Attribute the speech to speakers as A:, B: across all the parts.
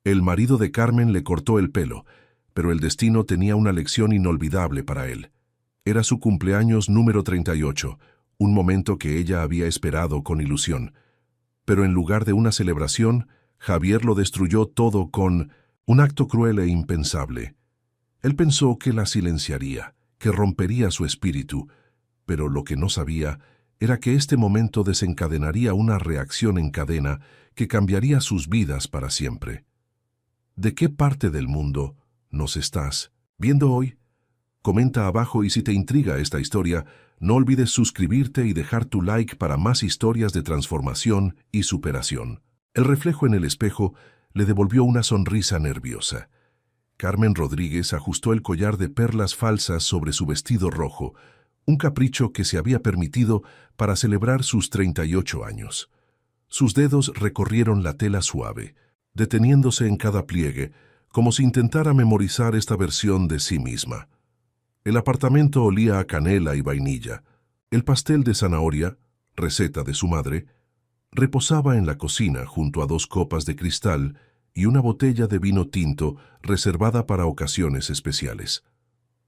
A: El marido de Carmen le cortó el pelo, pero el destino tenía una lección inolvidable para él. Era su cumpleaños número 38, un momento que ella había esperado con ilusión. Pero en lugar de una celebración, Javier lo destruyó todo con un acto cruel e impensable. Él pensó que la silenciaría, que rompería su espíritu, pero lo que no sabía era que este momento desencadenaría una reacción en cadena que cambiaría sus vidas para siempre. ¿De qué parte del mundo nos estás viendo hoy? Comenta abajo y si te intriga esta historia, no olvides suscribirte y dejar tu like para más historias de transformación y superación. El reflejo en el espejo le devolvió una sonrisa nerviosa. Carmen Rodríguez ajustó el collar de perlas falsas sobre su vestido rojo, un capricho que se había permitido para celebrar sus 38 años. Sus dedos recorrieron la tela suave, deteniéndose en cada pliegue, como si intentara memorizar esta versión de sí misma. El apartamento olía a canela y vainilla. El pastel de zanahoria, receta de su madre, reposaba en la cocina junto a 2 copas de cristal y una botella de vino tinto reservada para ocasiones especiales.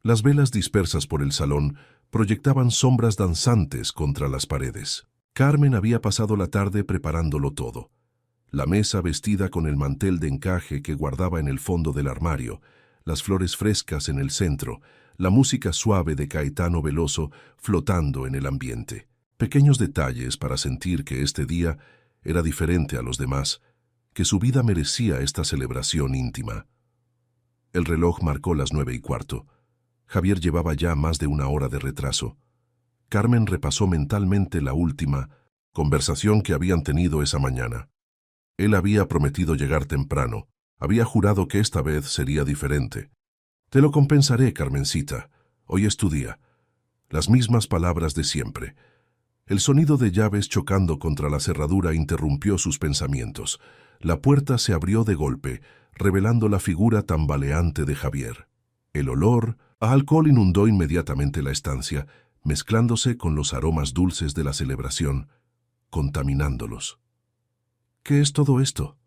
A: Las velas dispersas por el salón proyectaban sombras danzantes contra las paredes. Carmen había pasado la tarde preparándolo todo. La mesa vestida con el mantel de encaje que guardaba en el fondo del armario, las flores frescas en el centro, la música suave de Caetano Veloso flotando en el ambiente. Pequeños detalles para sentir que este día era diferente a los demás, que su vida merecía esta celebración íntima. El reloj marcó las 9:15. Javier llevaba ya más de 1 hora de retraso. Carmen repasó mentalmente la última conversación que habían tenido esa mañana. Él había prometido llegar temprano, había jurado que esta vez sería diferente. «Te lo compensaré, Carmencita. Hoy es tu día». Las mismas palabras de siempre. El sonido de llaves chocando contra la cerradura interrumpió sus pensamientos. La puerta se abrió de golpe, revelando la figura tambaleante de Javier. El olor a alcohol inundó inmediatamente la estancia, mezclándose con los aromas dulces de la celebración, contaminándolos. «¿Qué es todo esto?»,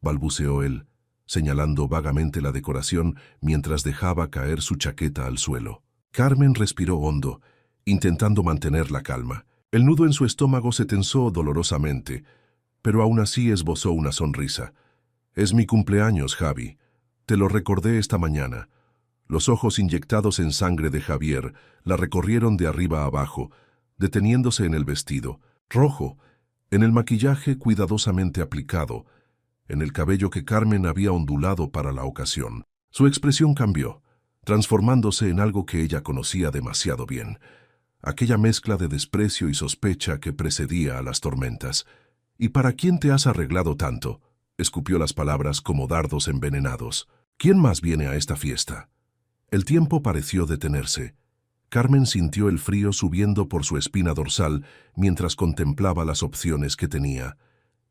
A: balbuceó él, señalando vagamente la decoración mientras dejaba caer su chaqueta al suelo. Carmen respiró hondo, intentando mantener la calma. El nudo en su estómago se tensó dolorosamente, pero aún así esbozó una sonrisa. «Es mi cumpleaños, Javi. Te lo recordé esta mañana». Los ojos inyectados en sangre de Javier la recorrieron de arriba a abajo, deteniéndose en el vestido, rojo, en el maquillaje cuidadosamente aplicado, en el cabello que Carmen había ondulado para la ocasión. Su expresión cambió, transformándose en algo que ella conocía demasiado bien, aquella mezcla de desprecio y sospecha que precedía a las tormentas. «¿Y para quién te has arreglado tanto?», escupió las palabras como dardos envenenados. «¿Quién más viene a esta fiesta?». El tiempo pareció detenerse. Carmen sintió el frío subiendo por su espina dorsal mientras contemplaba las opciones que tenía.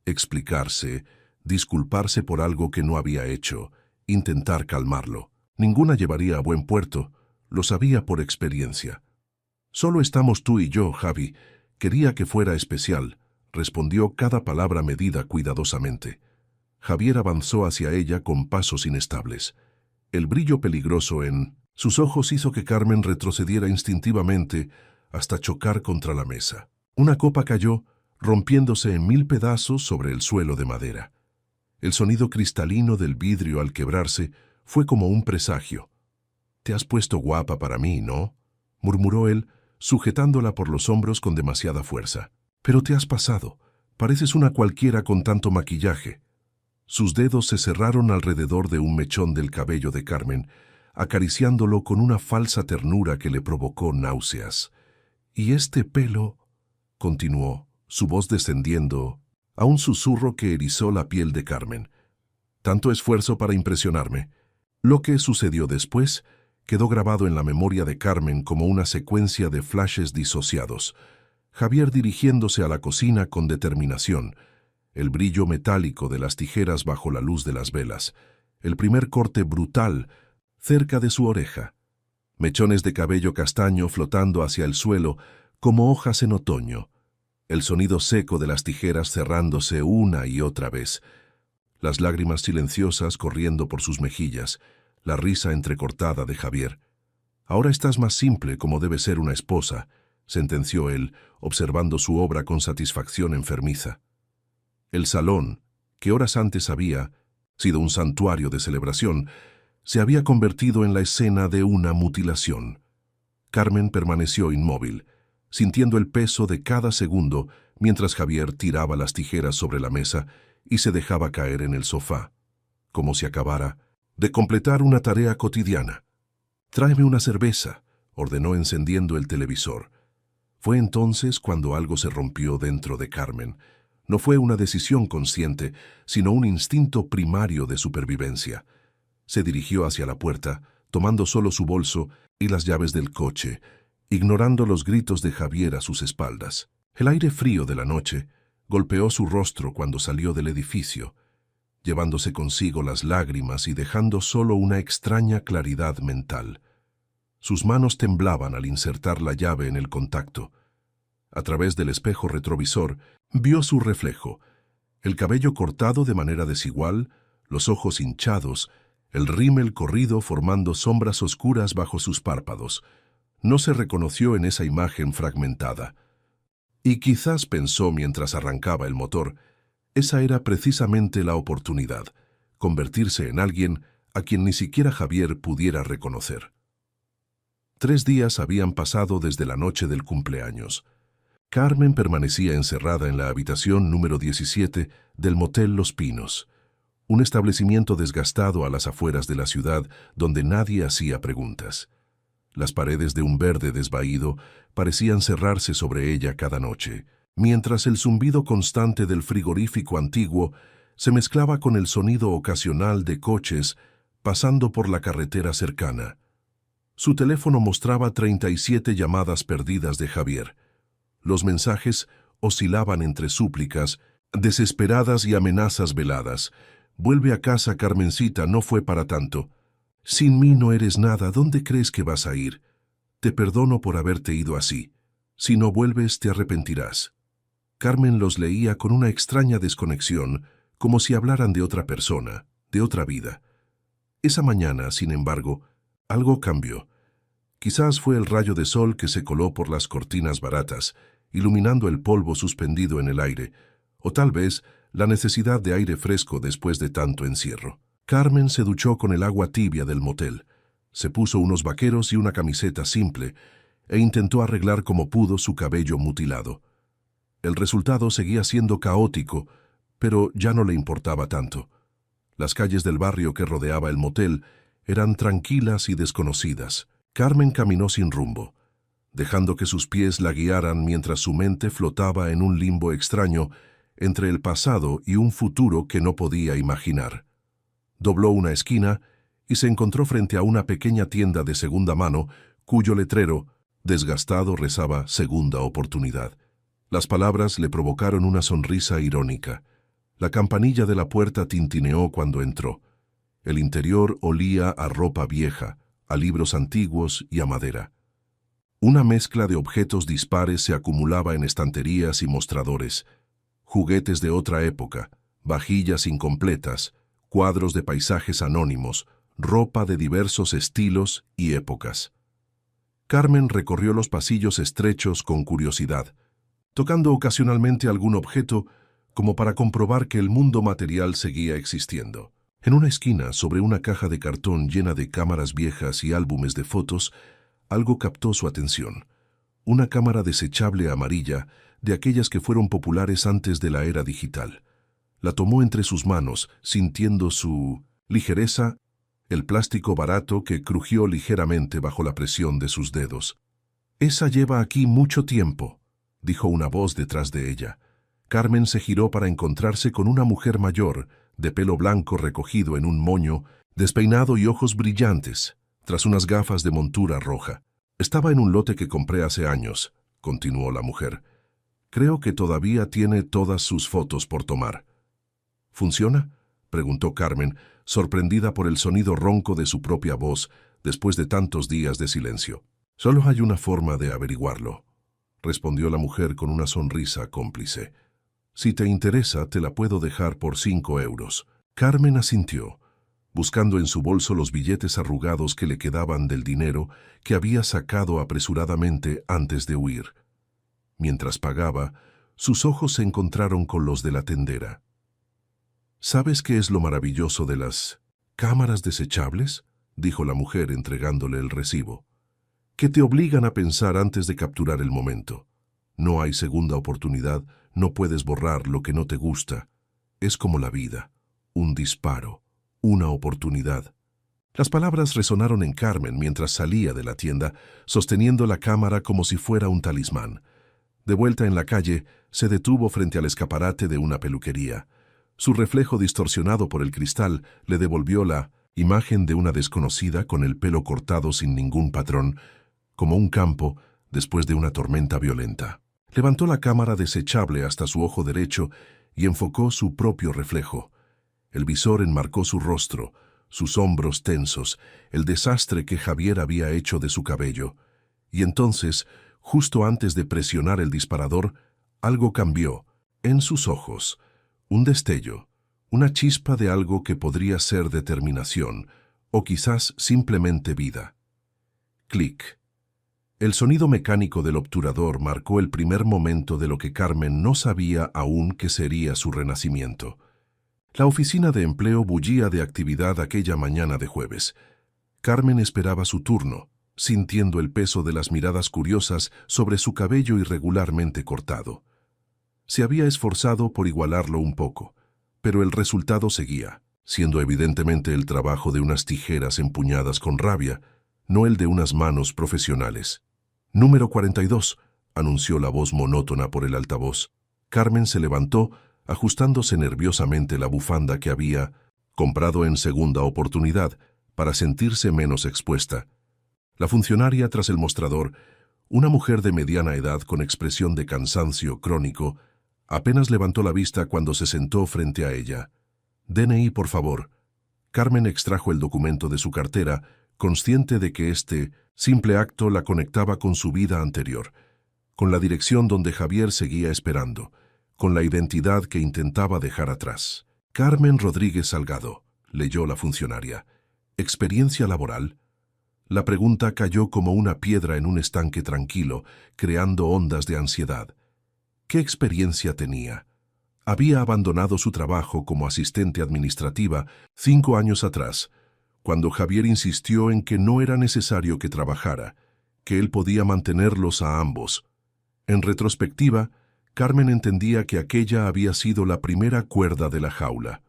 A: Explicarse, disculparse por algo que no había hecho, intentar calmarlo. Ninguna llevaría a buen puerto, lo sabía por experiencia. «Solo estamos tú y yo, Javi. Quería que fuera especial», respondió cada palabra medida cuidadosamente. Javier avanzó hacia ella con pasos inestables. El brillo peligroso en sus ojos hizo que Carmen retrocediera instintivamente hasta chocar contra la mesa. Una copa cayó, rompiéndose en 1000 pedazos sobre el suelo de madera. El sonido cristalino del vidrio al quebrarse fue como un presagio. «Te has puesto guapa para mí, ¿no?», murmuró él, sujetándola por los hombros con demasiada fuerza. «Pero te has pasado. Pareces una cualquiera con tanto maquillaje». Sus dedos se cerraron alrededor de un mechón del cabello de Carmen, acariciándolo con una falsa ternura que le provocó náuseas. «¿Y este pelo?», continuó, su voz descendiendo a un susurro que erizó la piel de Carmen. «Tanto esfuerzo para impresionarme». Lo que sucedió después quedó grabado en la memoria de Carmen como una secuencia de flashes disociados. Javier dirigiéndose a la cocina con determinación, el brillo metálico de las tijeras bajo la luz de las velas, el primer corte brutal cerca de su oreja, mechones de cabello castaño flotando hacia el suelo como hojas en otoño, el sonido seco de las tijeras cerrándose una y otra vez, las lágrimas silenciosas corriendo por sus mejillas, la risa entrecortada de Javier. «Ahora estás más simple como debe ser una esposa», sentenció él, observando su obra con satisfacción enfermiza. El salón, que horas antes había sido un santuario de celebración, se había convertido en la escena de una mutilación. Carmen permaneció inmóvil, sintiendo el peso de cada segundo mientras Javier tiraba las tijeras sobre la mesa y se dejaba caer en el sofá, como si acabara de completar una tarea cotidiana. «Tráeme una cerveza», ordenó encendiendo el televisor. Fue entonces cuando algo se rompió dentro de Carmen. No fue una decisión consciente, sino un instinto primario de supervivencia. Se dirigió hacia la puerta, tomando solo su bolso y las llaves del coche, ignorando los gritos de Javier a sus espaldas. El aire frío de la noche golpeó su rostro cuando salió del edificio, llevándose consigo las lágrimas y dejando solo una extraña claridad mental. Sus manos temblaban al insertar la llave en el contacto. A través del espejo retrovisor vio su reflejo, el cabello cortado de manera desigual, los ojos hinchados, el rímel corrido formando sombras oscuras bajo sus párpados. No se reconoció en esa imagen fragmentada. Y quizás pensó mientras arrancaba el motor, esa era precisamente la oportunidad, convertirse en alguien a quien ni siquiera Javier pudiera reconocer. 3 días habían pasado desde la noche del cumpleaños. Carmen permanecía encerrada en la habitación número 17 del Motel Los Pinos, un establecimiento desgastado a las afueras de la ciudad donde nadie hacía preguntas. Las paredes de un verde desvaído parecían cerrarse sobre ella cada noche, mientras el zumbido constante del frigorífico antiguo se mezclaba con el sonido ocasional de coches pasando por la carretera cercana. Su teléfono mostraba 37 llamadas perdidas de Javier. Los mensajes oscilaban entre súplicas, desesperadas y amenazas veladas. «Vuelve a casa, Carmencita, no fue para tanto. Sin mí no eres nada, ¿dónde crees que vas a ir? Te perdono por haberte ido así. Si no vuelves, te arrepentirás». Carmen los leía con una extraña desconexión, como si hablaran de otra persona, de otra vida. Esa mañana, sin embargo, algo cambió. Quizás fue el rayo de sol que se coló por las cortinas baratas, iluminando el polvo suspendido en el aire, o tal vez la necesidad de aire fresco después de tanto encierro. Carmen se duchó con el agua tibia del motel, se puso unos vaqueros y una camiseta simple, e intentó arreglar como pudo su cabello mutilado. El resultado seguía siendo caótico, pero ya no le importaba tanto. Las calles del barrio que rodeaba el motel eran tranquilas y desconocidas. Carmen caminó sin rumbo, dejando que sus pies la guiaran mientras su mente flotaba en un limbo extraño entre el pasado y un futuro que no podía imaginar. Dobló una esquina y se encontró frente a una pequeña tienda de segunda mano cuyo letrero, desgastado, rezaba «Segunda oportunidad». Las palabras le provocaron una sonrisa irónica. La campanilla de la puerta tintineó cuando entró. El interior olía a ropa vieja, a libros antiguos y a madera. Una mezcla de objetos dispares se acumulaba en estanterías y mostradores. Juguetes de otra época, vajillas incompletas, cuadros de paisajes anónimos, ropa de diversos estilos y épocas. Carmen recorrió los pasillos estrechos con curiosidad, tocando ocasionalmente algún objeto como para comprobar que el mundo material seguía existiendo. En una esquina, sobre una caja de cartón llena de cámaras viejas y álbumes de fotos, algo captó su atención. Una cámara desechable amarilla, de aquellas que fueron populares antes de la era digital. La tomó entre sus manos, sintiendo su ligereza, el plástico barato que crujió ligeramente bajo la presión de sus dedos. «Esa lleva aquí mucho tiempo», dijo una voz detrás de ella. Carmen se giró para encontrarse con una mujer mayor, de pelo blanco recogido en un moño, despeinado y ojos brillantes, tras unas gafas de montura roja. «Estaba en un lote que compré hace años», continuó la mujer. «Creo que todavía tiene todas sus fotos por tomar». «¿Funciona?», preguntó Carmen, sorprendida por el sonido ronco de su propia voz después de tantos días de silencio. «Solo hay una forma de averiguarlo», respondió la mujer con una sonrisa cómplice. «Si te interesa, te la puedo dejar por 5 euros». Carmen asintió, buscando en su bolso los billetes arrugados que le quedaban del dinero que había sacado apresuradamente antes de huir. Mientras pagaba, sus ojos se encontraron con los de la tendera. ¿Sabes qué es lo maravilloso de las cámaras desechables?, dijo la mujer entregándole el recibo. Que te obligan a pensar antes de capturar el momento. No hay segunda oportunidad, no puedes borrar lo que no te gusta. Es como la vida, un disparo, una oportunidad. Las palabras resonaron en Carmen mientras salía de la tienda, sosteniendo la cámara como si fuera un talismán. De vuelta en la calle, se detuvo frente al escaparate de una peluquería. Su reflejo distorsionado por el cristal le devolvió la imagen de una desconocida con el pelo cortado sin ningún patrón, como un campo después de una tormenta violenta. Levantó la cámara desechable hasta su ojo derecho y enfocó su propio reflejo. El visor enmarcó su rostro, sus hombros tensos, el desastre que Javier había hecho de su cabello. Y entonces, justo antes de presionar el disparador, algo cambió en sus ojos. Un destello, una chispa de algo que podría ser determinación, o quizás simplemente vida. Clic. El sonido mecánico del obturador marcó el primer momento de lo que Carmen no sabía aún que sería su renacimiento. La oficina de empleo bullía de actividad aquella mañana de jueves. Carmen esperaba su turno, sintiendo el peso de las miradas curiosas sobre su cabello irregularmente cortado. Se había esforzado por igualarlo un poco, pero el resultado seguía, siendo evidentemente el trabajo de unas tijeras empuñadas con rabia, no el de unas manos profesionales. «Número 42», anunció la voz monótona por el altavoz. Carmen se levantó, ajustándose nerviosamente la bufanda que había comprado en segunda oportunidad para sentirse menos expuesta. La funcionaria tras el mostrador, una mujer de mediana edad con expresión de cansancio crónico, apenas levantó la vista cuando se sentó frente a ella. «DNI, por favor». Carmen extrajo el documento de su cartera, consciente de que este simple acto la conectaba con su vida anterior, con la dirección donde Javier seguía esperando, con la identidad que intentaba dejar atrás. «Carmen Rodríguez Salgado», leyó la funcionaria. «¿Experiencia laboral?». La pregunta cayó como una piedra en un estanque tranquilo, creando ondas de ansiedad. ¿Qué experiencia tenía? Había abandonado su trabajo como asistente administrativa 5 años atrás, cuando Javier insistió en que no era necesario que trabajara, que él podía mantenerlos a ambos. En retrospectiva, Carmen entendía que aquella había sido la primera cuerda de la jaula.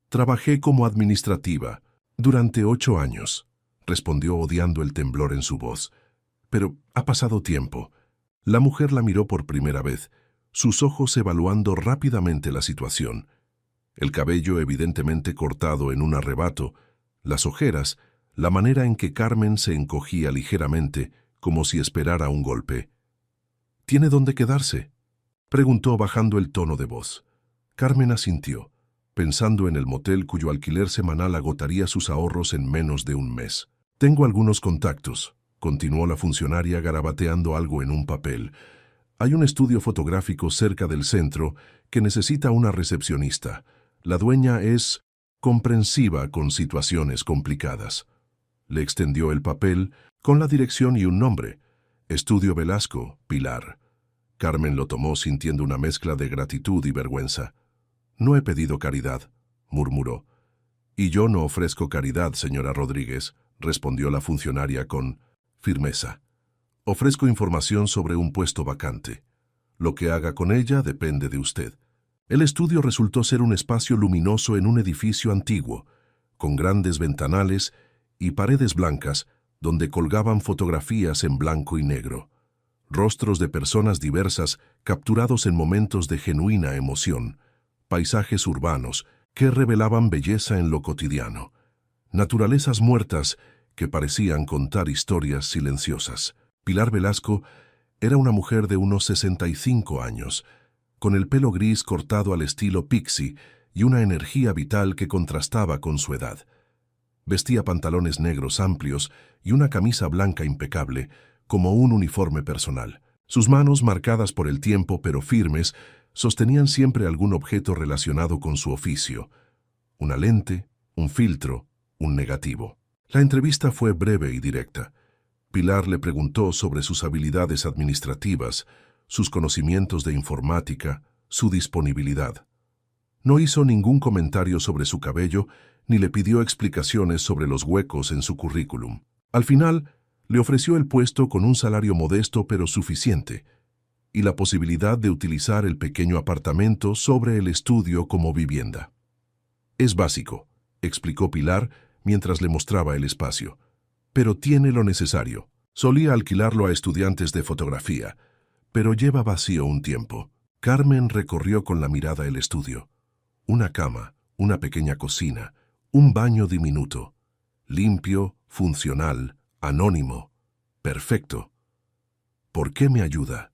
A: «Trabajé como administrativa durante 8 años», respondió odiando el temblor en su voz. «Pero ha pasado tiempo». La mujer la miró por primera vez, sus ojos evaluando rápidamente la situación. El cabello evidentemente cortado en un arrebato, las ojeras, la manera en que Carmen se encogía ligeramente, como si esperara un golpe. «¿Tiene dónde quedarse?», preguntó bajando el tono de voz. Carmen asintió, pensando en el motel cuyo alquiler semanal agotaría sus ahorros en menos de un mes. «Tengo algunos contactos», continuó la funcionaria garabateando algo en un papel. «Hay un estudio fotográfico cerca del centro que necesita una recepcionista. La dueña es comprensiva con situaciones complicadas». Le extendió el papel con la dirección y un nombre. «Estudio Velasco, Pilar». Carmen lo tomó sintiendo una mezcla de gratitud y vergüenza. «No he pedido caridad», murmuró. «Y yo no ofrezco caridad, señora Rodríguez», respondió la funcionaria con firmeza. «Ofrezco información sobre un puesto vacante. Lo que haga con ella depende de usted». El estudio resultó ser un espacio luminoso en un edificio antiguo, con grandes ventanales y paredes blancas donde colgaban fotografías en blanco y negro. Rostros de personas diversas capturados en momentos de genuina emoción, paisajes urbanos que revelaban belleza en lo cotidiano, naturalezas muertas que parecían contar historias silenciosas. Pilar Velasco era una mujer de unos 65 años, con el pelo gris cortado al estilo pixie y una energía vital que contrastaba con su edad. Vestía pantalones negros amplios y una camisa blanca impecable, como un uniforme personal. Sus manos, marcadas por el tiempo pero firmes, sostenían siempre algún objeto relacionado con su oficio. una lente, un filtro, un negativo. La entrevista fue breve y directa. Pilar le preguntó sobre sus habilidades administrativas, sus conocimientos de informática, su disponibilidad. No hizo ningún comentario sobre su cabello ni le pidió explicaciones sobre los huecos en su currículum. Al final, le ofreció el puesto con un salario modesto pero suficiente y la posibilidad de utilizar el pequeño apartamento sobre el estudio como vivienda. Es básico, explicó Pilar mientras le mostraba el espacio, pero tiene lo necesario. Solía alquilarlo a estudiantes de fotografía, pero lleva vacío un tiempo. Carmen recorrió con la mirada el estudio. Una cama, una pequeña cocina, un baño diminuto. Limpio, funcional, anónimo. Perfecto. ¿Por qué me ayuda?,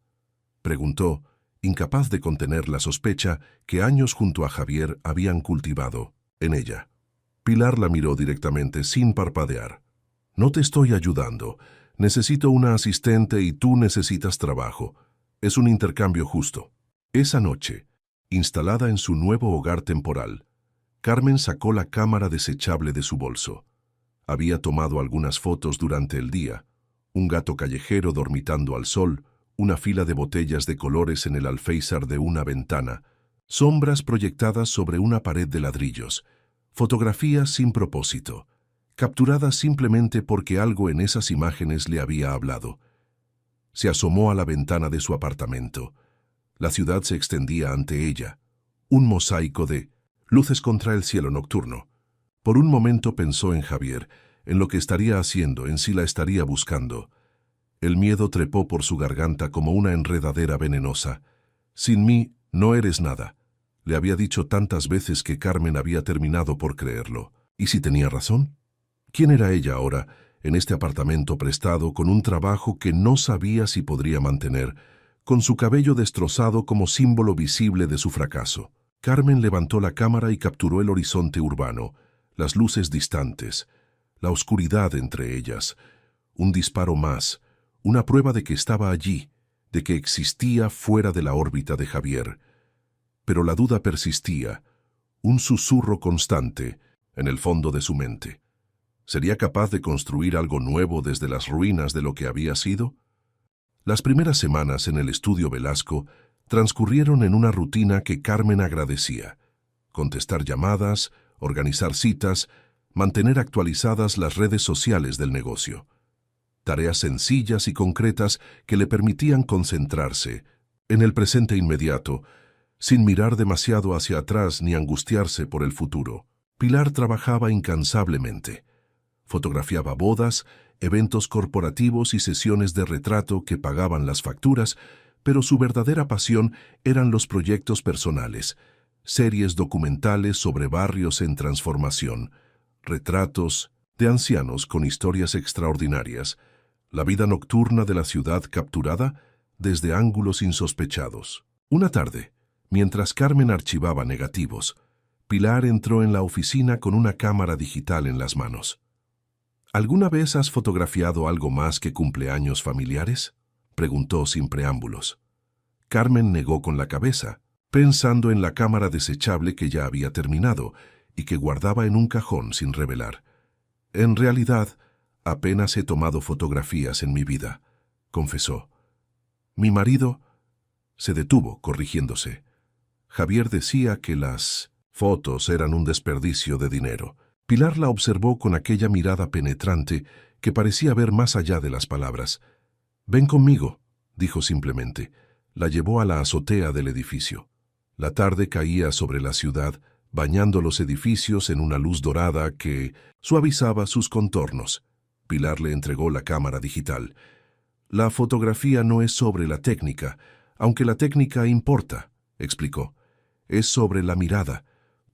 A: preguntó, incapaz de contener la sospecha que años junto a Javier habían cultivado en ella. Pilar la miró directamente, sin parpadear. No te estoy ayudando. Necesito una asistente y tú necesitas trabajo. Es un intercambio justo. Esa noche, instalada en su nuevo hogar temporal, Carmen sacó la cámara desechable de su bolso. Había tomado algunas fotos durante el día. Un gato callejero dormitando al sol, una fila de botellas de colores en el alféizar de una ventana, sombras proyectadas sobre una pared de ladrillos, fotografías sin propósito, capturadas simplemente porque algo en esas imágenes le había hablado. Se asomó a la ventana de su apartamento. La ciudad se extendía ante ella, un mosaico de luces contra el cielo nocturno. Por un momento pensó en Javier, en lo que estaría haciendo, en si la estaría buscando. El miedo trepó por su garganta como una enredadera venenosa. Sin mí, no eres nada. Le había dicho tantas veces que Carmen había terminado por creerlo. ¿Y si tenía razón? ¿Quién era ella ahora, en este apartamento prestado, con un trabajo que no sabía si podría mantener, con su cabello destrozado como símbolo visible de su fracaso? Carmen levantó la cámara y capturó el horizonte urbano, las luces distantes, la oscuridad entre ellas. Un disparo más, una prueba de que estaba allí, de que existía fuera de la órbita de Javier. Pero la duda persistía, un susurro constante en el fondo de su mente. ¿Sería capaz de construir algo nuevo desde las ruinas de lo que había sido? Las primeras semanas en el estudio Velasco transcurrieron en una rutina que Carmen agradecía. Contestar llamadas, organizar citas, mantener actualizadas las redes sociales del negocio. Tareas sencillas y concretas que le permitían concentrarse en el presente inmediato, sin mirar demasiado hacia atrás ni angustiarse por el futuro. Pilar trabajaba incansablemente. Fotografiaba bodas, eventos corporativos y sesiones de retrato que pagaban las facturas, pero su verdadera pasión eran los proyectos personales, series documentales sobre barrios en transformación, retratos de ancianos con historias extraordinarias, la vida nocturna de la ciudad capturada desde ángulos insospechados. Una tarde, mientras Carmen archivaba negativos, Pilar entró en la oficina con una cámara digital en las manos. ¿Alguna vez has fotografiado algo más que cumpleaños familiares?, preguntó sin preámbulos. Carmen negó con la cabeza, pensando en la cámara desechable que ya había terminado y que guardaba en un cajón sin revelar. En realidad, apenas he tomado fotografías en mi vida, confesó. Mi marido se detuvo, corrigiéndose. Javier decía que las fotos eran un desperdicio de dinero. Pilar la observó con aquella mirada penetrante que parecía ver más allá de las palabras. «Ven conmigo», dijo simplemente. La llevó a la azotea del edificio. La tarde caía sobre la ciudad, bañando los edificios en una luz dorada que suavizaba sus contornos. Pilar le entregó la cámara digital. La fotografía no es sobre la técnica, aunque la técnica importa, explicó. Es sobre la mirada.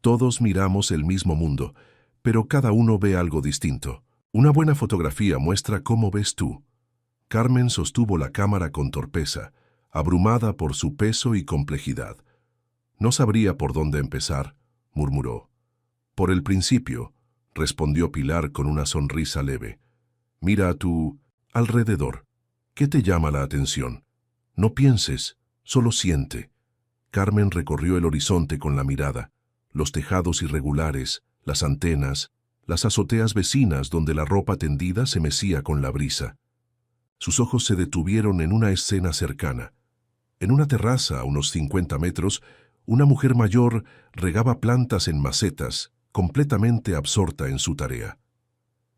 A: Todos miramos el mismo mundo, pero cada uno ve algo distinto. Una buena fotografía muestra cómo ves tú. Carmen sostuvo la cámara con torpeza, abrumada por su peso y complejidad. No sabría por dónde empezar, murmuró. Por el principio, respondió Pilar con una sonrisa leve. Mira a tu alrededor. ¿Qué te llama la atención? No pienses, solo siente. Carmen recorrió el horizonte con la mirada, los tejados irregulares, las antenas, las azoteas vecinas donde la ropa tendida se mecía con la brisa. Sus ojos se detuvieron en una escena cercana. En una terraza a unos 50 metros, una mujer mayor regaba plantas en macetas, completamente absorta en su tarea.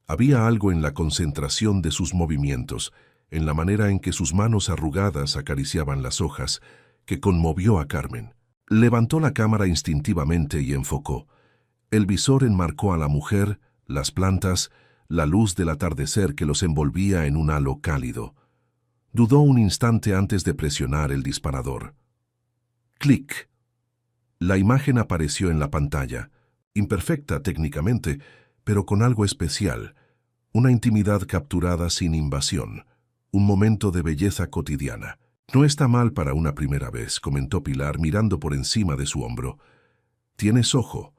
A: Había algo en la concentración de sus movimientos, en la manera en que sus manos arrugadas acariciaban las hojas, que conmovió a Carmen. Levantó la cámara instintivamente y enfocó. El visor enmarcó a la mujer, las plantas, la luz del atardecer que los envolvía en un halo cálido. Dudó un instante antes de presionar el disparador. ¡Clic! La imagen apareció en la pantalla, imperfecta técnicamente, pero con algo especial, una intimidad capturada sin invasión, un momento de belleza cotidiana. «No está mal para una primera vez», comentó Pilar mirando por encima de su hombro. «Tienes ojo».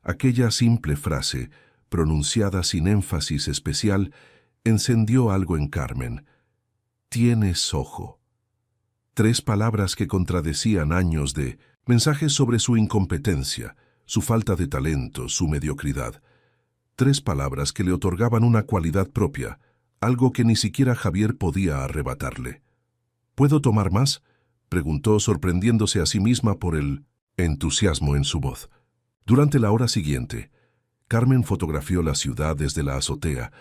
A: Aquella simple frase, pronunciada sin énfasis especial, encendió algo en Carmen. «Tienes ojo». 3 palabras que contradecían años de mensajes sobre su incompetencia, su falta de talento, su mediocridad. 3 palabras que le otorgaban una cualidad propia, algo que ni siquiera Javier podía arrebatarle. «¿Puedo tomar más?», preguntó, sorprendiéndose a sí misma por el entusiasmo en su voz. Durante la hora siguiente, Carmen fotografió la ciudad desde la azotea,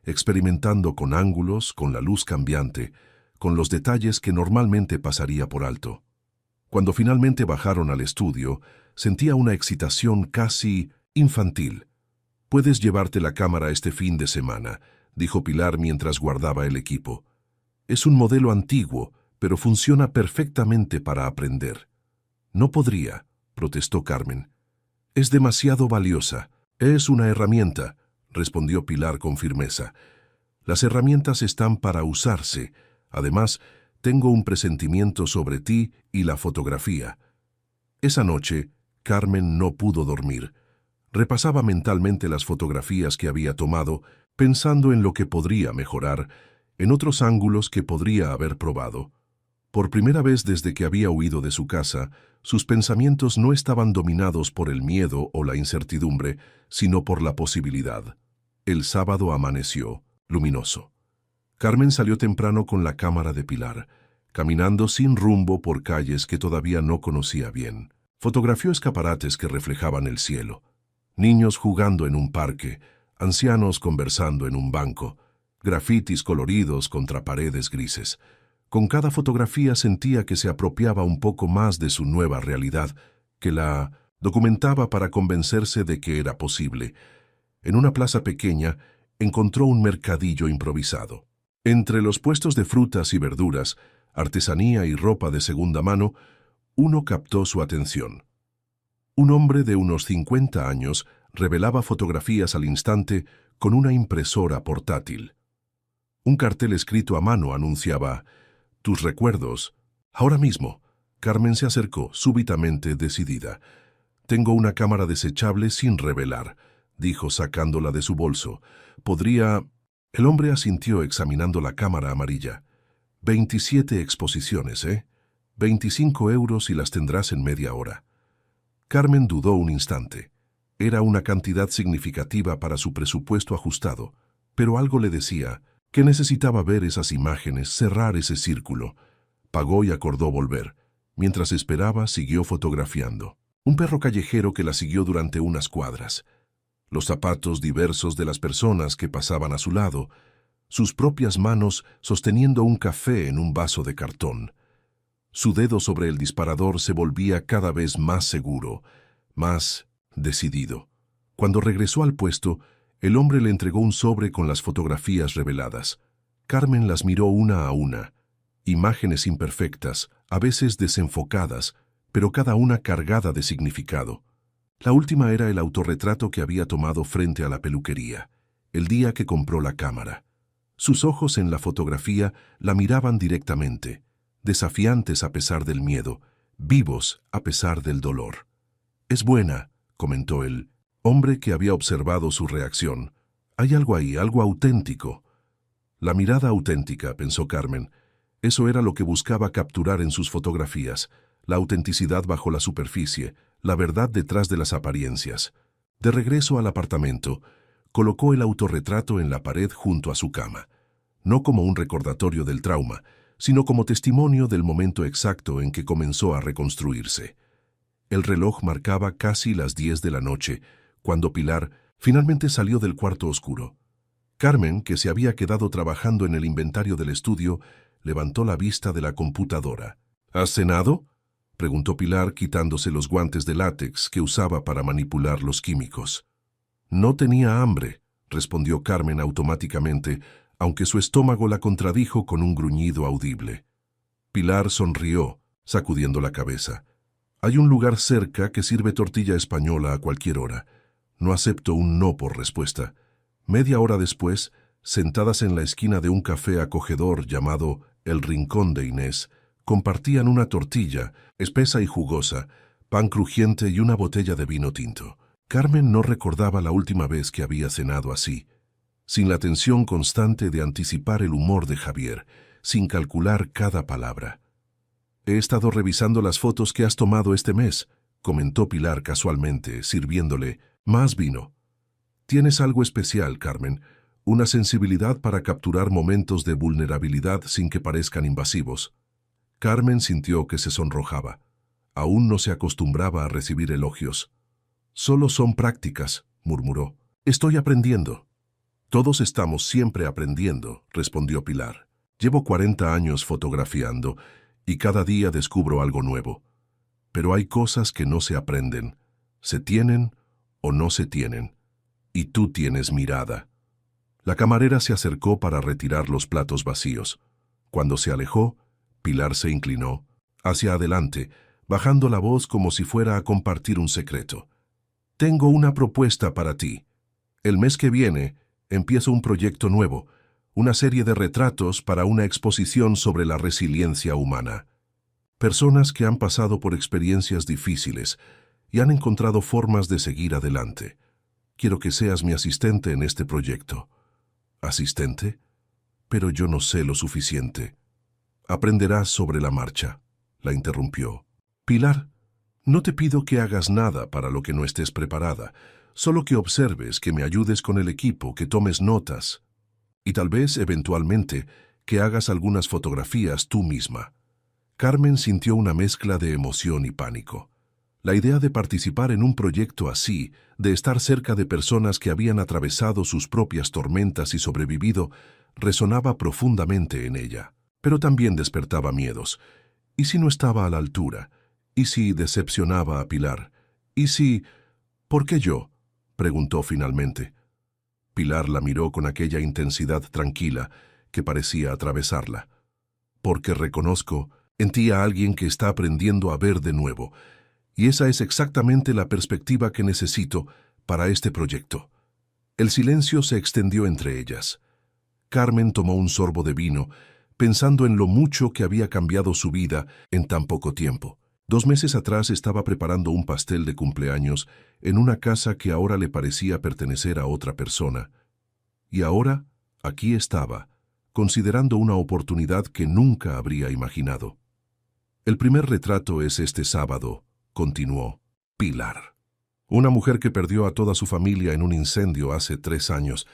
A: experimentando con ángulos, con la luz cambiante, con los detalles que normalmente pasaría por alto. Cuando finalmente bajaron al estudio, sentía una excitación casi infantil. «Puedes llevarte la cámara este fin de semana», dijo Pilar mientras guardaba el equipo. «Es un modelo antiguo, pero funciona perfectamente para aprender». «No podría», protestó Carmen. «Es demasiado valiosa». «Es una herramienta», respondió Pilar con firmeza. «Las herramientas están para usarse. Además, tengo un presentimiento sobre ti y la fotografía». Esa noche, Carmen no pudo dormir. Repasaba mentalmente las fotografías que había tomado, pensando en lo que podría mejorar, en otros ángulos que podría haber probado. Por primera vez desde que había huido de su casa, sus pensamientos no estaban dominados por el miedo o la incertidumbre, sino por la posibilidad. El sábado amaneció, luminoso. Carmen salió temprano con la cámara de Pilar, caminando sin rumbo por calles que todavía no conocía bien. Fotografió escaparates que reflejaban el cielo. Niños jugando en un parque, ancianos conversando en un banco, grafitis coloridos contra paredes grises. Con cada fotografía sentía que se apropiaba un poco más de su nueva realidad, que la documentaba para convencerse de que era posible. En una plaza pequeña encontró un mercadillo improvisado. Entre los puestos de frutas y verduras, artesanía y ropa de segunda mano, uno captó su atención. Un hombre de unos 50 años revelaba fotografías al instante con una impresora portátil. Un cartel escrito a mano anunciaba: «Tus recuerdos». «Ahora mismo». Carmen se acercó, súbitamente decidida. «Tengo una cámara desechable sin revelar», dijo sacándola de su bolso. «Podría...». El hombre asintió examinando la cámara amarilla. 27 exposiciones, ¿eh? 25 euros y las tendrás en media hora». Carmen dudó un instante. Era una cantidad significativa para su presupuesto ajustado, pero algo le decía que necesitaba ver esas imágenes, cerrar ese círculo. Pagó y acordó volver. Mientras esperaba, siguió fotografiando. Un perro callejero que la siguió durante unas cuadras. Los zapatos diversos de las personas que pasaban a su lado. Sus propias manos sosteniendo un café en un vaso de cartón. Su dedo sobre el disparador se volvía cada vez más seguro, más decidido. Cuando regresó al puesto, el hombre le entregó un sobre con las fotografías reveladas. Carmen las miró una a una. Imágenes imperfectas, a veces desenfocadas, pero cada una cargada de significado. La última era el autorretrato que había tomado frente a la peluquería, el día que compró la cámara. Sus ojos en la fotografía la miraban directamente, desafiantes a pesar del miedo, vivos a pesar del dolor. «Es buena», comentó el hombre que había observado su reacción. «Hay algo ahí, algo auténtico». La mirada auténtica, pensó Carmen. Eso era lo que buscaba capturar en sus fotografías, la autenticidad bajo la superficie, la verdad detrás de las apariencias. De regreso al apartamento, colocó el autorretrato en la pared junto a su cama, no como un recordatorio del trauma, sino como testimonio del momento exacto en que comenzó a reconstruirse. El reloj marcaba casi las 10 de la noche, cuando Pilar finalmente salió del cuarto oscuro. Carmen, que se había quedado trabajando en el inventario del estudio, levantó la vista de la computadora. ¿Has cenado?, preguntó Pilar, quitándose los guantes de látex que usaba para manipular los químicos. No tenía hambre, respondió Carmen automáticamente, aunque su estómago la contradijo con un gruñido audible. Pilar sonrió, sacudiendo la cabeza. Hay un lugar cerca que sirve tortilla española a cualquier hora. No acepto un no por respuesta. Media hora después, sentadas en la esquina de un café acogedor llamado El Rincón de Inés, compartían una tortilla, espesa y jugosa, pan crujiente y una botella de vino tinto. Carmen no recordaba la última vez que había cenado así, sin la tensión constante de anticipar el humor de Javier, sin calcular cada palabra. «He estado revisando las fotos que has tomado este mes», comentó Pilar casualmente, sirviéndole más vino. «Tienes algo especial, Carmen, una sensibilidad para capturar momentos de vulnerabilidad sin que parezcan invasivos». Carmen sintió que se sonrojaba. Aún no se acostumbraba a recibir elogios. «Solo son prácticas», murmuró. «Estoy aprendiendo». «Todos estamos siempre aprendiendo», respondió Pilar. «Llevo 40 años fotografiando y cada día descubro algo nuevo. Pero hay cosas que no se aprenden. Se tienen o no se tienen. Y tú tienes mirada». La camarera se acercó para retirar los platos vacíos. Cuando se alejó, Pilar se inclinó hacia adelante, bajando la voz como si fuera a compartir un secreto. «Tengo una propuesta para ti. El mes que viene empiezo un proyecto nuevo, una serie de retratos para una exposición sobre la resiliencia humana. Personas que han pasado por experiencias difíciles y han encontrado formas de seguir adelante. Quiero que seas mi asistente en este proyecto». «¿Asistente? Pero yo no sé lo suficiente». «Aprenderás sobre la marcha», la interrumpió. «Pilar, no te pido que hagas nada para lo que no estés preparada, solo que observes, que me ayudes con el equipo, que tomes notas y tal vez, eventualmente, que hagas algunas fotografías tú misma». Carmen sintió una mezcla de emoción y pánico. La idea de participar en un proyecto así, de estar cerca de personas que habían atravesado sus propias tormentas y sobrevivido, resonaba profundamente en ella. Pero también despertaba miedos. ¿Y si no estaba a la altura? ¿Y si decepcionaba a Pilar? ¿Y si... ¿Por qué yo?, preguntó finalmente. Pilar la miró con aquella intensidad tranquila que parecía atravesarla. «Porque reconozco en ti a alguien que está aprendiendo a ver de nuevo, y esa es exactamente la perspectiva que necesito para este proyecto». El silencio se extendió entre ellas. Carmen tomó un sorbo de vino, pensando en lo mucho que había cambiado su vida en tan poco tiempo. 2 meses atrás estaba preparando un pastel de cumpleaños en una casa que ahora le parecía pertenecer a otra persona. Y ahora, aquí estaba, considerando una oportunidad que nunca habría imaginado. «El primer retrato es este sábado», continuó Pilar. «Una mujer que perdió a toda su familia en un incendio hace 3 años.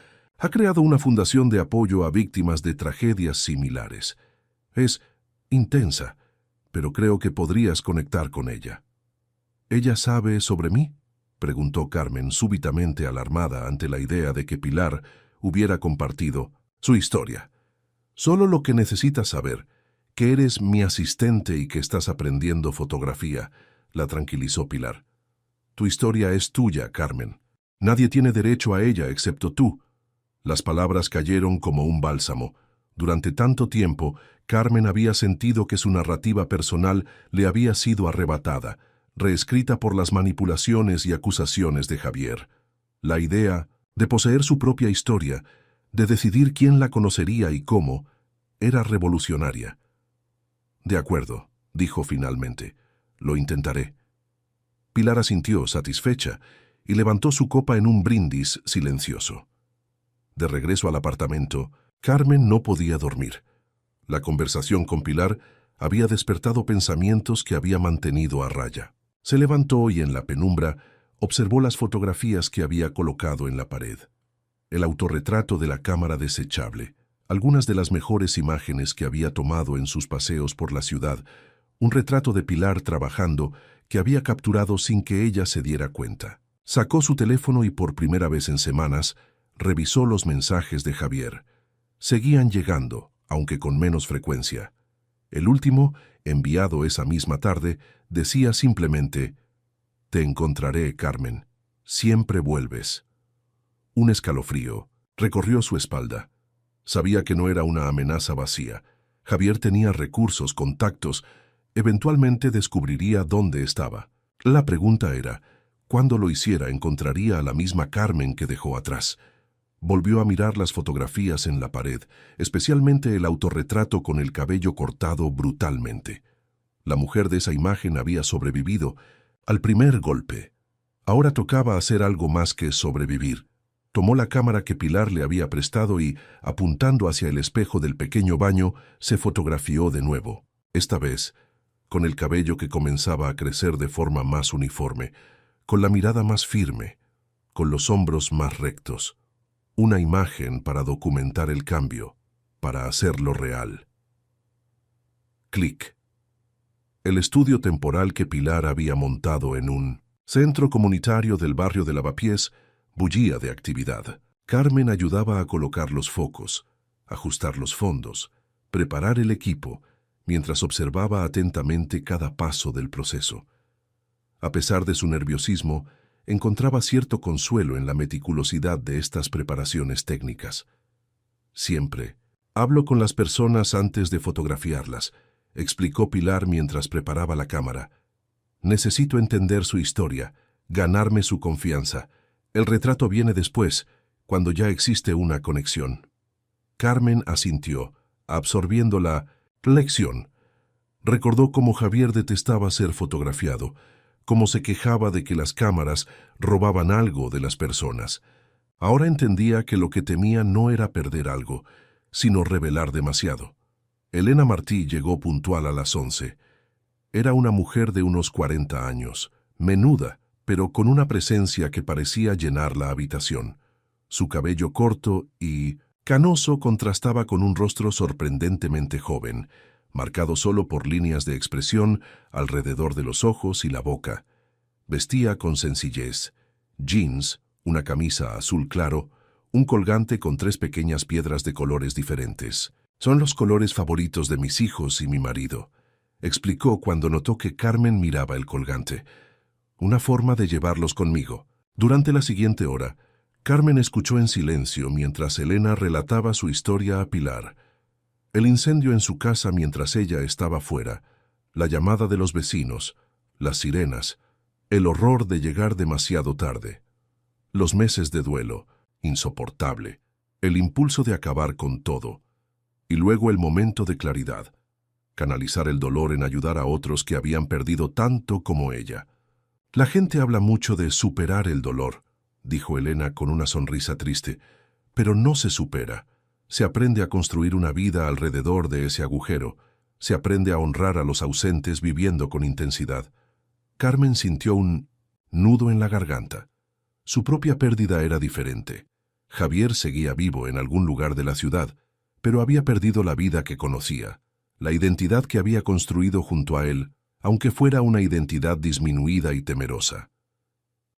A: Ha creado una fundación de apoyo a víctimas de tragedias similares. Es intensa, pero creo que podrías conectar con ella». «¿Ella sabe sobre mí?», preguntó Carmen, súbitamente alarmada ante la idea de que Pilar hubiera compartido su historia. «Solo lo que necesitas saber, que eres mi asistente y que estás aprendiendo fotografía», la tranquilizó Pilar. «Tu historia es tuya, Carmen. Nadie tiene derecho a ella excepto tú». Las palabras cayeron como un bálsamo. Durante tanto tiempo, Carmen había sentido que su narrativa personal le había sido arrebatada, reescrita por las manipulaciones y acusaciones de Javier. La idea de poseer su propia historia, de decidir quién la conocería y cómo, era revolucionaria. «De acuerdo», dijo finalmente. «Lo intentaré». Pilar asintió, satisfecha, y levantó su copa en un brindis silencioso. De regreso al apartamento, Carmen no podía dormir. La conversación con Pilar había despertado pensamientos que había mantenido a raya. Se levantó y en la penumbra Observó las fotografías que había colocado en la pared. El autorretrato de la cámara desechable, algunas de las mejores imágenes que había tomado en sus paseos por la ciudad, un retrato de Pilar trabajando que había capturado sin que ella se diera cuenta. Sacó su teléfono y por primera vez en semanas revisó los mensajes de Javier. Seguían llegando, aunque con menos frecuencia. El último, enviado esa misma tarde, decía simplemente: «Te encontraré, Carmen. Siempre vuelves». Un escalofrío recorrió su espalda. Sabía que no era una amenaza vacía. Javier tenía recursos, contactos. Eventualmente descubriría dónde estaba. La pregunta era, cuando lo hiciera, encontraría a la misma Carmen que dejó atrás. Volvió a mirar las fotografías en la pared, especialmente el autorretrato con el cabello cortado brutalmente. La mujer de esa imagen había sobrevivido al primer golpe. Ahora tocaba hacer algo más que sobrevivir. Tomó la cámara que Pilar le había prestado y, apuntando hacia el espejo del pequeño baño, se fotografió de nuevo. Esta vez, con el cabello que comenzaba a crecer de forma más uniforme, con la mirada más firme, con los hombros más rectos. Una imagen para documentar el cambio, para hacerlo real. Clic. El estudio temporal que Pilar había montado en un centro comunitario del barrio de Lavapiés bullía de actividad. Carmen ayudaba a colocar los focos, ajustar los fondos, preparar el equipo, mientras observaba atentamente cada paso del proceso. A pesar de su nerviosismo, encontraba cierto consuelo en la meticulosidad de estas preparaciones técnicas. Siempre hablo con las personas antes de fotografiarlas, explicó Pilar mientras preparaba la cámara. Necesito entender su historia, ganarme su confianza. El retrato viene después, cuando ya existe una conexión. Carmen asintió, absorbiendo la lección. Recordó cómo Javier detestaba ser fotografiado, cómo se quejaba de que las cámaras robaban algo de las personas. Ahora entendía que lo que temía no era perder algo, sino revelar demasiado. Elena Martí llegó puntual a las 11. Era una mujer de unos 40 años, menuda, pero con una presencia que parecía llenar la habitación. Su cabello corto y canoso contrastaba con un rostro sorprendentemente joven, marcado solo por líneas de expresión alrededor de los ojos y la boca. Vestía con sencillez: jeans, una camisa azul claro, un colgante con 3 pequeñas piedras de colores diferentes. «Son los colores favoritos de mis hijos y mi marido», explicó cuando notó que Carmen miraba el colgante. «Una forma de llevarlos conmigo». Durante la siguiente hora, Carmen escuchó en silencio mientras Elena relataba su historia a Pilar. El incendio en su casa mientras ella estaba fuera, la llamada de los vecinos, las sirenas, el horror de llegar demasiado tarde, los meses de duelo, insoportable, el impulso de acabar con todo, y luego el momento de claridad, canalizar el dolor en ayudar a otros que habían perdido tanto como ella. «La gente habla mucho de superar el dolor», dijo Elena con una sonrisa triste, «pero no se supera. Se aprende a construir una vida alrededor de ese agujero. Se aprende a honrar a los ausentes viviendo con intensidad». Carmen sintió un nudo en la garganta. Su propia pérdida era diferente. Javier seguía vivo en algún lugar de la ciudad, pero había perdido la vida que conocía, la identidad que había construido junto a él, aunque fuera una identidad disminuida y temerosa.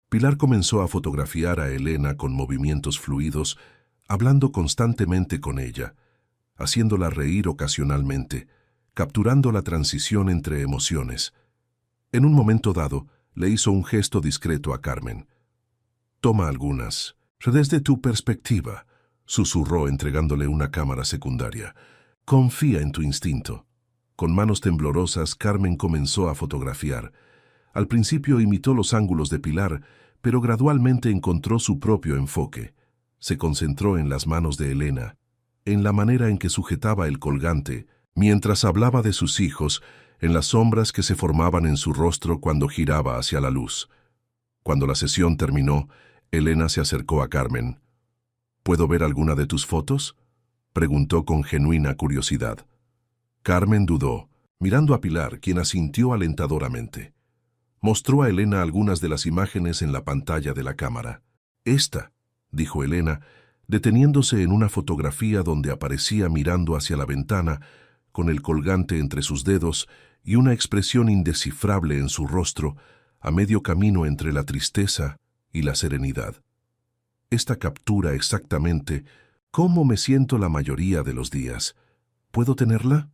A: Pilar comenzó a fotografiar a Elena con movimientos fluidos, hablando constantemente con ella, haciéndola reír ocasionalmente, capturando la transición entre emociones. En un momento dado, le hizo un gesto discreto a Carmen. «Toma algunas, desde tu perspectiva», susurró entregándole una cámara secundaria. «Confía en tu instinto». Con manos temblorosas, Carmen comenzó a fotografiar. Al principio imitó los ángulos de Pilar, pero gradualmente encontró su propio enfoque. Se concentró en las manos de Elena, en la manera en que sujetaba el colgante, mientras hablaba de sus hijos, en las sombras que se formaban en su rostro cuando giraba hacia la luz. Cuando la sesión terminó, Elena se acercó a Carmen. «¿Puedo ver alguna de tus fotos?», preguntó con genuina curiosidad. Carmen dudó, mirando a Pilar, quien asintió alentadoramente. Mostró a Elena algunas de las imágenes en la pantalla de la cámara. «Esta», dijo Elena, deteniéndose en una fotografía donde aparecía mirando hacia la ventana, con el colgante entre sus dedos y una expresión indescifrable en su rostro, a medio camino entre la tristeza y la serenidad. «Esta captura exactamente cómo me siento la mayoría de los días. ¿Puedo tenerla?»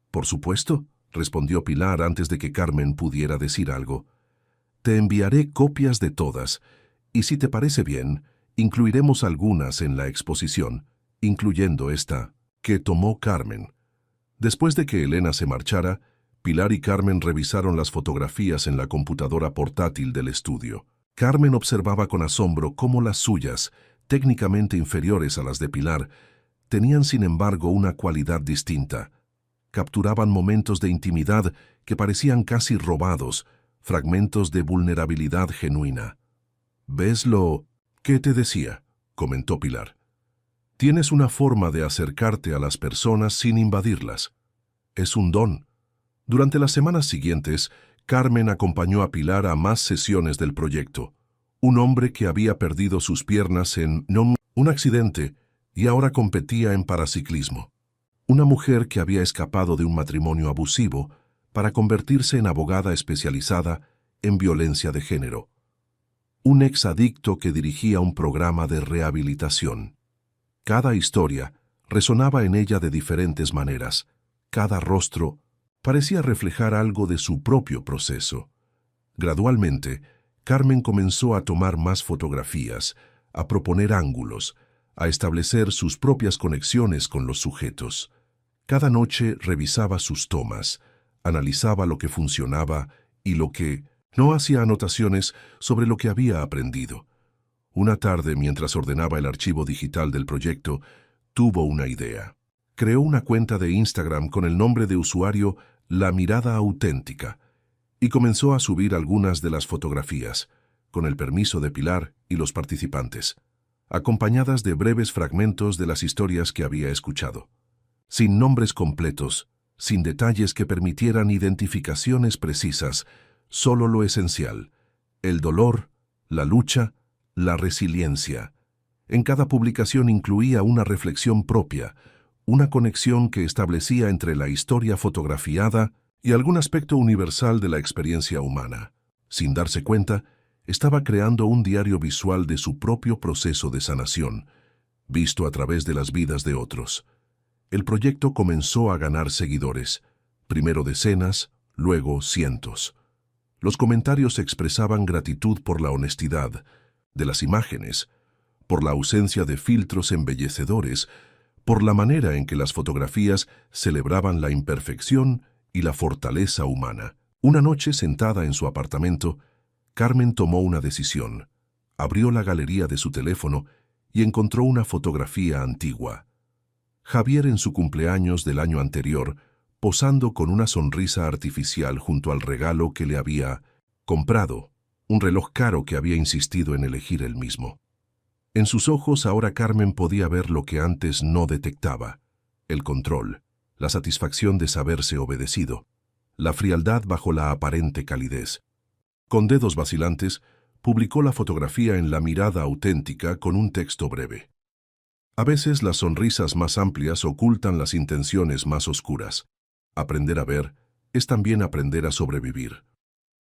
A: «Por supuesto», respondió Pilar antes de que Carmen pudiera decir algo. «Te enviaré copias de todas, y si te parece bien, incluiremos algunas en la exposición, incluyendo esta, que tomó Carmen». Después de que Elena se marchara, Pilar y Carmen revisaron las fotografías en la computadora portátil del estudio. Carmen observaba con asombro cómo las suyas, técnicamente inferiores a las de Pilar, tenían sin embargo una cualidad distinta. Capturaban momentos de intimidad que parecían casi robados, fragmentos de vulnerabilidad genuina. «¿Ves lo que te decía?», comentó Pilar. «Tienes una forma de acercarte a las personas sin invadirlas. Es un don». Durante las semanas siguientes, Carmen acompañó a Pilar a más sesiones del proyecto. Un hombre que había perdido sus piernas en un accidente y ahora competía en paraciclismo. Una mujer que había escapado de un matrimonio abusivo para convertirse en abogada especializada en violencia de género. Un exadicto que dirigía un programa de rehabilitación. Cada historia resonaba en ella de diferentes maneras. Cada rostro parecía reflejar algo de su propio proceso. Gradualmente, Carmen comenzó a tomar más fotografías, a proponer ángulos, a establecer sus propias conexiones con los sujetos. Cada noche revisaba sus tomas, analizaba lo que funcionaba y lo que no, hacía anotaciones sobre lo que había aprendido. Una tarde, mientras ordenaba el archivo digital del proyecto, tuvo una idea. Creó una cuenta de Instagram con el nombre de usuario La Mirada Auténtica y comenzó a subir algunas de las fotografías, con el permiso de Pilar y los participantes, acompañadas de breves fragmentos de las historias que había escuchado. Sin nombres completos, sin detalles que permitieran identificaciones precisas, solo lo esencial: el dolor, la lucha, la resiliencia. En cada publicación incluía una reflexión propia, una conexión que establecía entre la historia fotografiada y algún aspecto universal de la experiencia humana. Sin darse cuenta, estaba creando un diario visual de su propio proceso de sanación, visto a través de las vidas de otros. El proyecto comenzó a ganar seguidores, primero decenas, luego cientos. Los comentarios expresaban gratitud por la honestidad de las imágenes, por la ausencia de filtros embellecedores, por la manera en que las fotografías celebraban la imperfección y la fortaleza humana. Una noche, sentada en su apartamento, Carmen tomó una decisión. Abrió la galería de su teléfono y encontró una fotografía antigua. Javier en su cumpleaños del año anterior, posando con una sonrisa artificial junto al regalo que le había comprado, un reloj caro que había insistido en elegir él mismo. En sus ojos ahora Carmen podía ver lo que antes no detectaba: el control, la satisfacción de saberse obedecido, la frialdad bajo la aparente calidez. Con dedos vacilantes, publicó la fotografía en La Mirada Auténtica con un texto breve. A veces las sonrisas más amplias ocultan las intenciones más oscuras. Aprender a ver es también aprender a sobrevivir.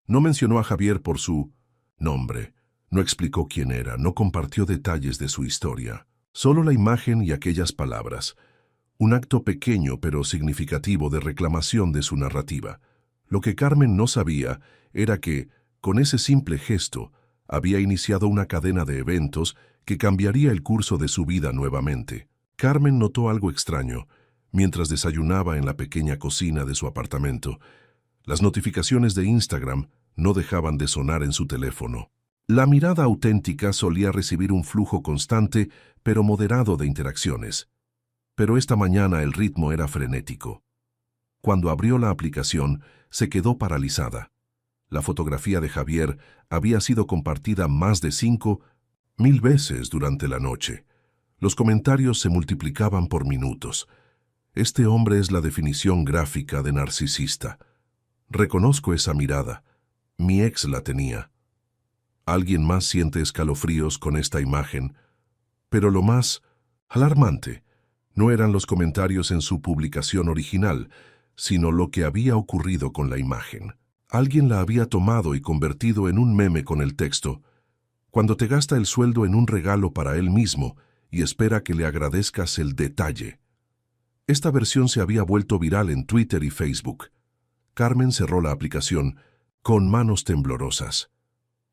A: No mencionó a Javier por su nombre, no explicó quién era, no compartió detalles de su historia. Solo la imagen y aquellas palabras. Un acto pequeño pero significativo de reclamación de su narrativa. Lo que Carmen no sabía era que, con ese simple gesto, había iniciado una cadena de eventos que cambiaría el curso de su vida nuevamente. Carmen notó algo extraño mientras desayunaba en la pequeña cocina de su apartamento. Las notificaciones de Instagram no dejaban de sonar en su teléfono. La Mirada Auténtica solía recibir un flujo constante pero moderado de interacciones. Pero esta mañana el ritmo era frenético. Cuando abrió la aplicación, se quedó paralizada. La fotografía de Javier había sido compartida más de 5.000 veces durante la noche. Los comentarios se multiplicaban por minutos. Este hombre es la definición gráfica de narcisista. Reconozco esa mirada. Mi ex la tenía. Alguien más siente escalofríos con esta imagen, pero lo más alarmante no eran los comentarios en su publicación original, sino lo que había ocurrido con la imagen. Alguien la había tomado y convertido en un meme con el texto: cuando te gasta el sueldo en un regalo para él mismo y espera que le agradezcas el detalle. Esta versión se había vuelto viral en Twitter y Facebook. Carmen cerró la aplicación con manos temblorosas.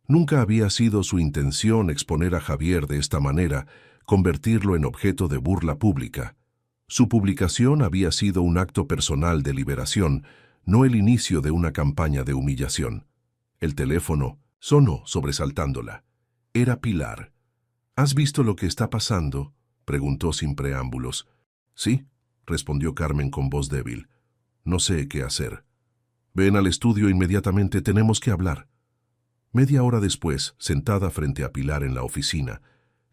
A: Nunca había sido su intención exponer a Javier de esta manera, convertirlo en objeto de burla pública. Su publicación había sido un acto personal de liberación, no el inicio de una campaña de humillación. El teléfono sonó sobresaltándola. Era Pilar. ¿Has visto lo que está pasando?, preguntó sin preámbulos. Sí, respondió Carmen con voz débil. No sé qué hacer. Ven al estudio inmediatamente, tenemos que hablar. Media hora después, sentada frente a Pilar en la oficina,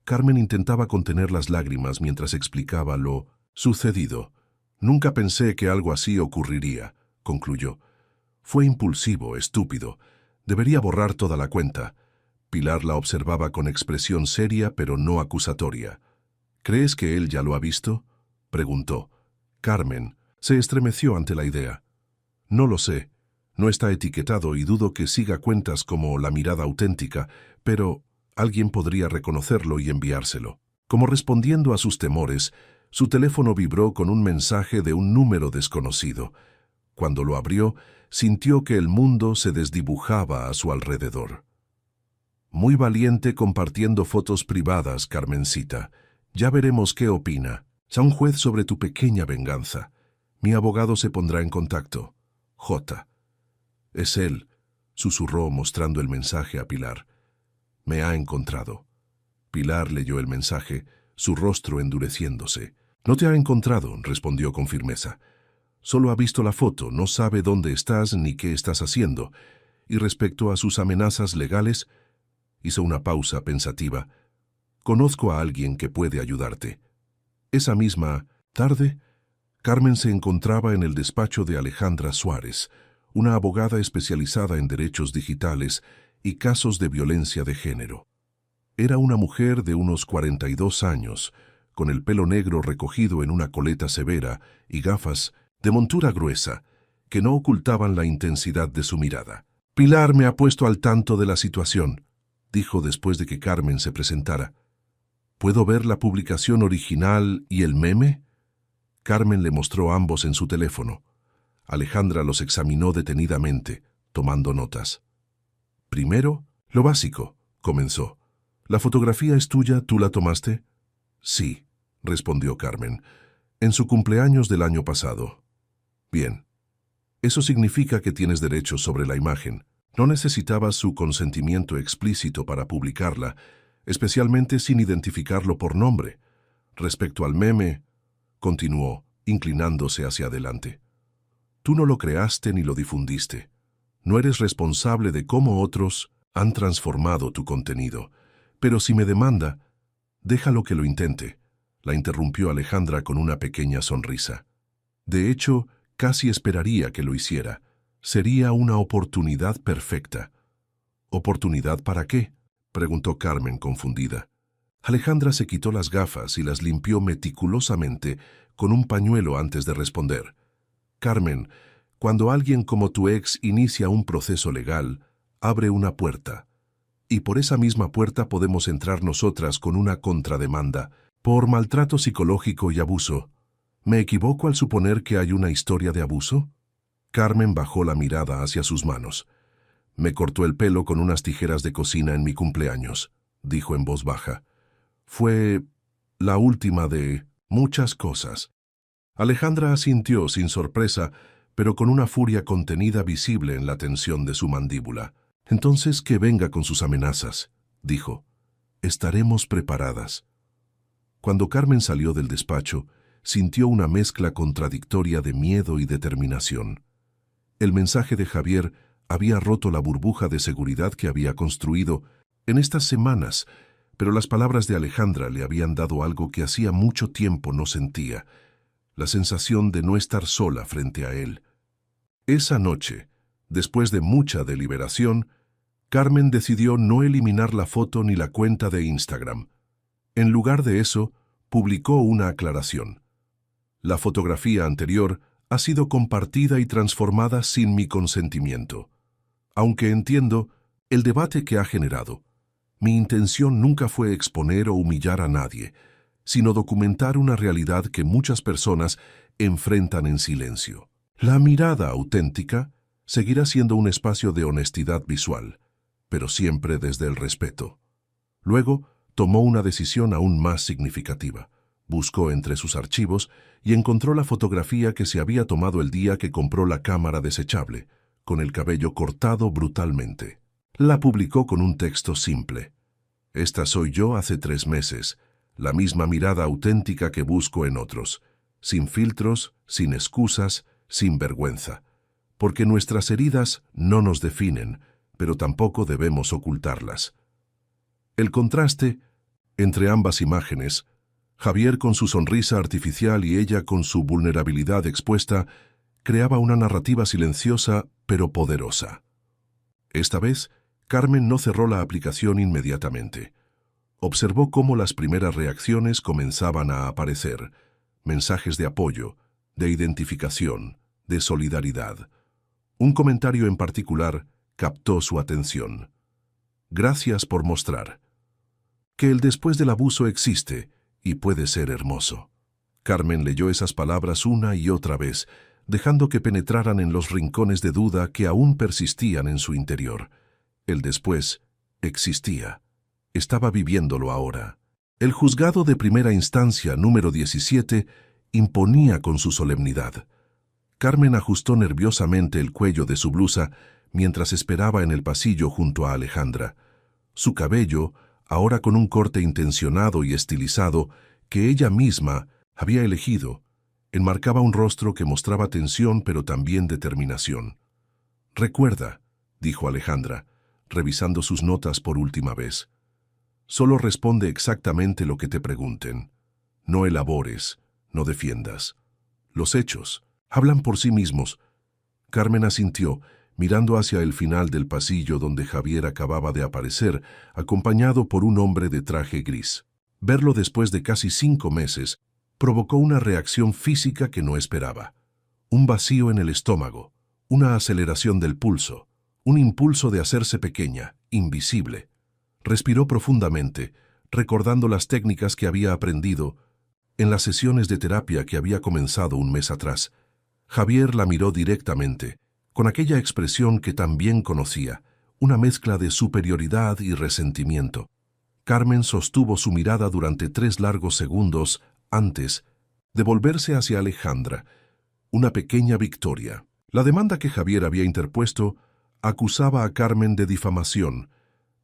A: Carmen intentaba contener las lágrimas mientras explicaba lo sucedido. Nunca pensé que algo así ocurriría, concluyó. Fue impulsivo, estúpido. Debería borrar toda la cuenta. Pilar la observaba con expresión seria pero no acusatoria. ¿Crees que él ya lo ha visto?, preguntó. Carmen se estremeció ante la idea. No lo sé. No está etiquetado y dudo que siga cuentas como La Mirada Auténtica, pero alguien podría reconocerlo y enviárselo. Como respondiendo a sus temores, su teléfono vibró con un mensaje de un número desconocido. Cuando lo abrió, sintió que el mundo se desdibujaba a su alrededor. Muy valiente compartiendo fotos privadas, Carmencita. Ya veremos qué opina. Sea un juez sobre tu pequeña venganza. Mi abogado se pondrá en contacto. J. Es él, susurró mostrando el mensaje a Pilar. Me ha encontrado. Pilar leyó el mensaje, su rostro endureciéndose. No te ha encontrado, respondió con firmeza. Solo ha visto la foto, no sabe dónde estás ni qué estás haciendo. Y respecto a sus amenazas legales, hizo una pausa pensativa. Conozco a alguien que puede ayudarte. Esa misma tarde, Carmen se encontraba en el despacho de Alejandra Suárez, una abogada especializada en derechos digitales y casos de violencia de género. Era una mujer de unos 42 años, con el pelo negro recogido en una coleta severa y gafas de montura gruesa, que no ocultaban la intensidad de su mirada. Pilar me ha puesto al tanto de la situación, dijo después de que Carmen se presentara. ¿Puedo ver la publicación original y el meme? Carmen le mostró ambos en su teléfono. Alejandra los examinó detenidamente, tomando notas. Primero, lo básico, comenzó. ¿La fotografía es tuya? ¿Tú la tomaste? Sí, respondió Carmen. En su cumpleaños del año pasado. Bien. Eso significa que tienes derechos sobre la imagen. No necesitabas su consentimiento explícito para publicarla, especialmente sin identificarlo por nombre. Respecto al meme, continuó, inclinándose hacia adelante. Tú no lo creaste ni lo difundiste. No eres responsable de cómo otros han transformado tu contenido. Pero si me demanda, déjalo que lo intente, la interrumpió Alejandra con una pequeña sonrisa. De hecho, casi esperaría que lo hiciera. Sería una oportunidad perfecta. ¿Oportunidad para qué?, preguntó Carmen confundida. Alejandra se quitó las gafas y las limpió meticulosamente con un pañuelo antes de responder. Carmen, cuando alguien como tu ex inicia un proceso legal, abre una puerta. Y por esa misma puerta podemos entrar nosotras con una contrademanda por maltrato psicológico y abuso. ¿Me equivoco al suponer que hay una historia de abuso? Carmen bajó la mirada hacia sus manos. Me cortó el pelo con unas tijeras de cocina en mi cumpleaños, dijo en voz baja. Fue la última de muchas cosas. Alejandra asintió sin sorpresa, pero con una furia contenida visible en la tensión de su mandíbula. Entonces que venga con sus amenazas, dijo. Estaremos preparadas. Cuando Carmen salió del despacho, sintió una mezcla contradictoria de miedo y determinación. El mensaje de Javier había roto la burbuja de seguridad que había construido en estas semanas, pero las palabras de Alejandra le habían dado algo que hacía mucho tiempo no sentía, la sensación de no estar sola frente a él. Esa noche, Después de mucha deliberación, Carmen decidió no eliminar la foto ni la cuenta de Instagram. En lugar de eso, publicó una aclaración. La fotografía anterior ha sido compartida y transformada sin mi consentimiento. Aunque entiendo el debate que ha generado, mi intención nunca fue exponer o humillar a nadie, sino documentar una realidad que muchas personas enfrentan en silencio. La mirada auténtica seguirá siendo un espacio de honestidad visual, pero siempre desde el respeto. Luego, tomó una decisión aún más significativa. Buscó entre sus archivos y encontró la fotografía que se había tomado el día que compró la cámara desechable, con el cabello cortado brutalmente. La publicó con un texto simple. Esta soy yo hace 3 meses, la misma mirada auténtica que busco en otros, sin filtros, sin excusas, sin vergüenza. Porque nuestras heridas no nos definen, pero tampoco debemos ocultarlas. El contraste entre ambas imágenes, Javier con su sonrisa artificial y ella con su vulnerabilidad expuesta, creaba una narrativa silenciosa pero poderosa. Esta vez, Carmen no cerró la aplicación inmediatamente. Observó cómo las primeras reacciones comenzaban a aparecer, mensajes de apoyo, de identificación, de solidaridad. Un comentario en particular captó su atención. Gracias por mostrar que el después del abuso existe y puede ser hermoso. Carmen leyó esas palabras una y otra vez, dejando que penetraran en los rincones de duda que aún persistían en su interior. El después existía. Estaba viviéndolo ahora. El juzgado de primera instancia número 17 imponía con su solemnidad. Carmen ajustó nerviosamente el cuello de su blusa mientras esperaba en el pasillo junto a Alejandra. Su cabello, ahora con un corte intencionado y estilizado que ella misma había elegido, enmarcaba un rostro que mostraba tensión pero también determinación. «Recuerda», dijo Alejandra, revisando sus notas por última vez. «Solo responde exactamente lo que te pregunten. No elabores, no defiendas. Los hechos hablan por sí mismos». Carmen asintió, mirando hacia el final del pasillo donde Javier acababa de aparecer, acompañado por un hombre de traje gris. Verlo después de casi 5 meses provocó una reacción física que no esperaba. Un vacío en el estómago, una aceleración del pulso, un impulso de hacerse pequeña, invisible. Respiró profundamente, recordando las técnicas que había aprendido en las sesiones de terapia que había comenzado un mes atrás. Javier la miró directamente, con aquella expresión que también conocía, una mezcla de superioridad y resentimiento. Carmen sostuvo su mirada durante 3 largos segundos antes de volverse hacia Alejandra, una pequeña victoria. La demanda que Javier había interpuesto acusaba a Carmen de difamación,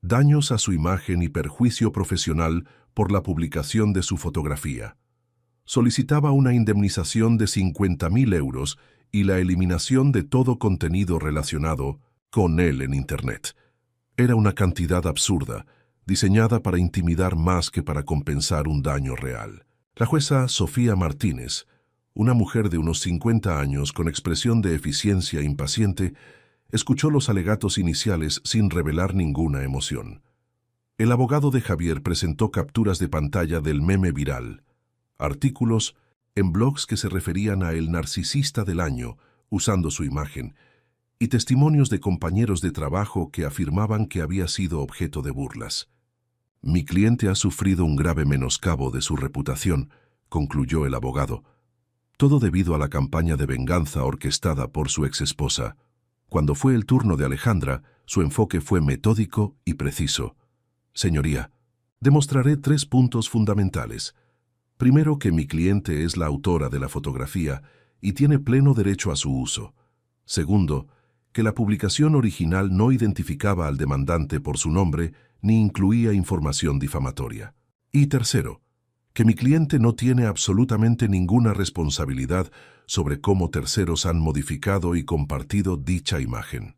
A: daños a su imagen y perjuicio profesional por la publicación de su fotografía. Solicitaba una indemnización de 50.000 euros y la eliminación de todo contenido relacionado con él en Internet. Era una cantidad absurda, diseñada para intimidar más que para compensar un daño real. La jueza Sofía Martínez, una mujer de unos 50 años con expresión de eficiencia impaciente, escuchó los alegatos iniciales sin revelar ninguna emoción. El abogado de Javier presentó capturas de pantalla del meme viral, artículos en blogs que se referían a el narcisista del año, usando su imagen, y testimonios de compañeros de trabajo que afirmaban que había sido objeto de burlas. «Mi cliente ha sufrido un grave menoscabo de su reputación», concluyó el abogado, todo debido a la campaña de venganza orquestada por su exesposa. Cuando fue el turno de Alejandra, su enfoque fue metódico y preciso. «Señoría, demostraré 3 puntos fundamentales. Primero, que mi cliente es la autora de la fotografía y tiene pleno derecho a su uso. Segundo, que la publicación original no identificaba al demandante por su nombre ni incluía información difamatoria. Y tercero, que mi cliente no tiene absolutamente ninguna responsabilidad sobre cómo terceros han modificado y compartido dicha imagen».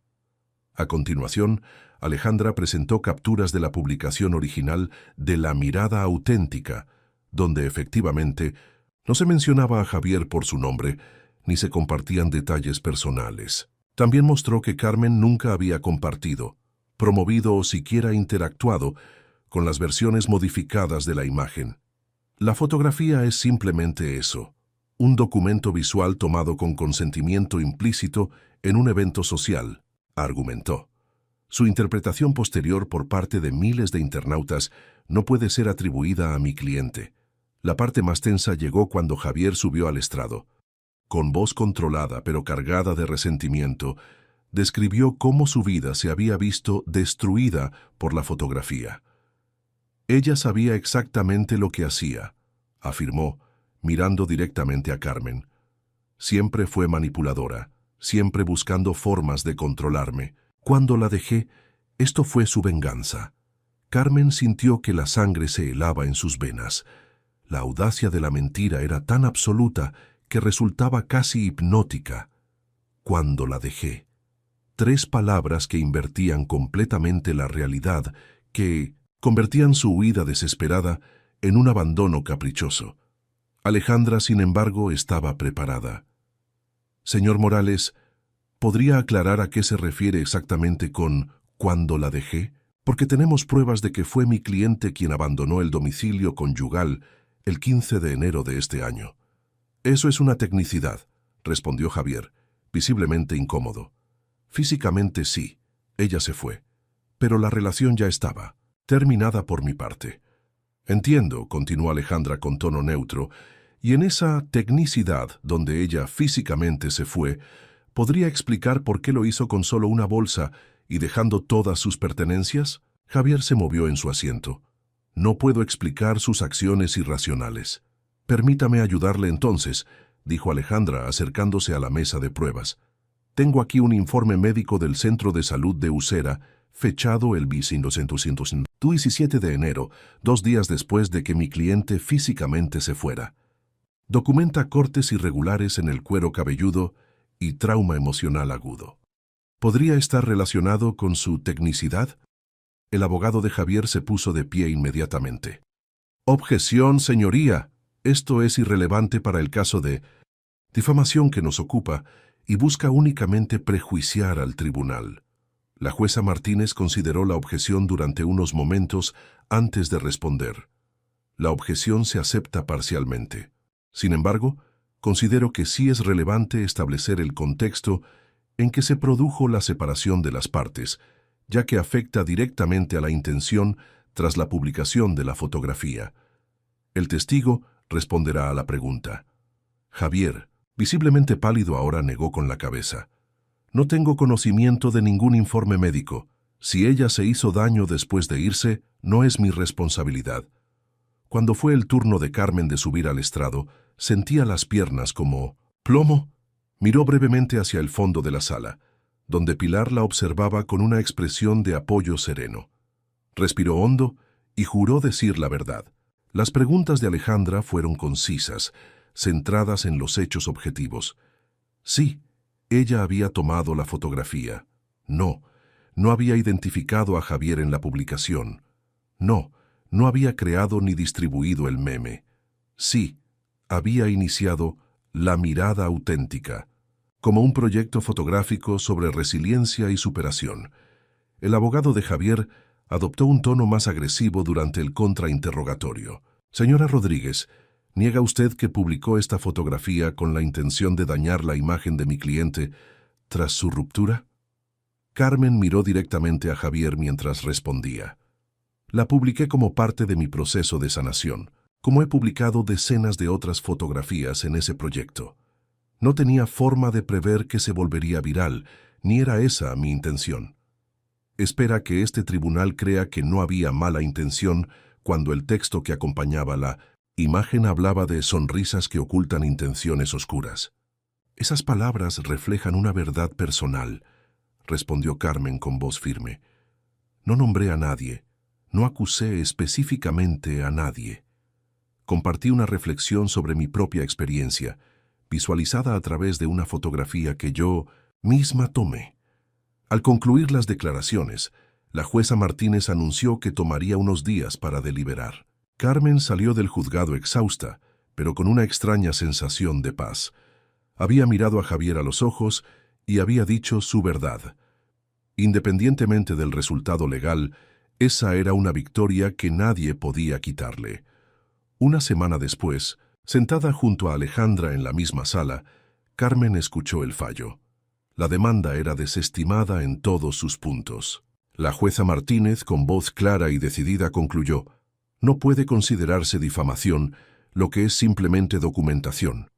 A: A continuación, Alejandra presentó capturas de la publicación original de La mirada auténtica, donde efectivamente no se mencionaba a Javier por su nombre ni se compartían detalles personales. También mostró que Carmen nunca había compartido, promovido o siquiera interactuado con las versiones modificadas de la imagen. La fotografía es simplemente eso, un documento visual tomado con consentimiento implícito en un evento social, argumentó. Su interpretación posterior por parte de miles de internautas no puede ser atribuida a mi cliente. La parte más tensa llegó cuando Javier subió al estrado. Con voz controlada pero cargada de resentimiento, describió cómo su vida se había visto destruida por la fotografía. Ella sabía exactamente lo que hacía, afirmó, mirando directamente a Carmen. Siempre fue manipuladora, siempre buscando formas de controlarme. Cuando la dejé, esto fue su venganza. Carmen sintió que la sangre se helaba en sus venas. La audacia de la mentira era tan absoluta que resultaba casi hipnótica. Cuando la dejé. 3 palabras que invertían completamente la realidad, que convertían su huida desesperada en un abandono caprichoso. Alejandra, sin embargo, estaba preparada. Señor Morales, ¿podría aclarar a qué se refiere exactamente con «cuando la dejé?» Porque tenemos pruebas de que fue mi cliente quien abandonó el domicilio conyugal el 15 de enero de este año. Eso es una tecnicidad, respondió Javier, visiblemente incómodo. Físicamente sí, ella se fue, pero la relación ya estaba, terminada por mi parte. Entiendo, continuó Alejandra con tono neutro, y en esa tecnicidad donde ella físicamente se fue, ¿podría explicar por qué lo hizo con solo una bolsa y dejando todas sus pertenencias? Javier se movió en su asiento. No puedo explicar sus acciones irracionales. Permítame ayudarle entonces, dijo Alejandra acercándose a la mesa de pruebas. Tengo aquí un informe médico del Centro de Salud de Usera, fechado el 17 de enero, 2 días después de que mi cliente físicamente se fuera. Documenta cortes irregulares en el cuero cabelludo y trauma emocional agudo. ¿Podría estar relacionado con su tecnicidad? El abogado de Javier se puso de pie inmediatamente. Objeción, señoría. Esto es irrelevante para el caso de difamación que nos ocupa y busca únicamente prejuiciar al tribunal. La jueza Martínez consideró la objeción durante unos momentos antes de responder. La objeción se acepta parcialmente. Sin embargo, considero que sí es relevante establecer el contexto en que se produjo la separación de las partes, ya que afecta directamente a la intención tras la publicación de la fotografía. El testigo responderá a la pregunta. Javier, visiblemente pálido ahora, negó con la cabeza. No tengo conocimiento de ningún informe médico. Si ella se hizo daño después de irse, no es mi responsabilidad. Cuando fue el turno de Carmen de subir al estrado, sentía las piernas como plomo. Miró brevemente hacia el fondo de la sala, donde Pilar la observaba con una expresión de apoyo sereno. Respiró hondo y juró decir la verdad. Las preguntas de Alejandra fueron concisas, centradas en los hechos objetivos. Sí, ella había tomado la fotografía. No, no había identificado a Javier en la publicación. No, no había creado ni distribuido el meme. Sí, había iniciado La Mirada Auténtica, como un proyecto fotográfico sobre resiliencia y superación. El abogado de Javier adoptó un tono más agresivo durante el contrainterrogatorio. Señora Rodríguez, ¿niega usted que publicó esta fotografía con la intención de dañar la imagen de mi cliente tras su ruptura? Carmen miró directamente a Javier mientras respondía. La publiqué como parte de mi proceso de sanación, como he publicado decenas de otras fotografías en ese proyecto. No tenía forma de prever que se volvería viral, ni era esa mi intención. Espera que este tribunal crea que no había mala intención cuando el texto que acompañaba la imagen hablaba de sonrisas que ocultan intenciones oscuras. Esas palabras reflejan una verdad personal, respondió Carmen con voz firme. No nombré a nadie, no acusé específicamente a nadie. Compartí una reflexión sobre mi propia experiencia, visualizada a través de una fotografía que yo misma tomé. Al concluir las declaraciones, la jueza Martínez anunció que tomaría unos días para deliberar. Carmen salió del juzgado exhausta, pero con una extraña sensación de paz. Había mirado a Javier a los ojos y había dicho su verdad. Independientemente del resultado legal, esa era una victoria que nadie podía quitarle. Una semana después, sentada junto a Alejandra en la misma sala, Carmen escuchó el fallo. La demanda era desestimada en todos sus puntos. La jueza Martínez, con voz clara y decidida, concluyó: no puede considerarse difamación lo que es simplemente documentación.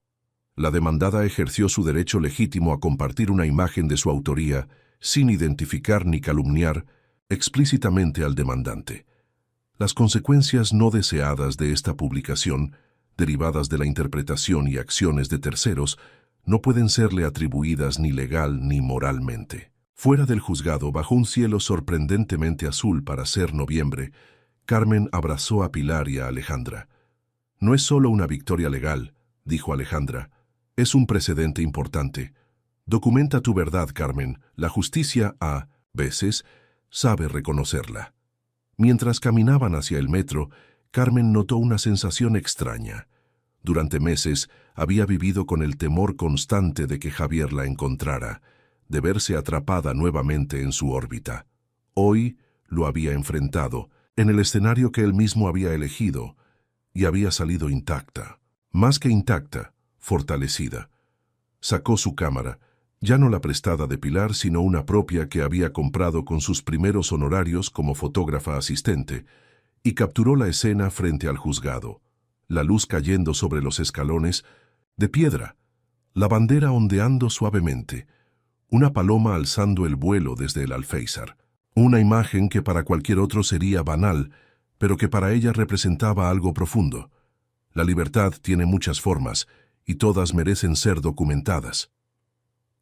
A: La demandada ejerció su derecho legítimo a compartir una imagen de su autoría sin identificar ni calumniar explícitamente al demandante. Las consecuencias no deseadas de esta publicación, derivadas de la interpretación y acciones de terceros, no pueden serle atribuidas ni legal ni moralmente. Fuera del juzgado, bajo un cielo sorprendentemente azul para ser noviembre, Carmen abrazó a Pilar y a Alejandra. No es solo una victoria legal, dijo Alejandra, es un precedente importante. Documenta tu verdad, Carmen. La justicia, a veces, sabe reconocerla. Mientras caminaban hacia el metro, Carmen notó una sensación extraña. Durante meses había vivido con el temor constante de que Javier la encontrara, de verse atrapada nuevamente en su órbita. Hoy lo había enfrentado, en el escenario que él mismo había elegido, y había salido intacta. Más que intacta, fortalecida. Sacó su cámara, ya no la prestada de Pilar, sino una propia que había comprado con sus primeros honorarios como fotógrafa asistente, y capturó la escena frente al juzgado. La luz cayendo sobre los escalones, de piedra, la bandera ondeando suavemente, una paloma alzando el vuelo desde el alféizar. Una imagen que para cualquier otro sería banal, pero que para ella representaba algo profundo. La libertad tiene muchas formas, y todas merecen ser documentadas.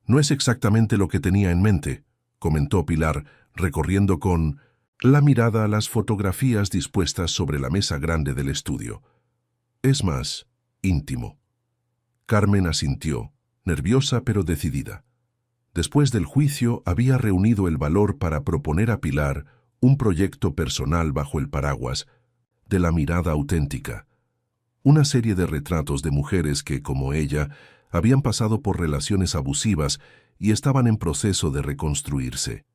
A: No es exactamente lo que tenía en mente, comentó Pilar, recorriendo con la mirada las fotografías dispuestas sobre la mesa grande del estudio. Es más íntimo. Carmen asintió, nerviosa pero decidida. Después del juicio había reunido el valor para proponer a Pilar un proyecto personal bajo el paraguas de la mirada auténtica. Una serie de retratos de mujeres que, como ella, habían pasado por relaciones abusivas y estaban en proceso de reconstruirse.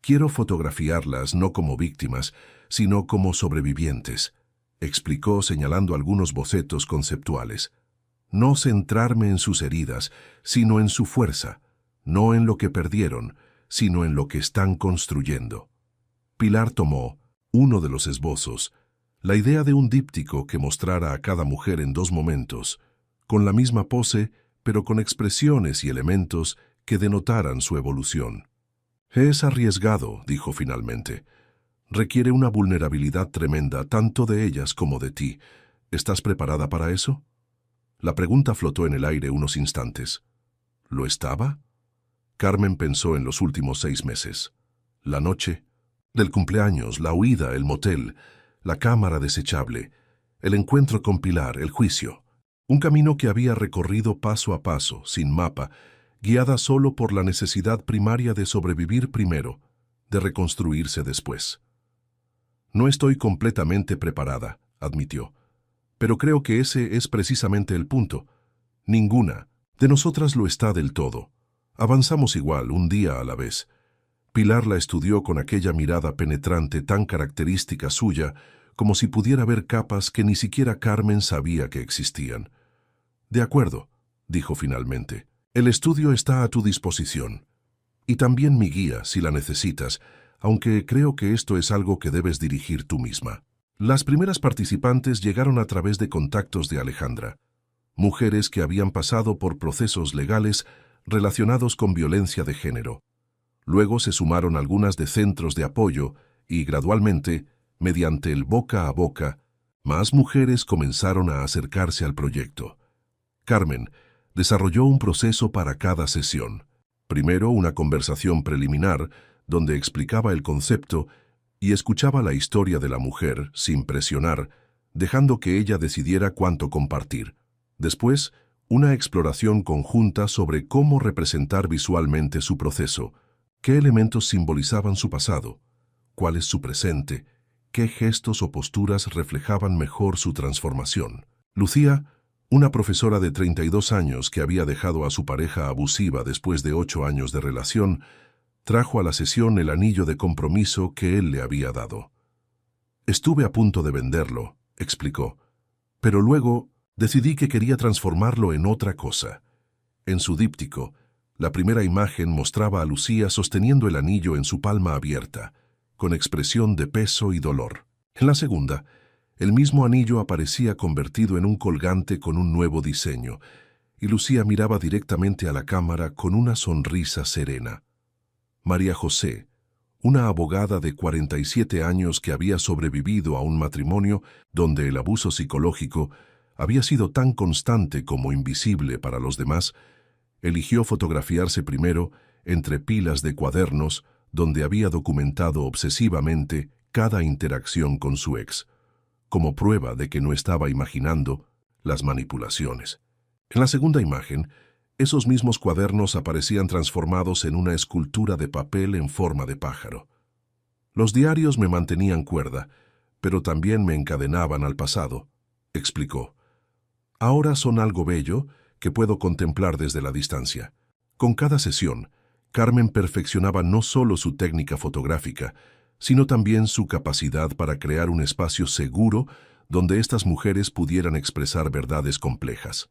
A: Quiero fotografiarlas no como víctimas, sino como sobrevivientes, explicó señalando algunos bocetos conceptuales. No centrarme en sus heridas, sino en su fuerza, no en lo que perdieron, sino en lo que están construyendo. Pilar tomó, uno de los esbozos, la idea de un díptico que mostrara a cada mujer en dos momentos, con la misma pose, pero con expresiones y elementos que denotaran su evolución. Es arriesgado, dijo finalmente. Requiere una vulnerabilidad tremenda, tanto de ellas como de ti. ¿Estás preparada para eso? La pregunta flotó en el aire unos instantes. ¿Lo estaba? Carmen pensó en los últimos 6 meses. La noche, del cumpleaños, la huida, el motel, la cámara desechable, el encuentro con Pilar, el juicio. Un camino que había recorrido paso a paso, sin mapa, guiada solo por la necesidad primaria de sobrevivir primero, de reconstruirse después. No estoy completamente preparada, admitió, pero creo que ese es precisamente el punto. Ninguna de nosotras lo está del todo. Avanzamos igual, un día a la vez. Pilar la estudió con aquella mirada penetrante tan característica suya, como si pudiera ver capas que ni siquiera Carmen sabía que existían. De acuerdo, dijo finalmente. El estudio está a tu disposición. Y también mi guía, si la necesitas, aunque creo que esto es algo que debes dirigir tú misma. Las primeras participantes llegaron a través de contactos de Alejandra. Mujeres que habían pasado por procesos legales relacionados con violencia de género. Luego se sumaron algunas de centros de apoyo y, gradualmente, mediante el boca a boca, más mujeres comenzaron a acercarse al proyecto. Carmen desarrolló un proceso para cada sesión. Primero, una conversación preliminar, donde explicaba el concepto y escuchaba la historia de la mujer, sin presionar, dejando que ella decidiera cuánto compartir. Después, una exploración conjunta sobre cómo representar visualmente su proceso, qué elementos simbolizaban su pasado, cuál es su presente, qué gestos o posturas reflejaban mejor su transformación. Lucía, Una profesora de 32 años que había dejado a su pareja abusiva después de 8 años de relación, trajo a la sesión el anillo de compromiso que él le había dado. Estuve a punto de venderlo, explicó, pero luego decidí que quería transformarlo en otra cosa. En su díptico, la primera imagen mostraba a Lucía sosteniendo el anillo en su palma abierta, con expresión de peso y dolor. En la segunda, el mismo anillo aparecía convertido en un colgante con un nuevo diseño, y Lucía miraba directamente a la cámara con una sonrisa serena. María José, una abogada de 47 años que había sobrevivido a un matrimonio donde el abuso psicológico había sido tan constante como invisible para los demás, eligió fotografiarse primero entre pilas de cuadernos donde había documentado obsesivamente cada interacción con su ex, como prueba de que no estaba imaginando las manipulaciones. En la segunda imagen, esos mismos cuadernos aparecían transformados en una escultura de papel en forma de pájaro. Los diarios me mantenían cuerda, pero también me encadenaban al pasado, explicó. Ahora son algo bello que puedo contemplar desde la distancia. Con cada sesión, Carmen perfeccionaba no solo su técnica fotográfica, sino también su capacidad para crear un espacio seguro donde estas mujeres pudieran expresar verdades complejas.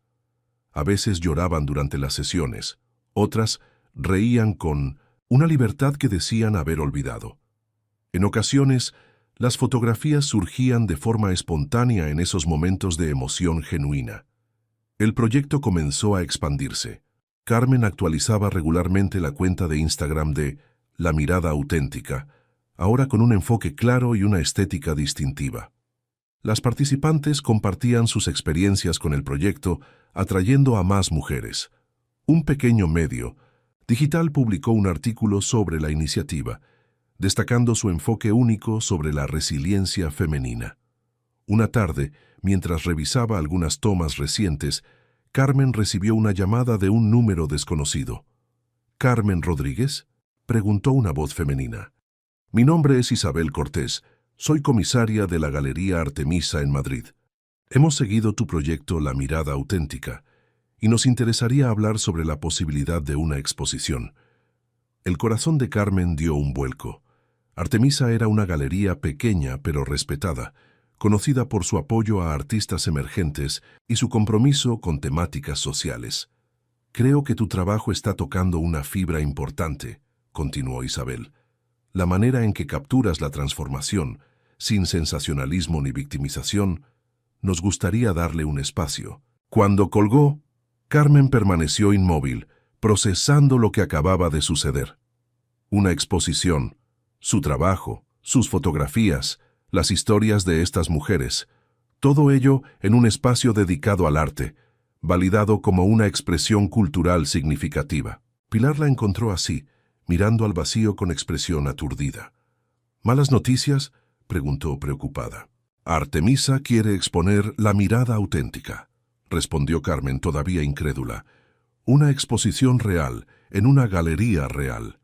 A: A veces lloraban durante las sesiones, otras reían con una libertad que decían haber olvidado. En ocasiones, las fotografías surgían de forma espontánea en esos momentos de emoción genuina. El proyecto comenzó a expandirse. Carmen actualizaba regularmente la cuenta de Instagram de La Mirada Auténtica, ahora con un enfoque claro y una estética distintiva. Las participantes compartían sus experiencias con el proyecto, atrayendo a más mujeres. Un pequeño medio digital publicó un artículo sobre la iniciativa, destacando su enfoque único sobre la resiliencia femenina. Una tarde, mientras revisaba algunas tomas recientes, Carmen recibió una llamada de un número desconocido. «¿Carmen Rodríguez?», preguntó una voz femenina. «Mi nombre es Isabel Cortés. Soy comisaria de la Galería Artemisa en Madrid. Hemos seguido tu proyecto La Mirada Auténtica y nos interesaría hablar sobre la posibilidad de una exposición». El corazón de Carmen dio un vuelco. Artemisa era una galería pequeña pero respetada, conocida por su apoyo a artistas emergentes y su compromiso con temáticas sociales. «Creo que tu trabajo está tocando una fibra importante», continuó Isabel. «La manera en que capturas la transformación, sin sensacionalismo ni victimización, nos gustaría darle un espacio». Cuando colgó, Carmen permaneció inmóvil, procesando lo que acababa de suceder. Una exposición, su trabajo, sus fotografías, las historias de estas mujeres, todo ello en un espacio dedicado al arte, validado como una expresión cultural significativa. Pilar la encontró así, mirando al vacío con expresión aturdida. «¿Malas noticias?», preguntó preocupada. «Artemisa quiere exponer La Mirada Auténtica», respondió Carmen todavía incrédula. «Una exposición real, en una galería real».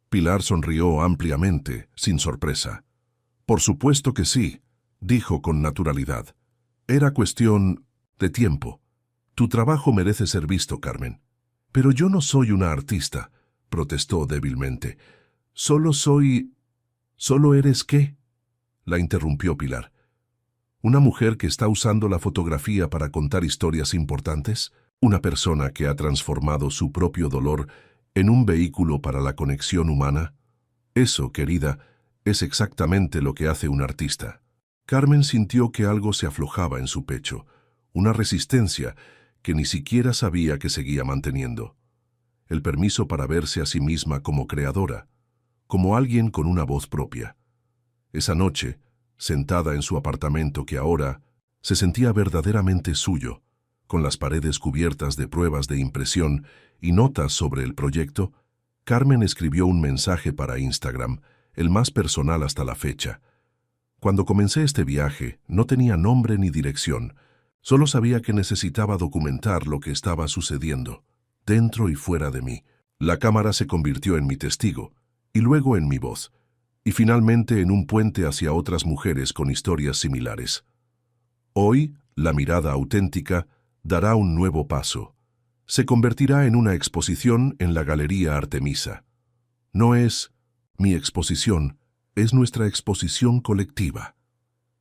A: Pilar sonrió ampliamente, sin sorpresa. «Por supuesto que sí», dijo con naturalidad. «Era cuestión de tiempo. Tu trabajo merece ser visto, Carmen». «Pero yo no soy una artista», protestó débilmente. «Solo soy... ¿Solo eres qué?», la interrumpió Pilar. «¿Una mujer que está usando la fotografía para contar historias importantes? ¿Una persona que ha transformado su propio dolor en un vehículo para la conexión humana? Eso, querida, es exactamente lo que hace un artista». Carmen sintió que algo se aflojaba en su pecho, una resistencia que ni siquiera sabía que seguía manteniendo. El permiso para verse a sí misma como creadora, como alguien con una voz propia. Esa noche, sentada en su apartamento que ahora se sentía verdaderamente suyo, con las paredes cubiertas de pruebas de impresión y notas sobre el proyecto, Carmen escribió un mensaje para Instagram, el más personal hasta la fecha. «Cuando comencé este viaje, no tenía nombre ni dirección. Solo sabía que necesitaba documentar lo que estaba sucediendo, dentro y fuera de mí. La cámara se convirtió en mi testigo, y luego en mi voz, y finalmente en un puente hacia otras mujeres con historias similares. Hoy, La Mirada Auténtica dará un nuevo paso. Se convertirá en una exposición en la Galería Artemisa. No es mi exposición, es nuestra exposición colectiva.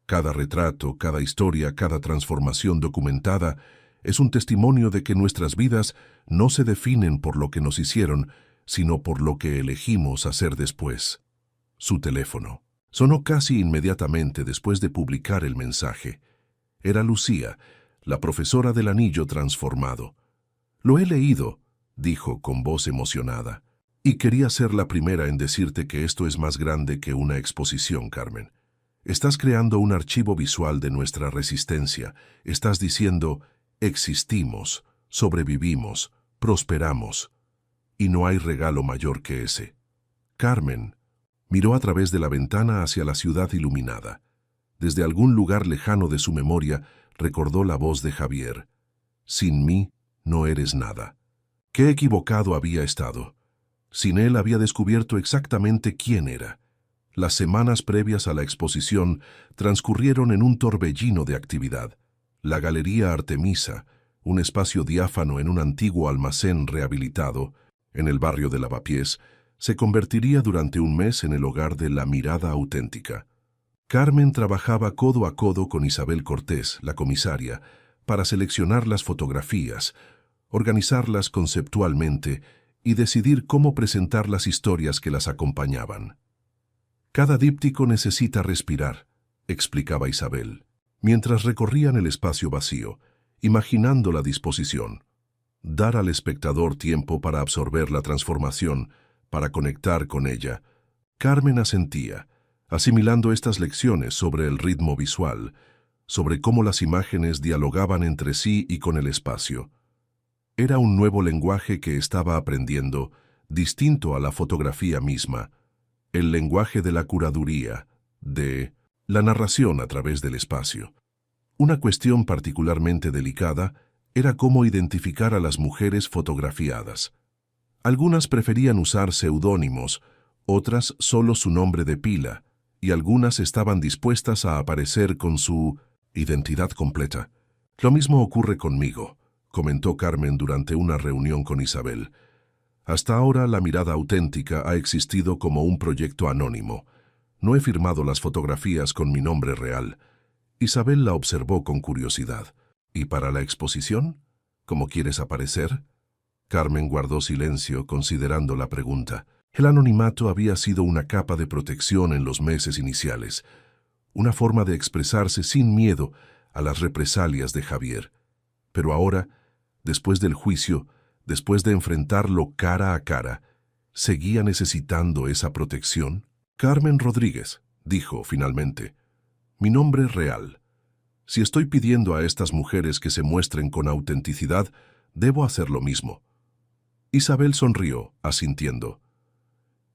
A: Cada retrato, cada historia, cada transformación documentada es un testimonio de que nuestras vidas no se definen por lo que nos hicieron, sino por lo que elegimos hacer después. Su teléfono sonó casi inmediatamente después de publicar el mensaje. Era Lucía, la profesora del anillo transformado. «Lo he leído», dijo con voz emocionada. «Y quería ser la primera en decirte que esto es más grande que una exposición, Carmen. Estás creando un archivo visual de nuestra resistencia. Estás diciendo, existimos, sobrevivimos, prosperamos. Y no hay regalo mayor que ese». Carmen miró a través de la ventana hacia la ciudad iluminada. Desde algún lugar lejano de su memoria recordó la voz de Javier. «Sin mí no eres nada». Qué equivocado había estado. Sin él había descubierto exactamente quién era. Las semanas previas a la exposición transcurrieron en un torbellino de actividad. La Galería Artemisa, un espacio diáfano en un antiguo almacén rehabilitado, en el barrio de Lavapiés, se convertiría durante un mes en el hogar de La Mirada Auténtica. Carmen trabajaba codo a codo con Isabel Cortés, la comisaria, para seleccionar las fotografías, organizarlas conceptualmente y decidir cómo presentar las historias que las acompañaban. «Cada díptico necesita respirar», explicaba Isabel, mientras recorrían el espacio vacío, imaginando la disposición. Dar al espectador tiempo para absorber la transformación, para conectar con ella. Carmen asentía, asimilando estas lecciones sobre el ritmo visual, sobre cómo las imágenes dialogaban entre sí y con el espacio. Era un nuevo lenguaje que estaba aprendiendo, distinto a la fotografía misma, el lenguaje de la curaduría, de la narración a través del espacio. Una cuestión particularmente delicada era cómo identificar a las mujeres fotografiadas. Algunas preferían usar seudónimos, otras solo su nombre de pila, y algunas estaban dispuestas a aparecer con su identidad completa. «Lo mismo ocurre conmigo», comentó Carmen durante una reunión con Isabel. «Hasta ahora La Mirada Auténtica ha existido como un proyecto anónimo. No he firmado las fotografías con mi nombre real». Isabel la observó con curiosidad. «¿Y para la exposición? ¿Cómo quieres aparecer?» Carmen guardó silencio, considerando la pregunta. El anonimato había sido una capa de protección en los meses iniciales, una forma de expresarse sin miedo a las represalias de Javier. Pero ahora, después del juicio, después de enfrentarlo cara a cara, ¿seguía necesitando esa protección? «Carmen Rodríguez», dijo finalmente. «Mi nombre es real. Si estoy pidiendo a estas mujeres que se muestren con autenticidad, debo hacer lo mismo». Isabel sonrió, asintiendo.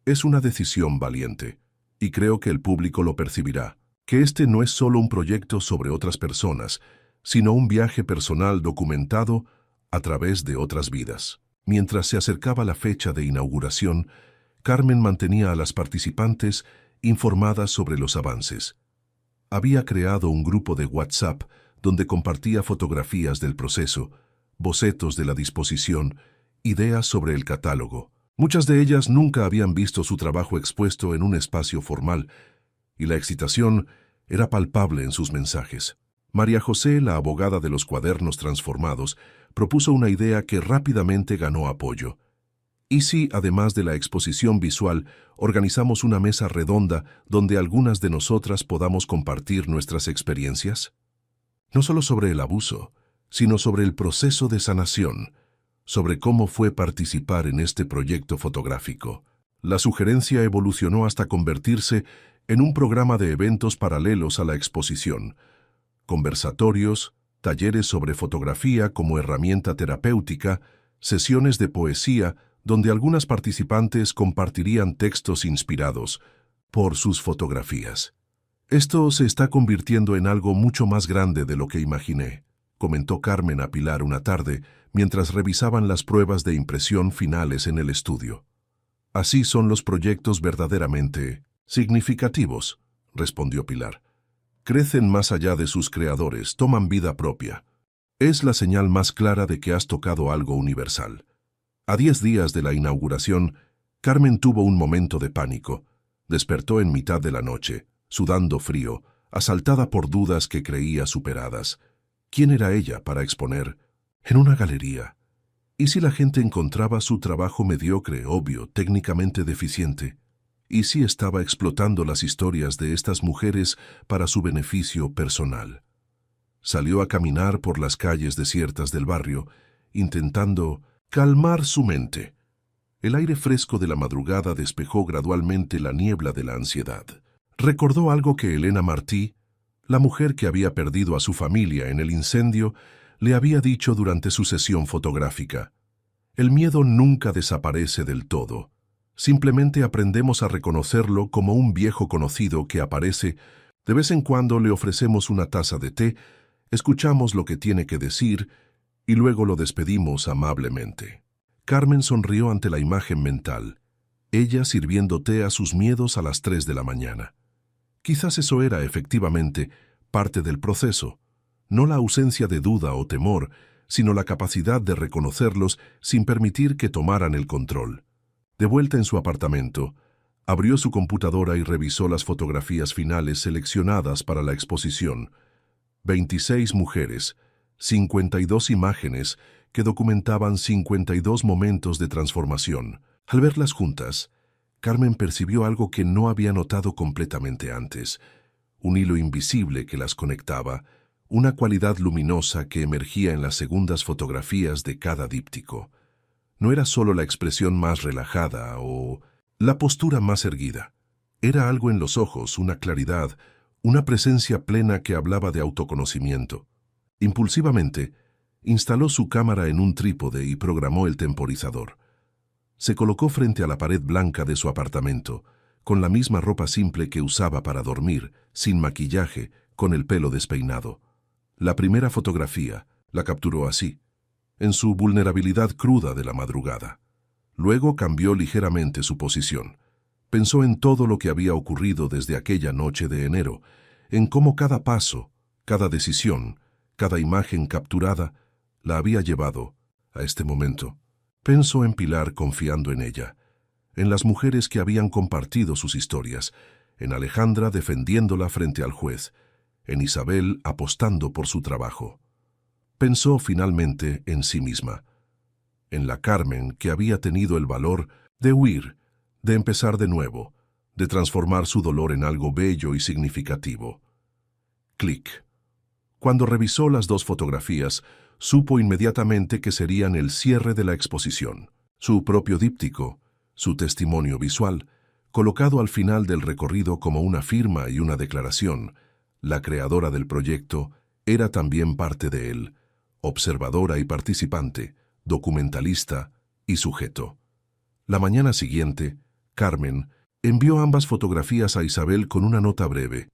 A: «Es una decisión valiente, y creo que el público lo percibirá, que este no es solo un proyecto sobre otras personas, sino un viaje personal documentado a través de otras vidas». Mientras se acercaba la fecha de inauguración, Carmen mantenía a las participantes informadas sobre los avances. Había creado un grupo de WhatsApp donde compartía fotografías del proceso, bocetos de la disposición, ideas sobre el catálogo. Muchas de ellas nunca habían visto su trabajo expuesto en un espacio formal, y la excitación era palpable en sus mensajes. María José, la abogada de los cuadernos transformados, propuso una idea que rápidamente ganó apoyo. ¿Y si, además de la exposición visual, organizamos una mesa redonda donde algunas de nosotras podamos compartir nuestras experiencias? No solo sobre el abuso, sino sobre el proceso de sanación, sobre cómo fue participar en este proyecto fotográfico. La sugerencia evolucionó hasta convertirse en un programa de eventos paralelos a la exposición. Conversatorios, talleres sobre fotografía como herramienta terapéutica, sesiones de poesía donde algunas participantes compartirían textos inspirados por sus fotografías. «Esto se está convirtiendo en algo mucho más grande de lo que imaginé», comentó Carmen a Pilar una tarde mientras revisaban las pruebas de impresión finales en el estudio. «Así son los proyectos verdaderamente significativos», respondió Pilar. «Crecen más allá de sus creadores, toman vida propia». Es la señal más clara de que has tocado algo universal. A 10 días de la inauguración, Carmen tuvo un momento de pánico. Despertó en mitad de la noche, sudando frío, asaltada por dudas que creía superadas. ¿Quién era ella para exponer? En una galería. ¿Y si la gente encontraba su trabajo mediocre, obvio, técnicamente deficiente? ¿Y si estaba explotando las historias de estas mujeres para su beneficio personal? Salió a caminar por las calles desiertas del barrio, intentando calmar su mente. El aire fresco de la madrugada despejó gradualmente la niebla de la ansiedad. Recordó algo que Elena Martí, la mujer que había perdido a su familia en el incendio, le había dicho durante su sesión fotográfica. El miedo nunca desaparece del todo. Simplemente aprendemos a reconocerlo como un viejo conocido que aparece. De vez en cuando le ofrecemos una taza de té, escuchamos lo que tiene que decir y luego lo despedimos amablemente. Carmen sonrió ante la imagen mental, ella sirviendo té a sus miedos a las 3 de la mañana. Quizás eso era, efectivamente, parte del proceso, no la ausencia de duda o temor, sino la capacidad de reconocerlos sin permitir que tomaran el control. De vuelta en su apartamento, abrió su computadora y revisó las fotografías finales seleccionadas para la exposición. 26 mujeres, 52 imágenes que documentaban 52 momentos de transformación. Al verlas juntas, Carmen percibió algo que no había notado completamente antes, un hilo invisible que las conectaba, una cualidad luminosa que emergía en las segundas fotografías de cada díptico. No era solo la expresión más relajada o la postura más erguida. Era algo en los ojos, una claridad, una presencia plena que hablaba de autoconocimiento. Impulsivamente, instaló su cámara en un trípode y programó el temporizador. Se colocó frente a la pared blanca de su apartamento, con la misma ropa simple que usaba para dormir, sin maquillaje, con el pelo despeinado. La primera fotografía la capturó así, en su vulnerabilidad cruda de la madrugada. Luego cambió ligeramente su posición. Pensó en todo lo que había ocurrido desde aquella noche de enero, en cómo cada paso, cada decisión, cada imagen capturada la había llevado a este momento. Pensó en Pilar confiando en ella, en las mujeres que habían compartido sus historias, en Alejandra defendiéndola frente al juez, en Isabel apostando por su trabajo. Pensó finalmente en sí misma, en la Carmen que había tenido el valor de huir, de empezar de nuevo, de transformar su dolor en algo bello y significativo. Clic. Cuando revisó las dos fotografías, supo inmediatamente que serían el cierre de la exposición. Su propio díptico, su testimonio visual, colocado al final del recorrido como una firma y una declaración. La creadora del proyecto era también parte de él, observadora y participante, documentalista y sujeto. La mañana siguiente, Carmen envió ambas fotografías a Isabel con una nota breve.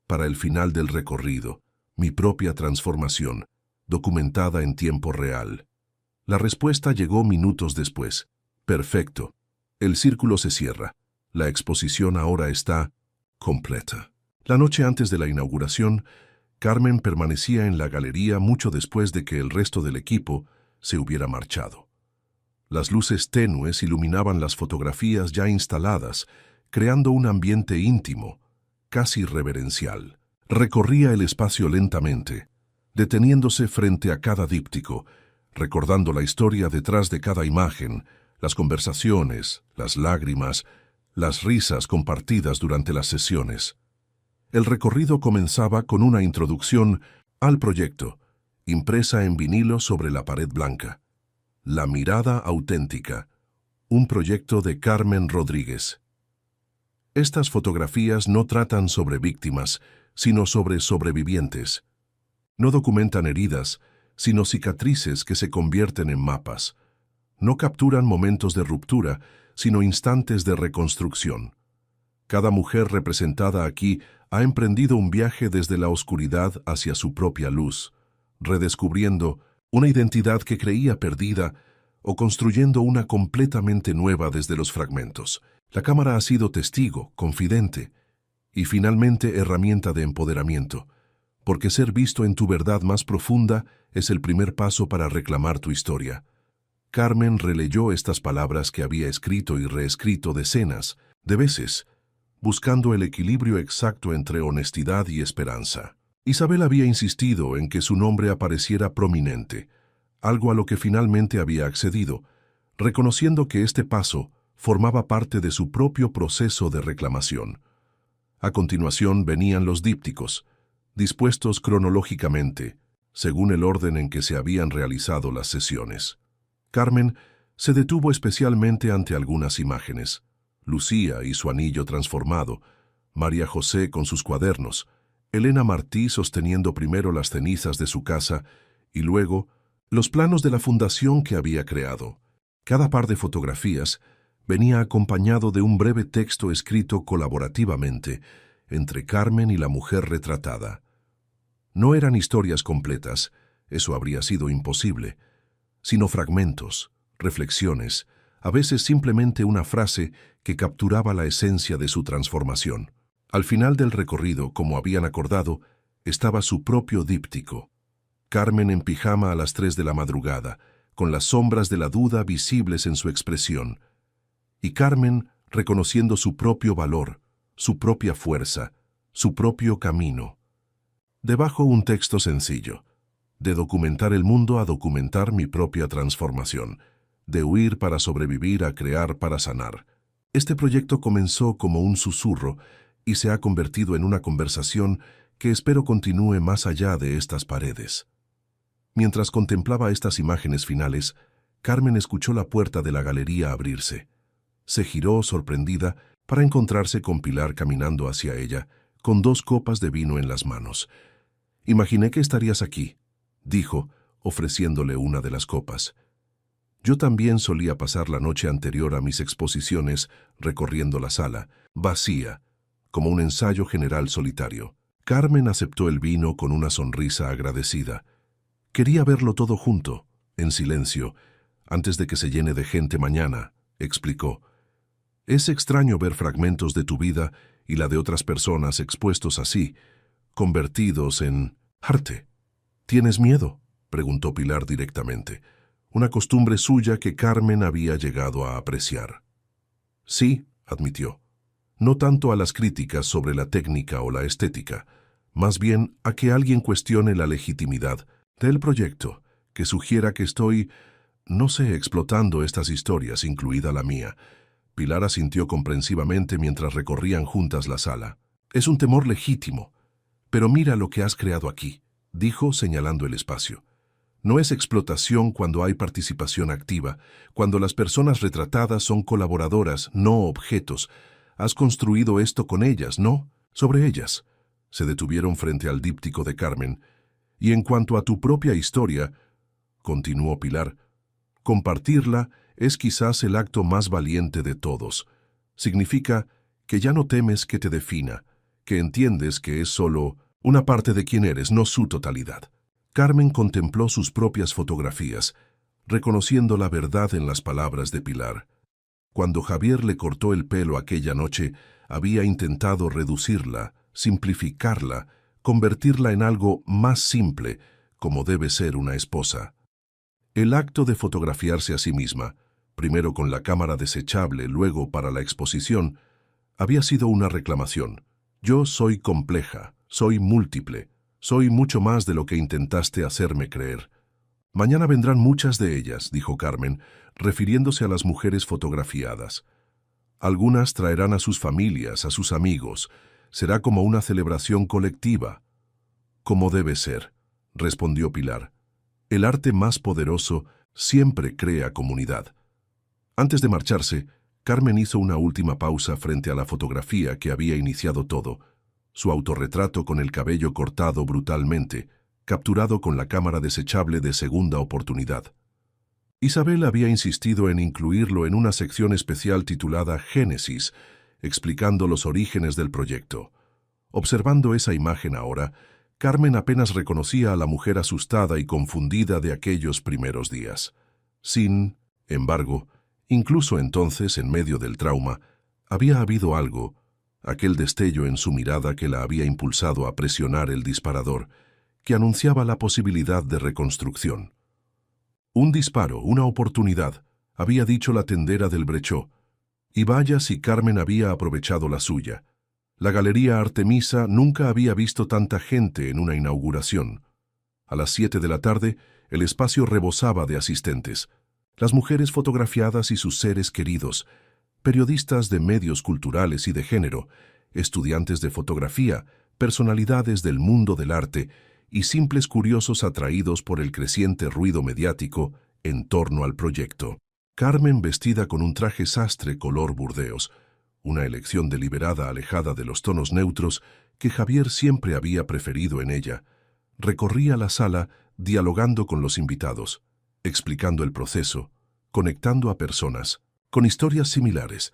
A: Para el final del recorrido, mi propia transformación, documentada en tiempo real. La respuesta llegó minutos después. Perfecto. El círculo se cierra. La exposición ahora está completa. La noche antes de la inauguración, Carmen permanecía en la galería mucho después de que el resto del equipo se hubiera marchado. Las luces tenues iluminaban las fotografías ya instaladas, creando un ambiente íntimo, casi reverencial. Recorría el espacio lentamente, deteniéndose frente a cada díptico, recordando la historia detrás de cada imagen, las conversaciones, las lágrimas, las risas compartidas durante las sesiones. El recorrido comenzaba con una introducción al proyecto, impresa en vinilo sobre la pared blanca. La mirada auténtica, un proyecto de Carmen Rodríguez. Estas fotografías no tratan sobre víctimas, sino sobre sobrevivientes. No documentan heridas, sino cicatrices que se convierten en mapas. No capturan momentos de ruptura, sino instantes de reconstrucción. Cada mujer representada aquí ha emprendido un viaje desde la oscuridad hacia su propia luz, redescubriendo una identidad que creía perdida o construyendo una completamente nueva desde los fragmentos. La cámara ha sido testigo, confidente y finalmente herramienta de empoderamiento. porque ser visto en tu verdad más profunda es el primer paso para reclamar tu historia. Carmen releyó estas palabras que había escrito y reescrito decenas de veces, buscando el equilibrio exacto entre honestidad y esperanza. Isabel había insistido en que su nombre apareciera prominente, algo a lo que finalmente había accedido, reconociendo que este paso formaba parte de su propio proceso de reclamación. A continuación venían los dípticos, dispuestos cronológicamente, según el orden en que se habían realizado las sesiones. Carmen se detuvo especialmente ante algunas imágenes: Lucía y su anillo transformado, María José con sus cuadernos, Elena Martí sosteniendo primero las cenizas de su casa y luego los planos de la fundación que había creado. Cada par de fotografías venía acompañado de un breve texto escrito colaborativamente entre Carmen y la mujer retratada. No eran historias completas, eso habría sido imposible, sino fragmentos, reflexiones, a veces simplemente una frase que capturaba la esencia de su transformación. Al final del recorrido, como habían acordado, estaba su propio díptico. Carmen en pijama a las 3 de la madrugada, con las sombras de la duda visibles en su expresión. Y Carmen reconociendo su propio valor, su propia fuerza, su propio camino. Debajo un texto sencillo: de documentar el mundo a documentar mi propia transformación, de huir para sobrevivir a crear para sanar. Este proyecto comenzó como un susurro y se ha convertido en una conversación que espero continúe más allá de estas paredes. Mientras contemplaba estas imágenes finales, Carmen escuchó la puerta de la galería abrirse. Se giró sorprendida para encontrarse con Pilar caminando hacia ella, con 2 copas de vino en las manos. «Imaginé que estarías aquí», dijo, ofreciéndole una de las copas. «Yo también solía pasar la noche anterior a mis exposiciones recorriendo la sala, vacía, como un ensayo general solitario». Carmen aceptó el vino con una sonrisa agradecida. «Quería verlo todo junto, en silencio, antes de que se llene de gente mañana», explicó. «Es extraño ver fragmentos de tu vida y la de otras personas expuestos así, convertidos en arte». «¿Tienes miedo?», preguntó Pilar directamente, una costumbre suya que Carmen había llegado a apreciar. «Sí», admitió, «no tanto a las críticas sobre la técnica o la estética, más bien a que alguien cuestione la legitimidad del proyecto, que sugiera que estoy, no sé, explotando estas historias, incluida la mía». Pilar asintió comprensivamente mientras recorrían juntas la sala. «Es un temor legítimo, pero mira lo que has creado aquí», dijo señalando el espacio. «No es explotación cuando hay participación activa, cuando las personas retratadas son colaboradoras, no objetos. Has construido esto con ellas, ¿no? Sobre ellas». Se detuvieron frente al díptico de Carmen. «Y en cuanto a tu propia historia», continuó Pilar, «compartirla es quizás el acto más valiente de todos. Significa que ya no temes que te defina, que entiendes que es solo una parte de quién eres, no su totalidad». Carmen contempló sus propias fotografías, reconociendo la verdad en las palabras de Pilar. Cuando Javier le cortó el pelo aquella noche, había intentado reducirla, simplificarla, convertirla en algo más simple, como debe ser una esposa. El acto de fotografiarse a sí misma, primero con la cámara desechable, luego para la exposición, había sido una reclamación. «Yo soy compleja, soy múltiple, soy mucho más de lo que intentaste hacerme creer». «Mañana vendrán muchas de ellas», dijo Carmen, refiriéndose a las mujeres fotografiadas. «Algunas traerán a sus familias, a sus amigos. Será como una celebración colectiva». «Como debe ser», respondió Pilar. «El arte más poderoso siempre crea comunidad». Antes de marcharse, Carmen hizo una última pausa frente a la fotografía que había iniciado todo, su autorretrato con el cabello cortado brutalmente, capturado con la cámara desechable de segunda oportunidad. Isabel había insistido en incluirlo en una sección especial titulada Génesis, explicando los orígenes del proyecto. Observando esa imagen ahora, Carmen apenas reconocía a la mujer asustada y confundida de aquellos primeros días. Sin embargo, incluso entonces, en medio del trauma, había habido algo, aquel destello en su mirada que la había impulsado a presionar el disparador, que anunciaba la posibilidad de reconstrucción. Un disparo, una oportunidad, había dicho la tendera del brechó, y vaya si Carmen había aprovechado la suya. La Galería Artemisa nunca había visto tanta gente en una inauguración. A las 7 de la tarde, el espacio rebosaba de asistentes, las mujeres fotografiadas y sus seres queridos, periodistas de medios culturales y de género, estudiantes de fotografía, personalidades del mundo del arte y simples curiosos atraídos por el creciente ruido mediático en torno al proyecto. Carmen, vestida con un traje sastre color burdeos, una elección deliberada alejada de los tonos neutros que Javier siempre había preferido en ella, recorría la sala dialogando con los invitados, explicando el proceso, conectando a personas con historias similares.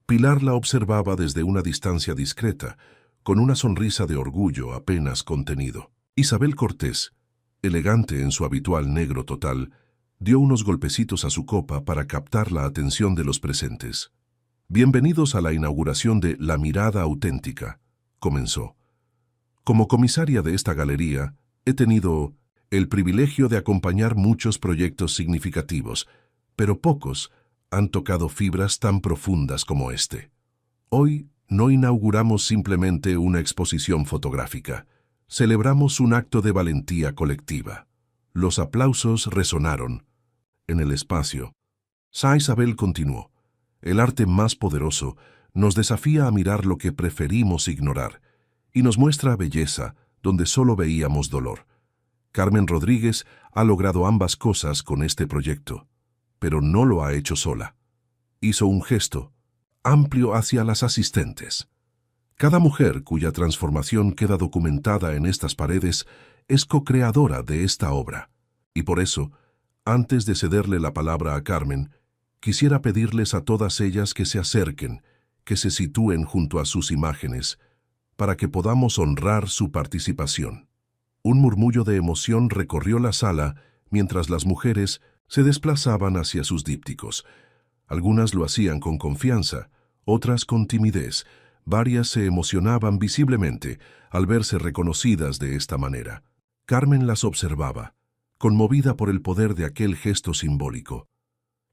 A: Pilar la observaba desde una distancia discreta, con una sonrisa de orgullo apenas contenido. Isabel Cortés, elegante en su habitual negro total, dio unos golpecitos a su copa para captar la atención de los presentes. «Bienvenidos a la inauguración de La Mirada Auténtica», comenzó. «Como comisaria de esta galería, he tenido el privilegio de acompañar muchos proyectos significativos, pero pocos han tocado fibras tan profundas como este. Hoy no inauguramos simplemente una exposición fotográfica, celebramos un acto de valentía colectiva». Los aplausos resonaron. En el espacio, Sa Isabel continuó. «El arte más poderoso nos desafía a mirar lo que preferimos ignorar y nos muestra belleza donde solo veíamos dolor. Carmen Rodríguez ha logrado ambas cosas con este proyecto, pero no lo ha hecho sola. Hizo un gesto amplio hacia las asistentes. Cada mujer cuya transformación queda documentada en estas paredes es co-creadora de esta obra, y por eso, antes de cederle la palabra a Carmen, quisiera pedirles a todas ellas que se acerquen, que se sitúen junto a sus imágenes, para que podamos honrar su participación». Un murmullo de emoción recorrió la sala mientras las mujeres se desplazaban hacia sus dípticos. Algunas lo hacían con confianza, otras con timidez. Varias se emocionaban visiblemente al verse reconocidas de esta manera. Carmen las observaba, conmovida por el poder de aquel gesto simbólico.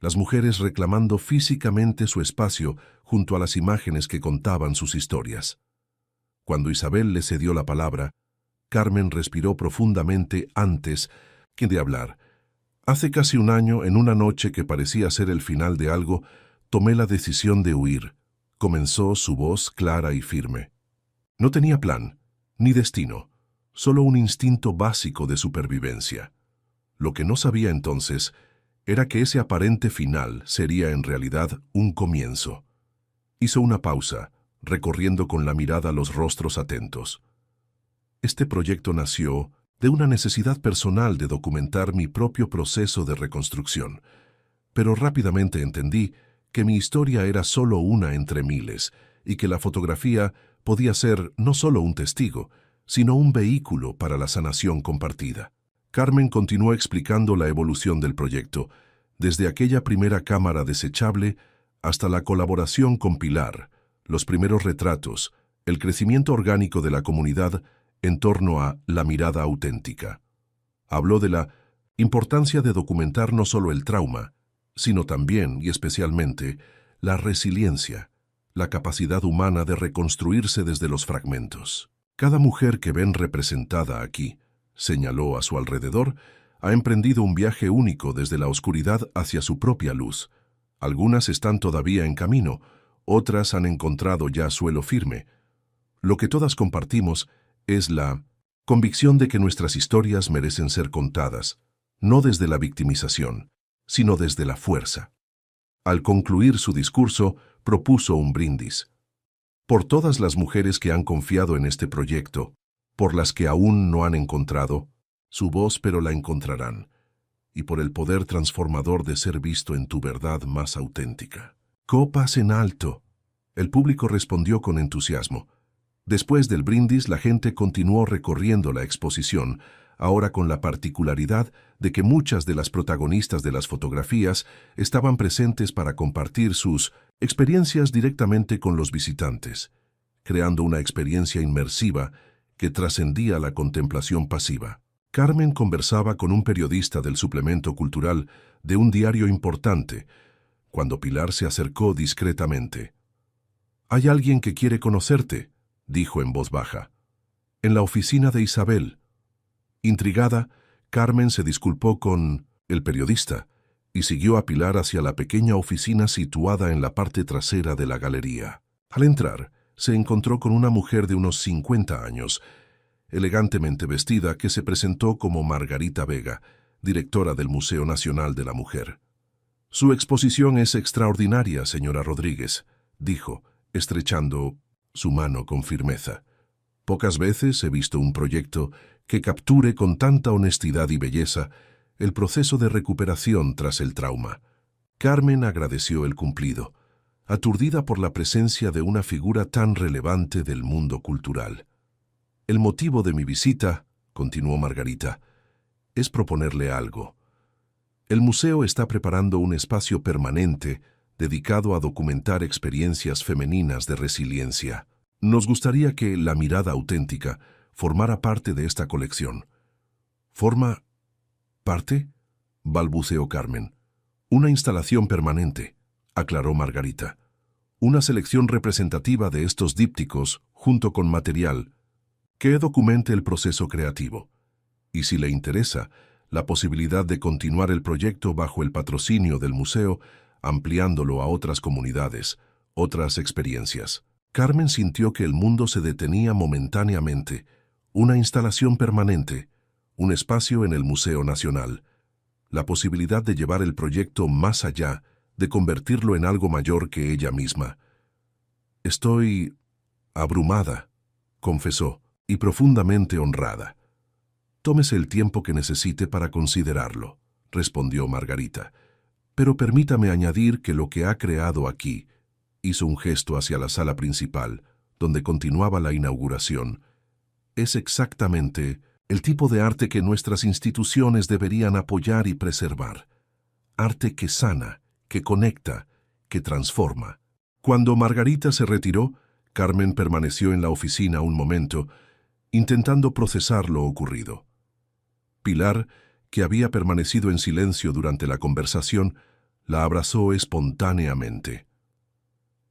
A: Las mujeres reclamando físicamente su espacio junto a las imágenes que contaban sus historias. Cuando Isabel le cedió la palabra, Carmen respiró profundamente antes que de hablar. «Hace casi un año, en una noche que parecía ser el final de algo, tomé la decisión de huir», comenzó su voz clara y firme. No tenía plan, ni destino, solo un instinto básico de supervivencia. Lo que no sabía entonces era que ese aparente final sería en realidad un comienzo. Hizo una pausa, recorriendo con la mirada los rostros atentos. «Este proyecto nació de una necesidad personal de documentar mi propio proceso de reconstrucción, pero rápidamente entendí que mi historia era solo una entre miles y que la fotografía podía ser no solo un testigo, sino un vehículo para la sanación compartida». Carmen continuó explicando la evolución del proyecto, desde aquella primera cámara desechable hasta la colaboración con Pilar, los primeros retratos, el crecimiento orgánico de la comunidad en torno a La Mirada Auténtica. Habló de la importancia de documentar no solo el trauma, sino también, y especialmente, la resiliencia, la capacidad humana de reconstruirse desde los fragmentos. «Cada mujer que ven representada aquí», señaló a su alrededor, «ha emprendido un viaje único desde la oscuridad hacia su propia luz. Algunas están todavía en camino, otras han encontrado ya suelo firme. Lo que todas compartimos es la convicción de que nuestras historias merecen ser contadas, no desde la victimización, sino desde la fuerza». Al concluir su discurso, propuso un brindis. «Por todas las mujeres que han confiado en este proyecto, por las que aún no han encontrado su voz pero la encontrarán, y por el poder transformador de ser visto en tu verdad más auténtica». «Copas en alto». El público respondió con entusiasmo. Después del brindis, la gente continuó recorriendo la exposición, ahora con la particularidad de que muchas de las protagonistas de las fotografías estaban presentes para compartir sus experiencias directamente con los visitantes. creando una experiencia inmersiva que trascendía la contemplación pasiva. Carmen conversaba con un periodista del suplemento cultural de un diario importante, cuando Pilar se acercó discretamente. «Hay alguien que quiere conocerte», dijo en voz baja. «En la oficina de Isabel». Intrigada, Carmen se disculpó con el periodista y siguió a Pilar hacia la pequeña oficina situada en la parte trasera de la galería. Al entrar, se encontró con una mujer de unos 50 años, elegantemente vestida, que se presentó como Margarita Vega, directora del Museo Nacional de la Mujer. «Su exposición es extraordinaria, señora Rodríguez», dijo, estrechando su mano con firmeza. «Pocas veces he visto un proyecto que capture con tanta honestidad y belleza el proceso de recuperación tras el trauma». Carmen agradeció el cumplido, aturdida por la presencia de una figura tan relevante del mundo cultural. «El motivo de mi visita», continuó Margarita, «es proponerle algo. El museo está preparando un espacio permanente dedicado a documentar experiencias femeninas de resiliencia. Nos gustaría que La Mirada Auténtica formara parte de esta colección». «¿Forma parte?», balbuceó Carmen. «Una instalación permanente», aclaró Margarita. «Una selección representativa de estos dípticos junto con material que documente el proceso creativo. Y si le interesa, la posibilidad de continuar el proyecto bajo el patrocinio del museo, ampliándolo a otras comunidades, otras experiencias». Carmen sintió que el mundo se detenía momentáneamente. Una instalación permanente, un espacio en el Museo Nacional, la posibilidad de llevar el proyecto más allá, de convertirlo en algo mayor que ella misma. «Estoy abrumada», confesó, «y profundamente honrada». «Tómese el tiempo que necesite para considerarlo», respondió Margarita. «Pero permítame añadir que lo que ha creado aquí», hizo un gesto hacia la sala principal, donde continuaba la inauguración, «es exactamente el tipo de arte que nuestras instituciones deberían apoyar y preservar. Arte que sana, que conecta, que transforma». Cuando Margarita se retiró, Carmen permaneció en la oficina un momento, intentando procesar lo ocurrido. Pilar, que había permanecido en silencio durante la conversación, la abrazó espontáneamente.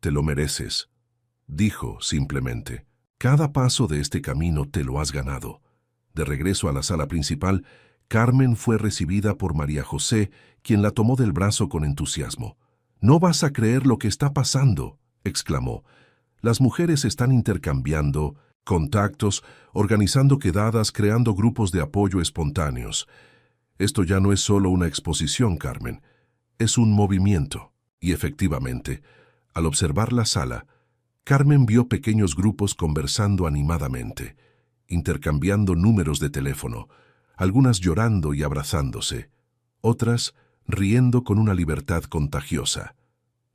A: «Te lo mereces», dijo simplemente. «Cada paso de este camino te lo has ganado». De regreso a la sala principal, Carmen fue recibida por María José, quien la tomó del brazo con entusiasmo. «No vas a creer lo que está pasando», exclamó. «Las mujeres están intercambiando contactos, organizando quedadas, creando grupos de apoyo espontáneos. Esto ya no es solo una exposición, Carmen, es un movimiento». Y efectivamente, al observar la sala, Carmen vio pequeños grupos conversando animadamente, intercambiando números de teléfono, algunas llorando y abrazándose, otras riendo con una libertad contagiosa.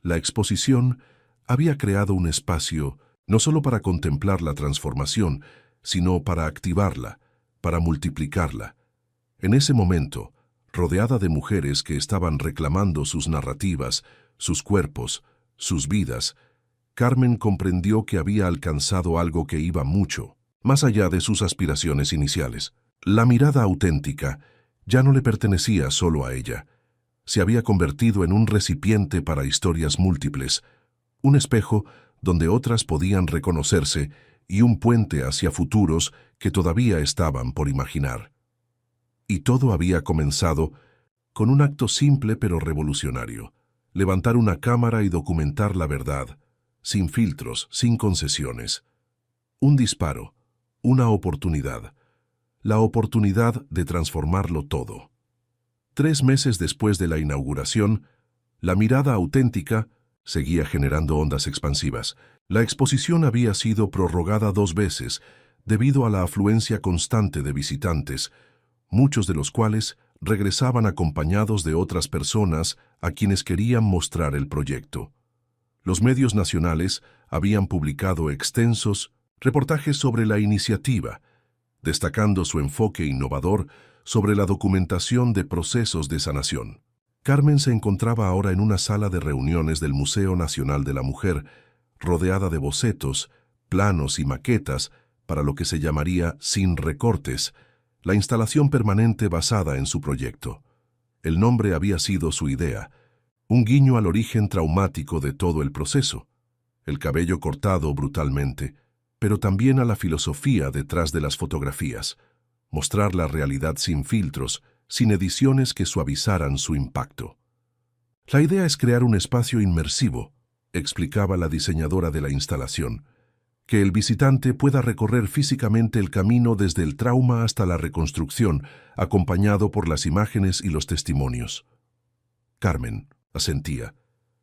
A: La exposición había creado un espacio no solo para contemplar la transformación, sino para activarla, para multiplicarla. En ese momento, rodeada de mujeres que estaban reclamando sus narrativas, sus cuerpos, sus vidas, Carmen comprendió que había alcanzado algo que iba mucho más allá de sus aspiraciones iniciales. La mirada auténtica ya no le pertenecía solo a ella. Se había convertido en un recipiente para historias múltiples, un espejo donde otras podían reconocerse y un puente hacia futuros que todavía estaban por imaginar. Y todo había comenzado con un acto simple pero revolucionario: levantar una cámara y documentar la verdad, sin filtros, sin concesiones. Un disparo, una oportunidad, la oportunidad de transformarlo todo. 3 meses después de la inauguración, La Mirada Auténtica seguía generando ondas expansivas. La exposición había sido prorrogada 2 veces debido a la afluencia constante de visitantes, muchos de los cuales regresaban acompañados de otras personas a quienes querían mostrar el proyecto. Los medios nacionales habían publicado extensos reportajes sobre la iniciativa, destacando su enfoque innovador sobre la documentación de procesos de sanación. Carmen se encontraba ahora en una sala de reuniones del Museo Nacional de la Mujer, rodeada de bocetos, planos y maquetas para lo que se llamaría Sin Recortes, la instalación permanente basada en su proyecto. El nombre había sido su idea, un guiño al origen traumático de todo el proceso, el cabello cortado brutalmente, pero también a la filosofía detrás de las fotografías, mostrar la realidad sin filtros, sin ediciones que suavizaran su impacto. La idea es crear un espacio inmersivo, explicaba la diseñadora de la instalación, que el visitante pueda recorrer físicamente el camino desde el trauma hasta la reconstrucción, acompañado por las imágenes y los testimonios. Carmen asentía,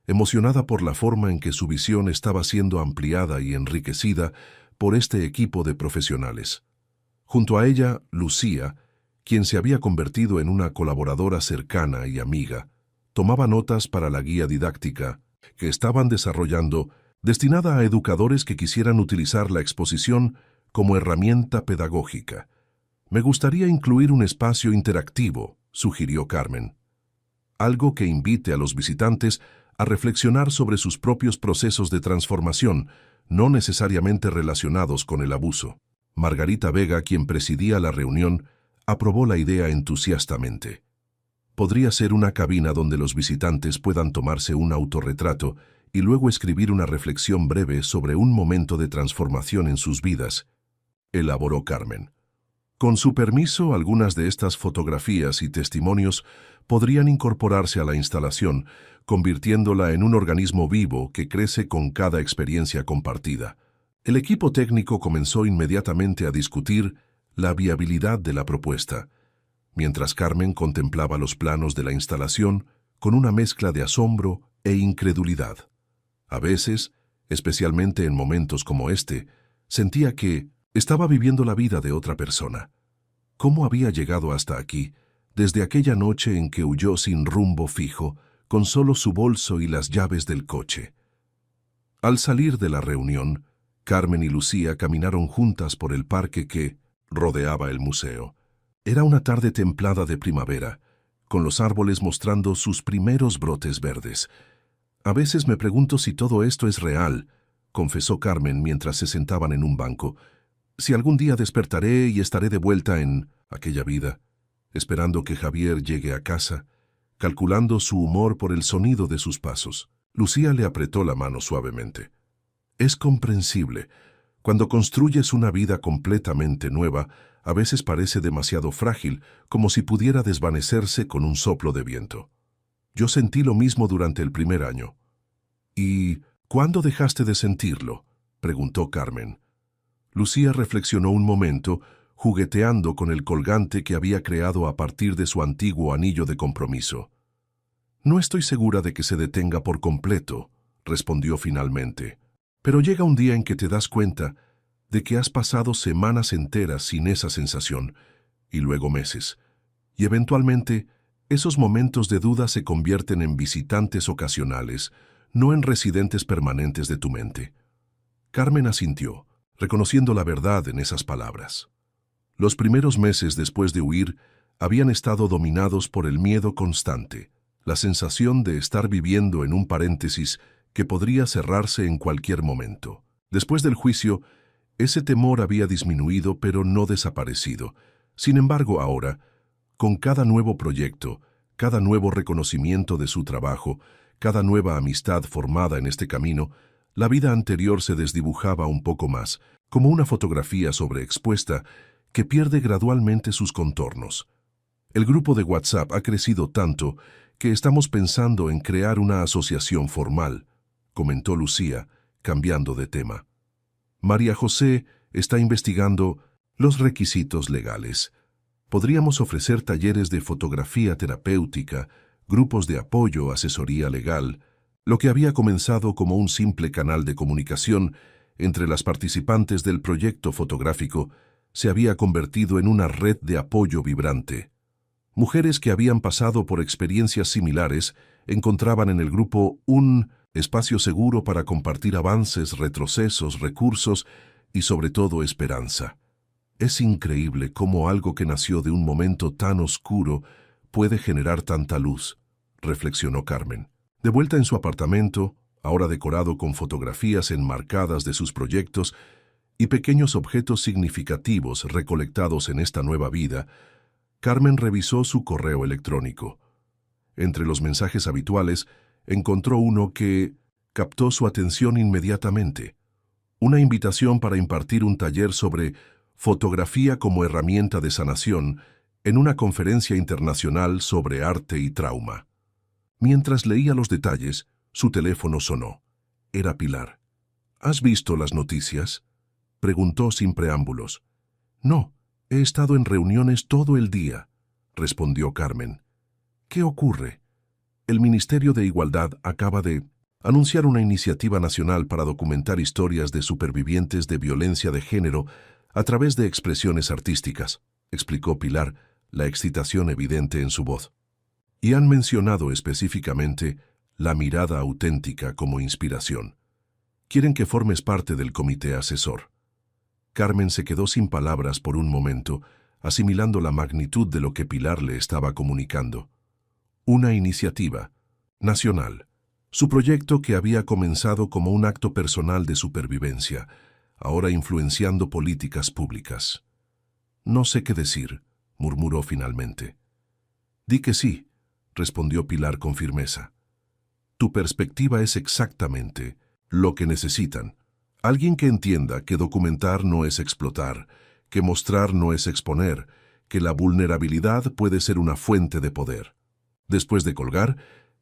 A: emocionada por la forma en que su visión estaba siendo ampliada y enriquecida por este equipo de profesionales. Junto a ella, Lucía, quien se había convertido en una colaboradora cercana y amiga, tomaba notas para la guía didáctica que estaban desarrollando, destinada a educadores que quisieran utilizar la exposición como herramienta pedagógica. «Me gustaría incluir un espacio interactivo», sugirió Carmen. «Algo que invite a los visitantes a reflexionar sobre sus propios procesos de transformación, no necesariamente relacionados con el abuso». Margarita Vega, quien presidía la reunión, aprobó la idea entusiastamente. Podría ser una cabina donde los visitantes puedan tomarse un autorretrato y luego escribir una reflexión breve sobre un momento de transformación en sus vidas, elaboró Carmen. Con su permiso, algunas de estas fotografías y testimonios podrían incorporarse a la instalación, convirtiéndola en un organismo vivo que crece con cada experiencia compartida. El equipo técnico comenzó inmediatamente a discutir la viabilidad de la propuesta, mientras Carmen contemplaba los planos de la instalación con una mezcla de asombro e incredulidad. A veces, especialmente en momentos como este, sentía que estaba viviendo la vida de otra persona. ¿Cómo había llegado hasta aquí, desde aquella noche en que huyó sin rumbo fijo, con solo su bolso y las llaves del coche? Al salir de la reunión, Carmen y Lucía caminaron juntas por el parque que rodeaba el museo. Era una tarde templada de primavera, con los árboles mostrando sus primeros brotes verdes. «A veces me pregunto si todo esto es real», confesó Carmen mientras se sentaban en un banco. «Si algún día despertaré y estaré de vuelta en aquella vida, esperando que Javier llegue a casa, calculando su humor por el sonido de sus pasos». Lucía le apretó la mano suavemente. «Es comprensible. Cuando construyes una vida completamente nueva, a veces parece demasiado frágil, como si pudiera desvanecerse con un soplo de viento. Yo sentí lo mismo durante el primer año». «¿Y cuándo dejaste de sentirlo?», preguntó Carmen. Lucía reflexionó un momento, jugueteando con el colgante que había creado a partir de su antiguo anillo de compromiso. «No estoy segura de que se detenga por completo», respondió finalmente. «Pero llega un día en que te das cuenta de que has pasado semanas enteras sin esa sensación, y luego meses. Y eventualmente, esos momentos de duda se convierten en visitantes ocasionales, no en residentes permanentes de tu mente». Carmen asintió, reconociendo la verdad en esas palabras. Los primeros meses después de huir habían estado dominados por el miedo constante, la sensación de estar viviendo en un paréntesis que podría cerrarse en cualquier momento. Después del juicio, ese temor había disminuido pero no desaparecido. Sin embargo, ahora, con cada nuevo proyecto, cada nuevo reconocimiento de su trabajo, cada nueva amistad formada en este camino, la vida anterior se desdibujaba un poco más, como una fotografía sobreexpuesta que pierde gradualmente sus contornos. El grupo de WhatsApp ha crecido tanto que estamos pensando en crear una asociación formal, comentó Lucía, cambiando de tema. María José está investigando los requisitos legales. Podríamos ofrecer talleres de fotografía terapéutica, grupos de apoyo, asesoría legal. Lo que había comenzado como un simple canal de comunicación entre las participantes del proyecto fotográfico se había convertido en una red de apoyo vibrante. Mujeres que habían pasado por experiencias similares encontraban en el grupo un espacio seguro para compartir avances, retrocesos, recursos y sobre todo esperanza. Es increíble cómo algo que nació de un momento tan oscuro puede generar tanta luz, reflexionó Carmen. De vuelta en su apartamento, ahora decorado con fotografías enmarcadas de sus proyectos, y pequeños objetos significativos recolectados en esta nueva vida, Carmen revisó su correo electrónico. Entre los mensajes habituales, encontró uno que captó su atención inmediatamente. Una invitación para impartir un taller sobre fotografía como herramienta de sanación en una conferencia internacional sobre arte y trauma. Mientras leía los detalles, su teléfono sonó. Era Pilar. ¿Has visto las noticias?, preguntó sin preámbulos. No, he estado en reuniones todo el día, respondió Carmen. ¿Qué ocurre? El Ministerio de Igualdad acaba de anunciar una iniciativa nacional para documentar historias de supervivientes de violencia de género a través de expresiones artísticas, explicó Pilar, la excitación evidente en su voz. Y han mencionado específicamente la mirada auténtica como inspiración. Quieren que formes parte del comité asesor. Carmen se quedó sin palabras por un momento, asimilando la magnitud de lo que Pilar le estaba comunicando. Una iniciativa nacional. Su proyecto, que había comenzado como un acto personal de supervivencia, ahora influenciando políticas públicas. No sé qué decir, murmuró finalmente. Di que sí, respondió Pilar con firmeza. Tu perspectiva es exactamente lo que necesitan. Alguien que entienda que documentar no es explotar, que mostrar no es exponer, que la vulnerabilidad puede ser una fuente de poder. Después de colgar,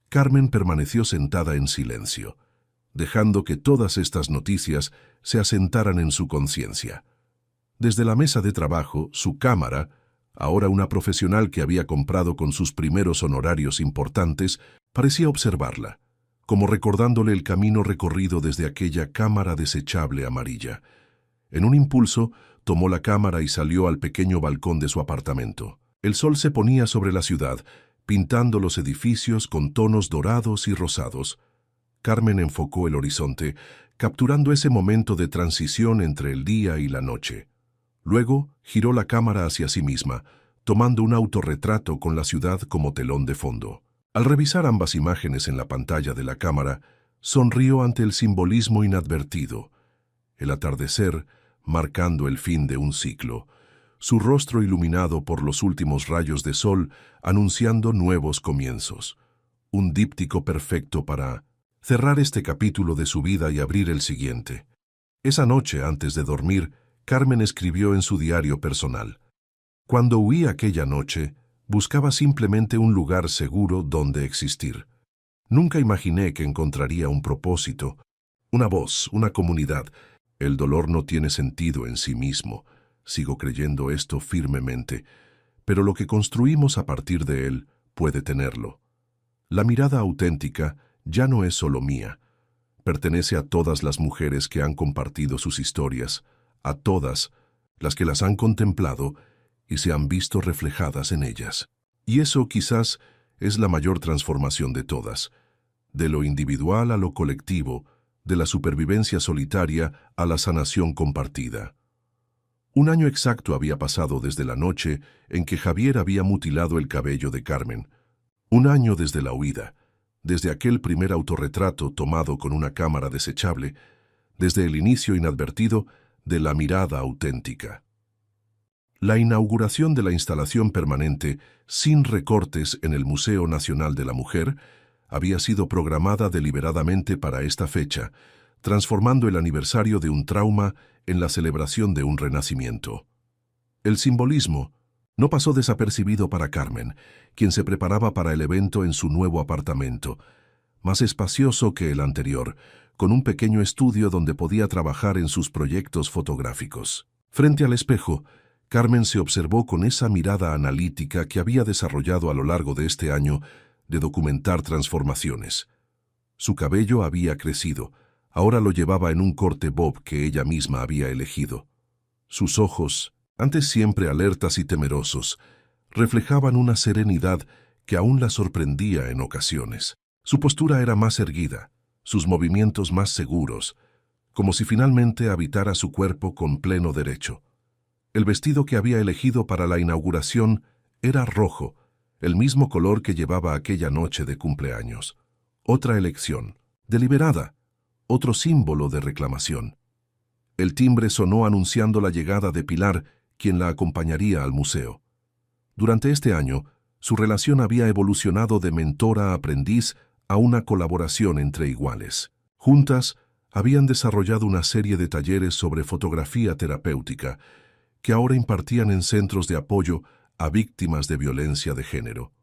A: Carmen permaneció sentada en silencio, dejando que todas estas noticias se asentaran en su conciencia. Desde la mesa de trabajo, su cámara, ahora una profesional que había comprado con sus primeros honorarios importantes, parecía observarla, como recordándole el camino recorrido desde aquella cámara desechable amarilla. En un impulso, tomó la cámara y salió al pequeño balcón de su apartamento. El sol se ponía sobre la ciudad, pintando los edificios con tonos dorados y rosados. Carmen enfocó el horizonte, capturando ese momento de transición entre el día y la noche. Luego, giró la cámara hacia sí misma, tomando un autorretrato con la ciudad como telón de fondo. Al revisar ambas imágenes en la pantalla de la cámara, sonrió ante el simbolismo inadvertido. El atardecer, marcando el fin de un ciclo, su rostro iluminado por los últimos rayos de sol, anunciando nuevos comienzos. Un díptico perfecto para cerrar este capítulo de su vida y abrir el siguiente. Esa noche, antes de dormir, Carmen escribió en su diario personal: cuando huí aquella noche, buscaba simplemente un lugar seguro donde existir. Nunca imaginé que encontraría un propósito, una voz, una comunidad. El dolor no tiene sentido en sí mismo. Sigo creyendo esto firmemente, pero lo que construimos a partir de él puede tenerlo. La mirada auténtica ya no es solo mía. Pertenece a todas las mujeres que han compartido sus historias, a todas las que las han contemplado y se han visto reflejadas en ellas. Y eso quizás es la mayor transformación de todas, de lo individual a lo colectivo, de la supervivencia solitaria a la sanación compartida. Un año exacto había pasado desde la noche en que Javier había mutilado el cabello de Carmen. Un año desde la huida, desde aquel primer autorretrato tomado con una cámara desechable, desde el inicio inadvertido de la mirada auténtica. La inauguración de la instalación permanente, sin recortes, en el Museo Nacional de la Mujer, había sido programada deliberadamente para esta fecha, transformando el aniversario de un trauma en la celebración de un renacimiento. El simbolismo no pasó desapercibido para Carmen, quien se preparaba para el evento en su nuevo apartamento, más espacioso que el anterior, con un pequeño estudio donde podía trabajar en sus proyectos fotográficos. Frente al espejo, Carmen se observó con esa mirada analítica que había desarrollado a lo largo de este año de documentar transformaciones. Su cabello había crecido, ahora lo llevaba en un corte bob que ella misma había elegido. Sus ojos, antes siempre alertas y temerosos, reflejaban una serenidad que aún la sorprendía en ocasiones. Su postura era más erguida, sus movimientos más seguros, como si finalmente habitara su cuerpo con pleno derecho. El vestido que había elegido para la inauguración era rojo, el mismo color que llevaba aquella noche de cumpleaños. Otra elección, deliberada, otro símbolo de reclamación. El timbre sonó anunciando la llegada de Pilar, quien la acompañaría al museo. Durante este año, su relación había evolucionado de mentora a aprendiz a una colaboración entre iguales. Juntas, habían desarrollado una serie de talleres sobre fotografía terapéutica que ahora impartían en centros de apoyo a víctimas de violencia de género.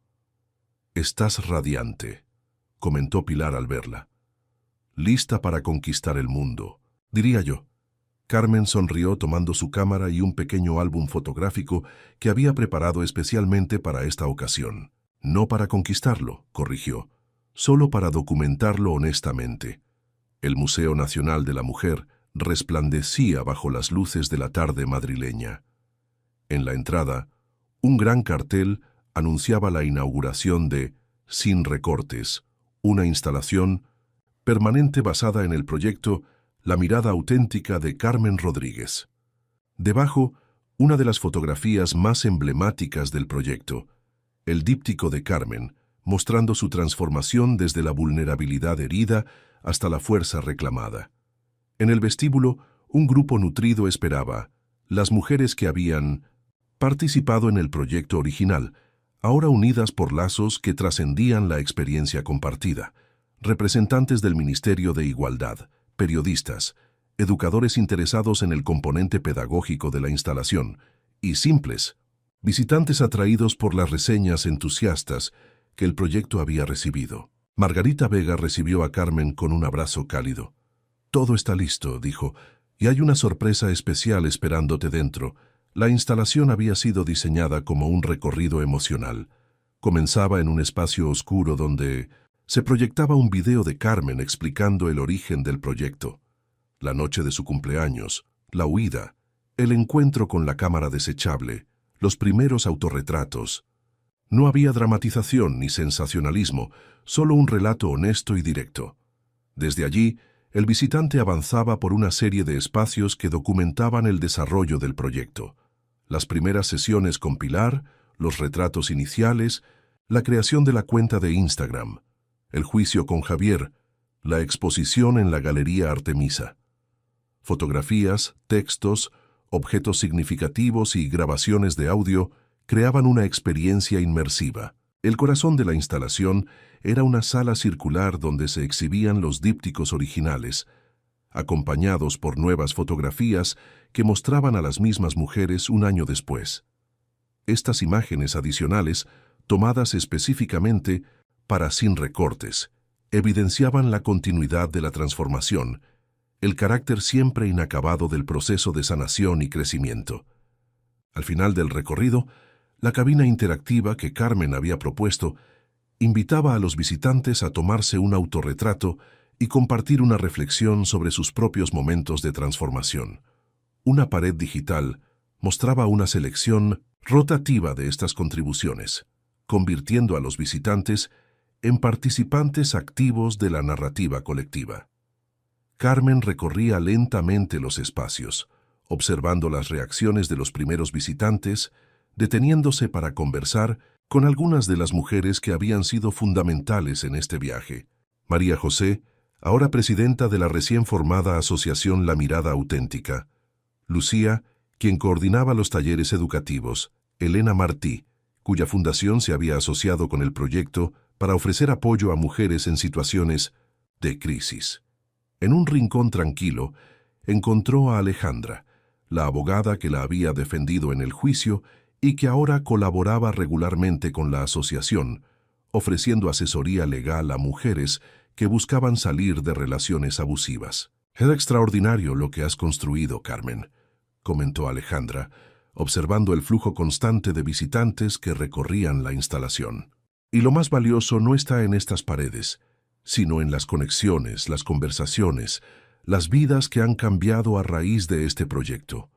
A: «Estás radiante», comentó Pilar al verla. «Lista para conquistar el mundo, diría yo». Carmen sonrió tomando su cámara y un pequeño álbum fotográfico que había preparado especialmente para esta ocasión. «No para conquistarlo», corrigió, «solo para documentarlo honestamente». El Museo Nacional de la Mujer resplandecía bajo las luces de la tarde madrileña. En la entrada, un gran cartel anunciaba la inauguración de Sin Recortes, una instalación permanente basada en el proyecto La mirada auténtica de Carmen Rodríguez. Debajo, una de las fotografías más emblemáticas del proyecto, el díptico de Carmen, mostrando su transformación desde la vulnerabilidad herida hasta la fuerza reclamada. En el vestíbulo, un grupo nutrido esperaba, las mujeres que habían participado en el proyecto original, ahora unidas por lazos que trascendían la experiencia compartida, representantes del Ministerio de Igualdad, periodistas, educadores interesados en el componente pedagógico de la instalación, y simples, visitantes atraídos por las reseñas entusiastas que el proyecto había recibido. Margarita Vega recibió a Carmen con un abrazo cálido. «Todo está listo», dijo, «y hay una sorpresa especial esperándote dentro». La instalación había sido diseñada como un recorrido emocional. Comenzaba en un espacio oscuro donde se proyectaba un video de Carmen explicando el origen del proyecto, la noche de su cumpleaños, la huida, el encuentro con la cámara desechable, los primeros autorretratos. No había dramatización ni sensacionalismo, solo un relato honesto y directo. Desde allí, el visitante avanzaba por una serie de espacios que documentaban el desarrollo del proyecto. Las primeras sesiones con Pilar, los retratos iniciales, la creación de la cuenta de Instagram, el juicio con Javier, la exposición en la Galería Artemisa. Fotografías, textos, objetos significativos y grabaciones de audio creaban una experiencia inmersiva. El corazón de la instalación era una sala circular donde se exhibían los dípticos originales, acompañados por nuevas fotografías que mostraban a las mismas mujeres un año después. Estas imágenes adicionales, tomadas específicamente para Sin Recortes, evidenciaban la continuidad de la transformación, el carácter siempre inacabado del proceso de sanación y crecimiento. Al final del recorrido, la cabina interactiva que Carmen había propuesto invitaba a los visitantes a tomarse un autorretrato y compartir una reflexión sobre sus propios momentos de transformación. Una pared digital mostraba una selección rotativa de estas contribuciones, convirtiendo a los visitantes en participantes activos de la narrativa colectiva. Carmen recorría lentamente los espacios, observando las reacciones de los primeros visitantes, deteniéndose para conversar con algunas de las mujeres que habían sido fundamentales en este viaje. María José, ahora presidenta de la recién formada asociación La Mirada Auténtica. Lucía, quien coordinaba los talleres educativos. Elena Martí, cuya fundación se había asociado con el proyecto para ofrecer apoyo a mujeres en situaciones de crisis. En un rincón tranquilo, encontró a Alejandra, la abogada que la había defendido en el juicio y que ahora colaboraba regularmente con la asociación, ofreciendo asesoría legal a mujeres que buscaban salir de relaciones abusivas. «Es extraordinario lo que has construido, Carmen», comentó Alejandra, observando el flujo constante de visitantes que recorrían la instalación. «Y lo más valioso no está en estas paredes, sino en las conexiones, las conversaciones, las vidas que han cambiado a raíz de este proyecto».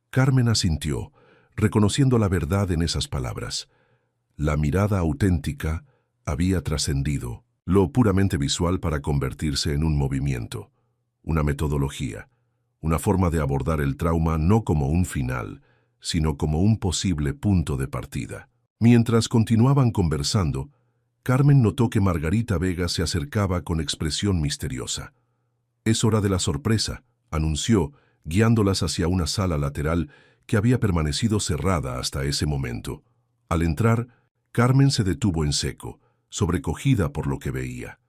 A: Carmen asintió, reconociendo la verdad en esas palabras. La mirada auténtica había trascendido lo puramente visual para convertirse en un movimiento, una metodología, una forma de abordar el trauma no como un final, sino como un posible punto de partida. Mientras continuaban conversando, Carmen notó que Margarita Vega se acercaba con expresión misteriosa. «Es hora de la sorpresa», anunció, guiándolas hacia una sala lateral que había permanecido cerrada hasta ese momento. Al entrar, Carmen se detuvo en seco, sobrecogida por lo que veía.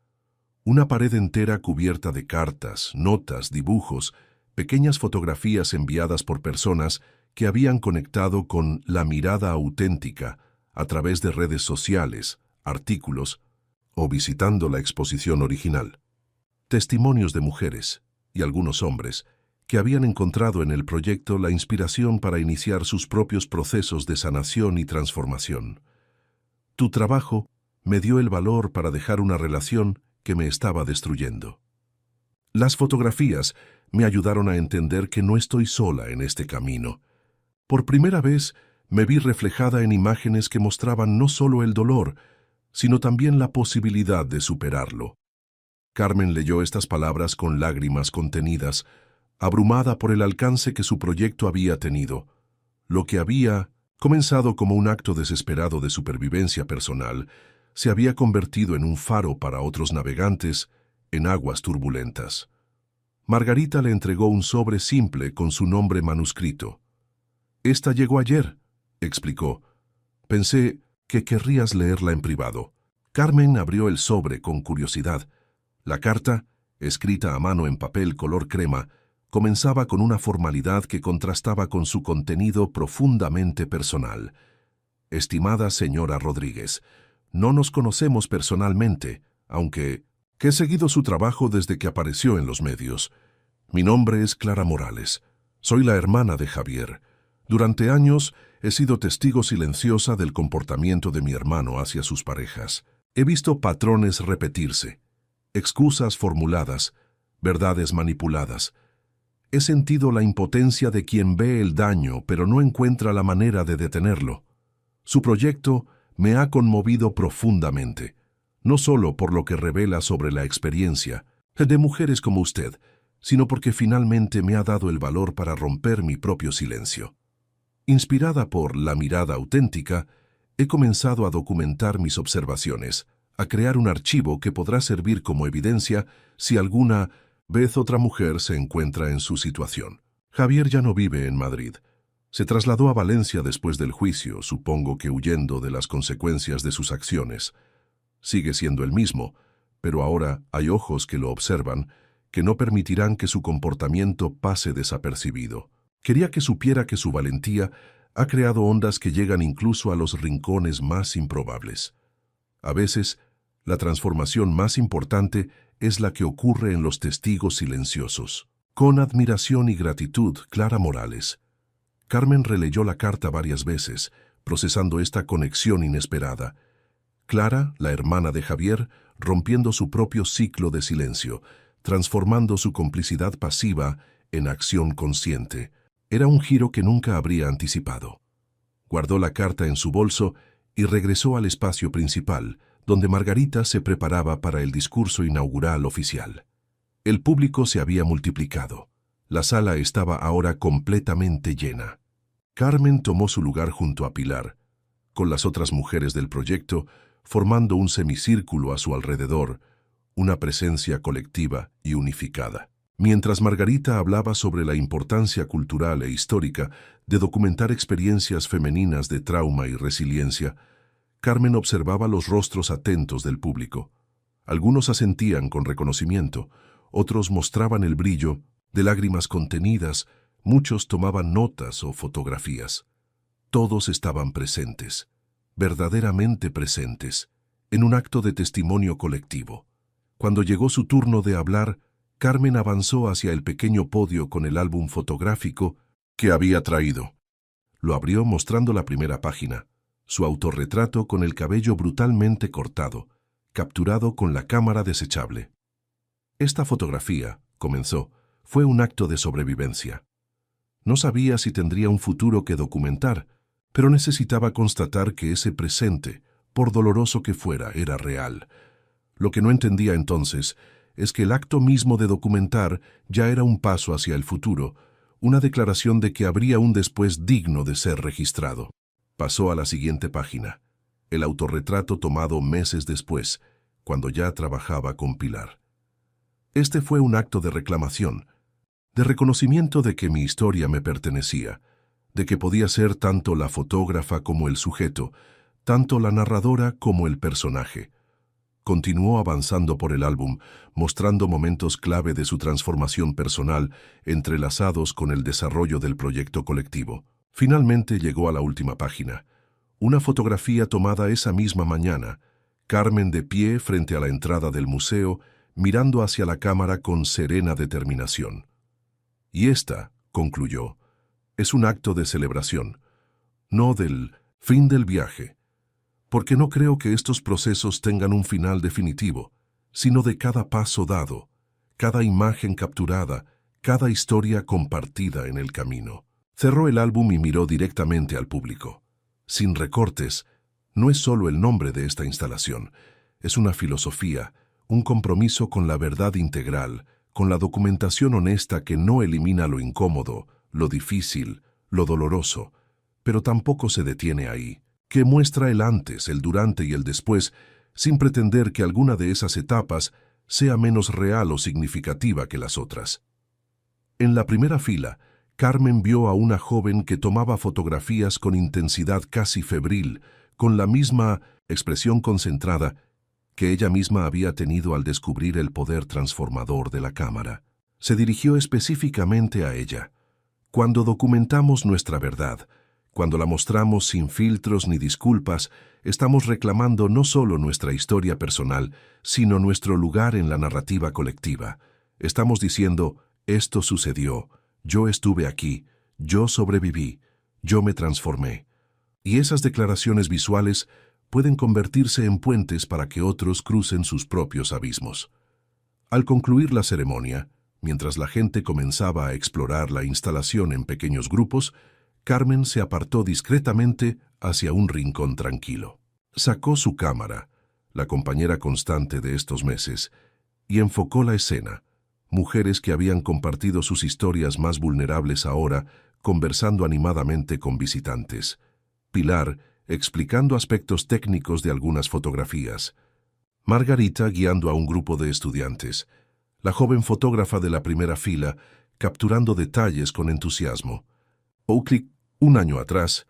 A: Una pared entera cubierta de cartas, notas, dibujos, pequeñas fotografías enviadas por personas que habían conectado con la mirada auténtica a través de redes sociales, artículos o visitando la exposición original. Testimonios de mujeres y algunos hombres que habían encontrado en el proyecto la inspiración para iniciar sus propios procesos de sanación y transformación. Tu trabajo me dio el valor para dejar una relación que me estaba destruyendo. Las fotografías me ayudaron a entender que no estoy sola en este camino. Por primera vez me vi reflejada en imágenes que mostraban no solo el dolor, sino también la posibilidad de superarlo. Carmen leyó estas palabras con lágrimas contenidas, abrumada por el alcance que su proyecto había tenido. Lo que había comenzado como un acto desesperado de supervivencia personal, se había convertido en un faro para otros navegantes en aguas turbulentas. Margarita le entregó un sobre simple con su nombre manuscrito. «Esta llegó ayer», explicó. «Pensé que querrías leerla en privado». Carmen abrió el sobre con curiosidad. La carta, escrita a mano en papel color crema, comenzaba con una formalidad que contrastaba con su contenido profundamente personal. «Estimada señora Rodríguez, no nos conocemos personalmente, aunque he seguido su trabajo desde que apareció en los medios. Mi nombre es Clara Morales. Soy la hermana de Javier. Durante años he sido testigo silenciosa del comportamiento de mi hermano hacia sus parejas. He visto patrones repetirse, excusas formuladas, verdades manipuladas. He sentido la impotencia de quien ve el daño pero no encuentra la manera de detenerlo. Su proyecto me ha conmovido profundamente, no solo por lo que revela sobre la experiencia de mujeres como usted, sino porque finalmente me ha dado el valor para romper mi propio silencio. Inspirada por la mirada auténtica, he comenzado a documentar mis observaciones, a crear un archivo que podrá servir como evidencia si alguna vez otra mujer se encuentra en su situación. Javier ya no vive en Madrid. Se trasladó a Valencia después del juicio, supongo que huyendo de las consecuencias de sus acciones. Sigue siendo el mismo, pero ahora hay ojos que lo observan, que no permitirán que su comportamiento pase desapercibido. Quería que supiera que su valentía ha creado ondas que llegan incluso a los rincones más improbables. A veces, la transformación más importante es la que ocurre en los testigos silenciosos. Con admiración y gratitud, Clara Morales. Carmen releyó la carta varias veces, procesando esta conexión inesperada. Clara, la hermana de Javier, rompiendo su propio ciclo de silencio, transformando su complicidad pasiva en acción consciente. Era un giro que nunca habría anticipado. Guardó la carta en su bolso y regresó al espacio principal, donde Margarita se preparaba para el discurso inaugural oficial. El público se había multiplicado. La sala estaba ahora completamente llena. Carmen tomó su lugar junto a Pilar, con las otras mujeres del proyecto, formando un semicírculo a su alrededor, una presencia colectiva y unificada. Mientras Margarita hablaba sobre la importancia cultural e histórica de documentar experiencias femeninas de trauma y resiliencia, Carmen observaba los rostros atentos del público. Algunos asentían con reconocimiento, otros mostraban el brillo de lágrimas contenidas, muchos tomaban notas o fotografías. Todos estaban presentes, verdaderamente presentes, en un acto de testimonio colectivo. Cuando llegó su turno de hablar, Carmen avanzó hacia el pequeño podio con el álbum fotográfico que había traído. Lo abrió mostrando la primera página, su autorretrato con el cabello brutalmente cortado, capturado con la cámara desechable. Esta fotografía, comenzó, fue un acto de sobrevivencia. No sabía si tendría un futuro que documentar, pero necesitaba constatar que ese presente, por doloroso que fuera, era real. Lo que no entendía entonces es que el acto mismo de documentar ya era un paso hacia el futuro, una declaración de que habría un después digno de ser registrado. Pasó a la siguiente página, el autorretrato tomado meses después, cuando ya trabajaba con Pilar. Este fue un acto de reclamación. de reconocimiento de que mi historia me pertenecía, de que podía ser tanto la fotógrafa como el sujeto, tanto la narradora como el personaje. Continuó avanzando por el álbum, mostrando momentos clave de su transformación personal entrelazados con el desarrollo del proyecto colectivo. Finalmente llegó a la última página. Una fotografía tomada esa misma mañana, Carmen de pie frente a la entrada del museo, mirando hacia la cámara con serena determinación. Y esta, concluyó, es un acto de celebración, no del fin del viaje, porque no creo que estos procesos tengan un final definitivo, sino de cada paso dado, cada imagen capturada, cada historia compartida en el camino. Cerró el álbum y miró directamente al público. Sin recortes, no es solo el nombre de esta instalación, es una filosofía, un compromiso con la verdad integral, con la documentación honesta que no elimina lo incómodo, lo difícil, lo doloroso, pero tampoco se detiene ahí, que muestra el antes, el durante y el después, sin pretender que alguna de esas etapas sea menos real o significativa que las otras. En la primera fila, Carmen vio a una joven que tomaba fotografías con intensidad casi febril, con la misma expresión concentrada que ella misma había tenido al descubrir el poder transformador de la cámara. Se dirigió específicamente a ella. Cuando documentamos nuestra verdad, cuando la mostramos sin filtros ni disculpas, estamos reclamando no solo nuestra historia personal, sino nuestro lugar en la narrativa colectiva. Estamos diciendo, esto sucedió, yo estuve aquí, yo sobreviví, yo me transformé. Y esas declaraciones visuales pueden convertirse en puentes para que otros crucen sus propios abismos. Al concluir la ceremonia, mientras la gente comenzaba a explorar la instalación en pequeños grupos, Carmen se apartó discretamente hacia un rincón tranquilo. Sacó su cámara, la compañera constante de estos meses, y enfocó la escena. Mujeres que habían compartido sus historias más vulnerables ahora, conversando animadamente con visitantes. Pilar, explicando aspectos técnicos de algunas fotografías. Margarita guiando a un grupo de estudiantes. La joven fotógrafa de la primera fila, capturando detalles con entusiasmo. Oakley, un año atrás,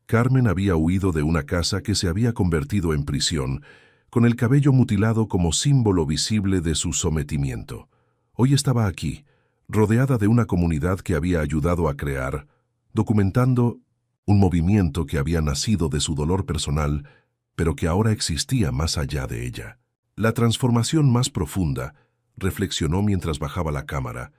A: Carmen había huido de una casa que se había convertido en prisión, con el cabello mutilado como símbolo visible de su sometimiento. Hoy estaba aquí, rodeada de una comunidad que había ayudado a crear, documentando un movimiento que había nacido de su dolor personal, pero que ahora existía más allá de ella. La transformación más profunda, reflexionó mientras bajaba la cámara,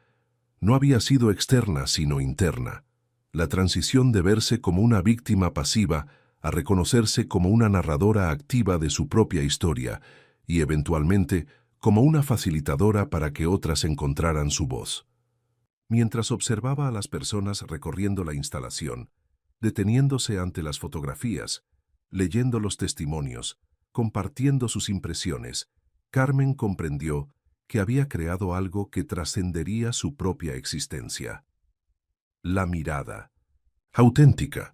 A: no había sido externa sino interna. La transición de verse como una víctima pasiva a reconocerse como una narradora activa de su propia historia y, eventualmente, como una facilitadora para que otras encontraran su voz. Mientras observaba a las personas recorriendo la instalación, deteniéndose ante las fotografías, leyendo los testimonios, compartiendo sus impresiones, Carmen comprendió que había creado algo que trascendería su propia existencia. La mirada. Auténtica.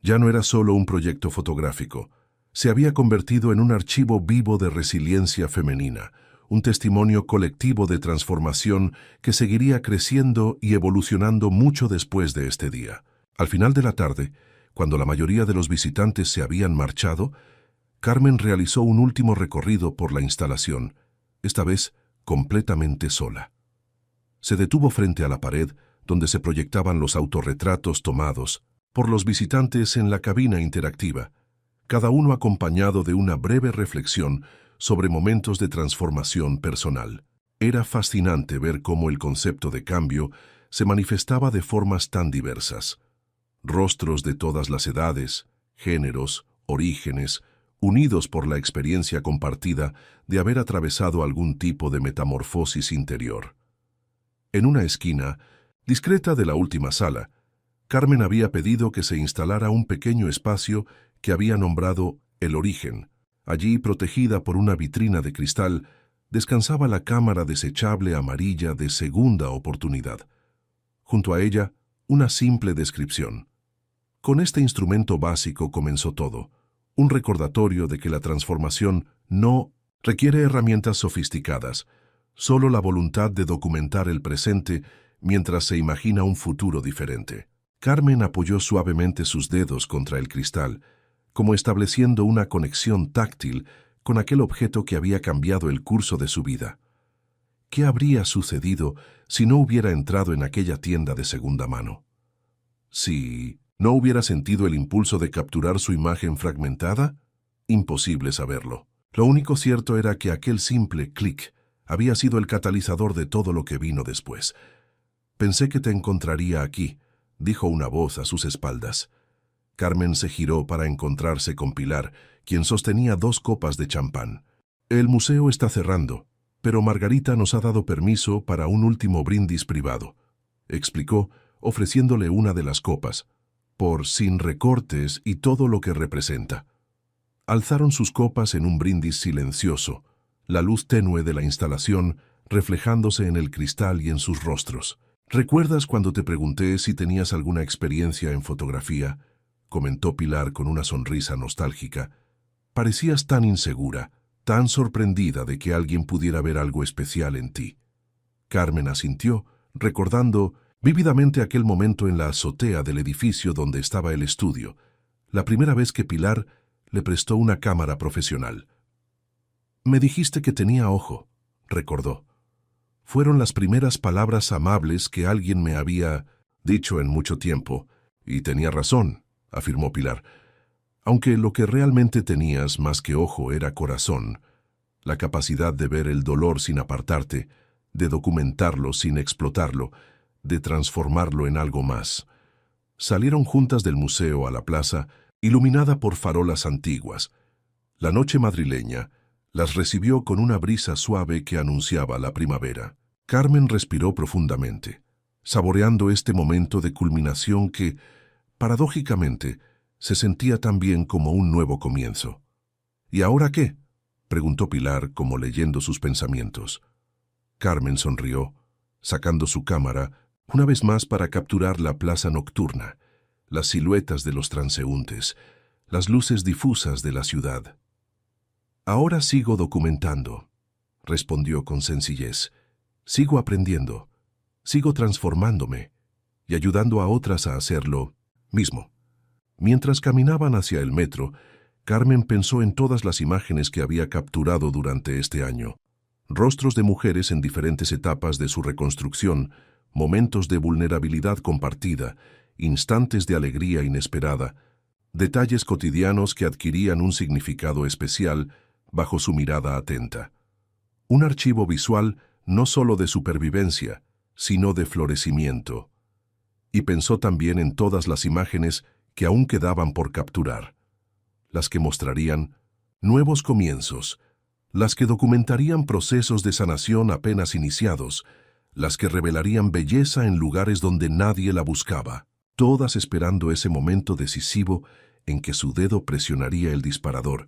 A: Ya no era solo un proyecto fotográfico. Se había convertido en un archivo vivo de resiliencia femenina, un testimonio colectivo de transformación que seguiría creciendo y evolucionando mucho después de este día. Al final de la tarde, cuando la mayoría de los visitantes se habían marchado, Carmen realizó un último recorrido por la instalación, esta vez completamente sola. Se detuvo frente a la pared donde se proyectaban los autorretratos tomados por los visitantes en la cabina interactiva, cada uno acompañado de una breve reflexión sobre momentos de transformación personal. Era fascinante ver cómo el concepto de cambio se manifestaba de formas tan diversas. Rostros de todas las edades, géneros, orígenes, unidos por la experiencia compartida de haber atravesado algún tipo de metamorfosis interior. En una esquina, discreta de la última sala, Carmen había pedido que se instalara un pequeño espacio que había nombrado El Origen. Allí, protegida por una vitrina de cristal, descansaba la cámara desechable amarilla de segunda oportunidad. Junto a ella, una simple descripción. Con este instrumento básico comenzó todo, un recordatorio de que la transformación no requiere herramientas sofisticadas, solo la voluntad de documentar el presente mientras se imagina un futuro diferente. Carmen apoyó suavemente sus dedos contra el cristal, como estableciendo una conexión táctil con aquel objeto que había cambiado el curso de su vida. ¿Qué habría sucedido si no hubiera entrado en aquella tienda de segunda mano? Si no hubiera sentido el impulso de capturar su imagen fragmentada, imposible saberlo. Lo único cierto era que aquel simple clic había sido el catalizador de todo lo que vino después. «Pensé que te encontraría aquí», dijo una voz a sus espaldas. Carmen se giró para encontrarse con Pilar, quien sostenía 2 copas de champán. «El museo está cerrando, pero Margarita nos ha dado permiso para un último brindis privado», explicó, ofreciéndole una de las copas, por sin recortes y todo lo que representa. Alzaron sus copas en un brindis silencioso, la luz tenue de la instalación reflejándose en el cristal y en sus rostros. «¿Recuerdas cuando te pregunté si tenías alguna experiencia en fotografía?», comentó Pilar con una sonrisa nostálgica. «Parecías tan insegura, tan sorprendida de que alguien pudiera ver algo especial en ti». Carmen asintió, recordando vívidamente aquel momento en la azotea del edificio donde estaba el estudio, la primera vez que Pilar le prestó una cámara profesional. «Me dijiste que tenía ojo», recordó. Fueron las primeras palabras amables que alguien me había dicho en mucho tiempo, y tenía razón, afirmó Pilar. Aunque lo que realmente tenías más que ojo era corazón, la capacidad de ver el dolor sin apartarte, de documentarlo sin explotarlo, de transformarlo en algo más. Salieron juntas del museo a la plaza, iluminada por farolas antiguas. La noche madrileña las recibió con una brisa suave que anunciaba la primavera. Carmen respiró profundamente, saboreando este momento de culminación que, paradójicamente, se sentía también como un nuevo comienzo. «¿Y ahora qué?», preguntó Pilar, como leyendo sus pensamientos. Carmen sonrió, sacando su cámara, una vez más para capturar la plaza nocturna, las siluetas de los transeúntes, las luces difusas de la ciudad. «Ahora sigo documentando», respondió con sencillez. «Sigo aprendiendo, sigo transformándome y ayudando a otras a hacerlo mismo». Mientras caminaban hacia el metro, Carmen pensó en todas las imágenes que había capturado durante este año. Rostros de mujeres en diferentes etapas de su reconstrucción, momentos de vulnerabilidad compartida, instantes de alegría inesperada, detalles cotidianos que adquirían un significado especial bajo su mirada atenta. Un archivo visual no solo de supervivencia, sino de florecimiento. Y pensó también en todas las imágenes que aún quedaban por capturar, las que mostrarían nuevos comienzos, las que documentarían procesos de sanación apenas iniciados, las que revelarían belleza en lugares donde nadie la buscaba, todas esperando ese momento decisivo en que su dedo presionaría el disparador,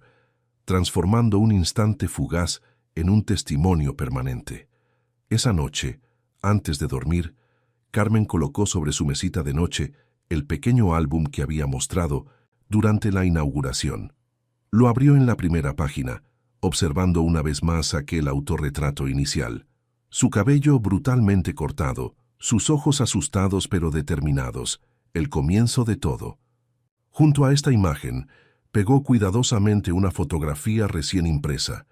A: transformando un instante fugaz en un testimonio permanente. Esa noche, antes de dormir, Carmen colocó sobre su mesita de noche el pequeño álbum que había mostrado durante la inauguración. Lo abrió en la primera página, observando una vez más aquel autorretrato inicial. Su cabello brutalmente cortado, sus ojos asustados pero determinados, el comienzo de todo. Junto a esta imagen, pegó cuidadosamente una fotografía recién impresa,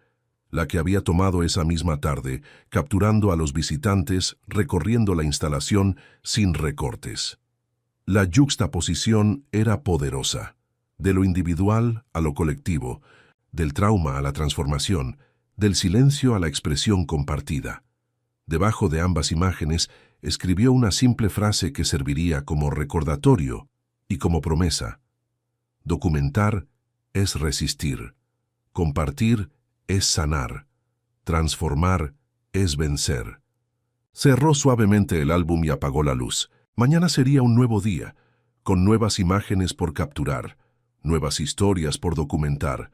A: la que había tomado esa misma tarde, capturando a los visitantes recorriendo la instalación sin recortes. La yuxtaposición era poderosa, de lo individual a lo colectivo, del trauma a la transformación, del silencio a la expresión compartida. Debajo de ambas imágenes escribió una simple frase que serviría como recordatorio y como promesa. Documentar es resistir, compartir es sanar, transformar es vencer. Cerró suavemente el álbum y apagó la luz. Mañana sería un nuevo día, con nuevas imágenes por capturar, nuevas historias por documentar,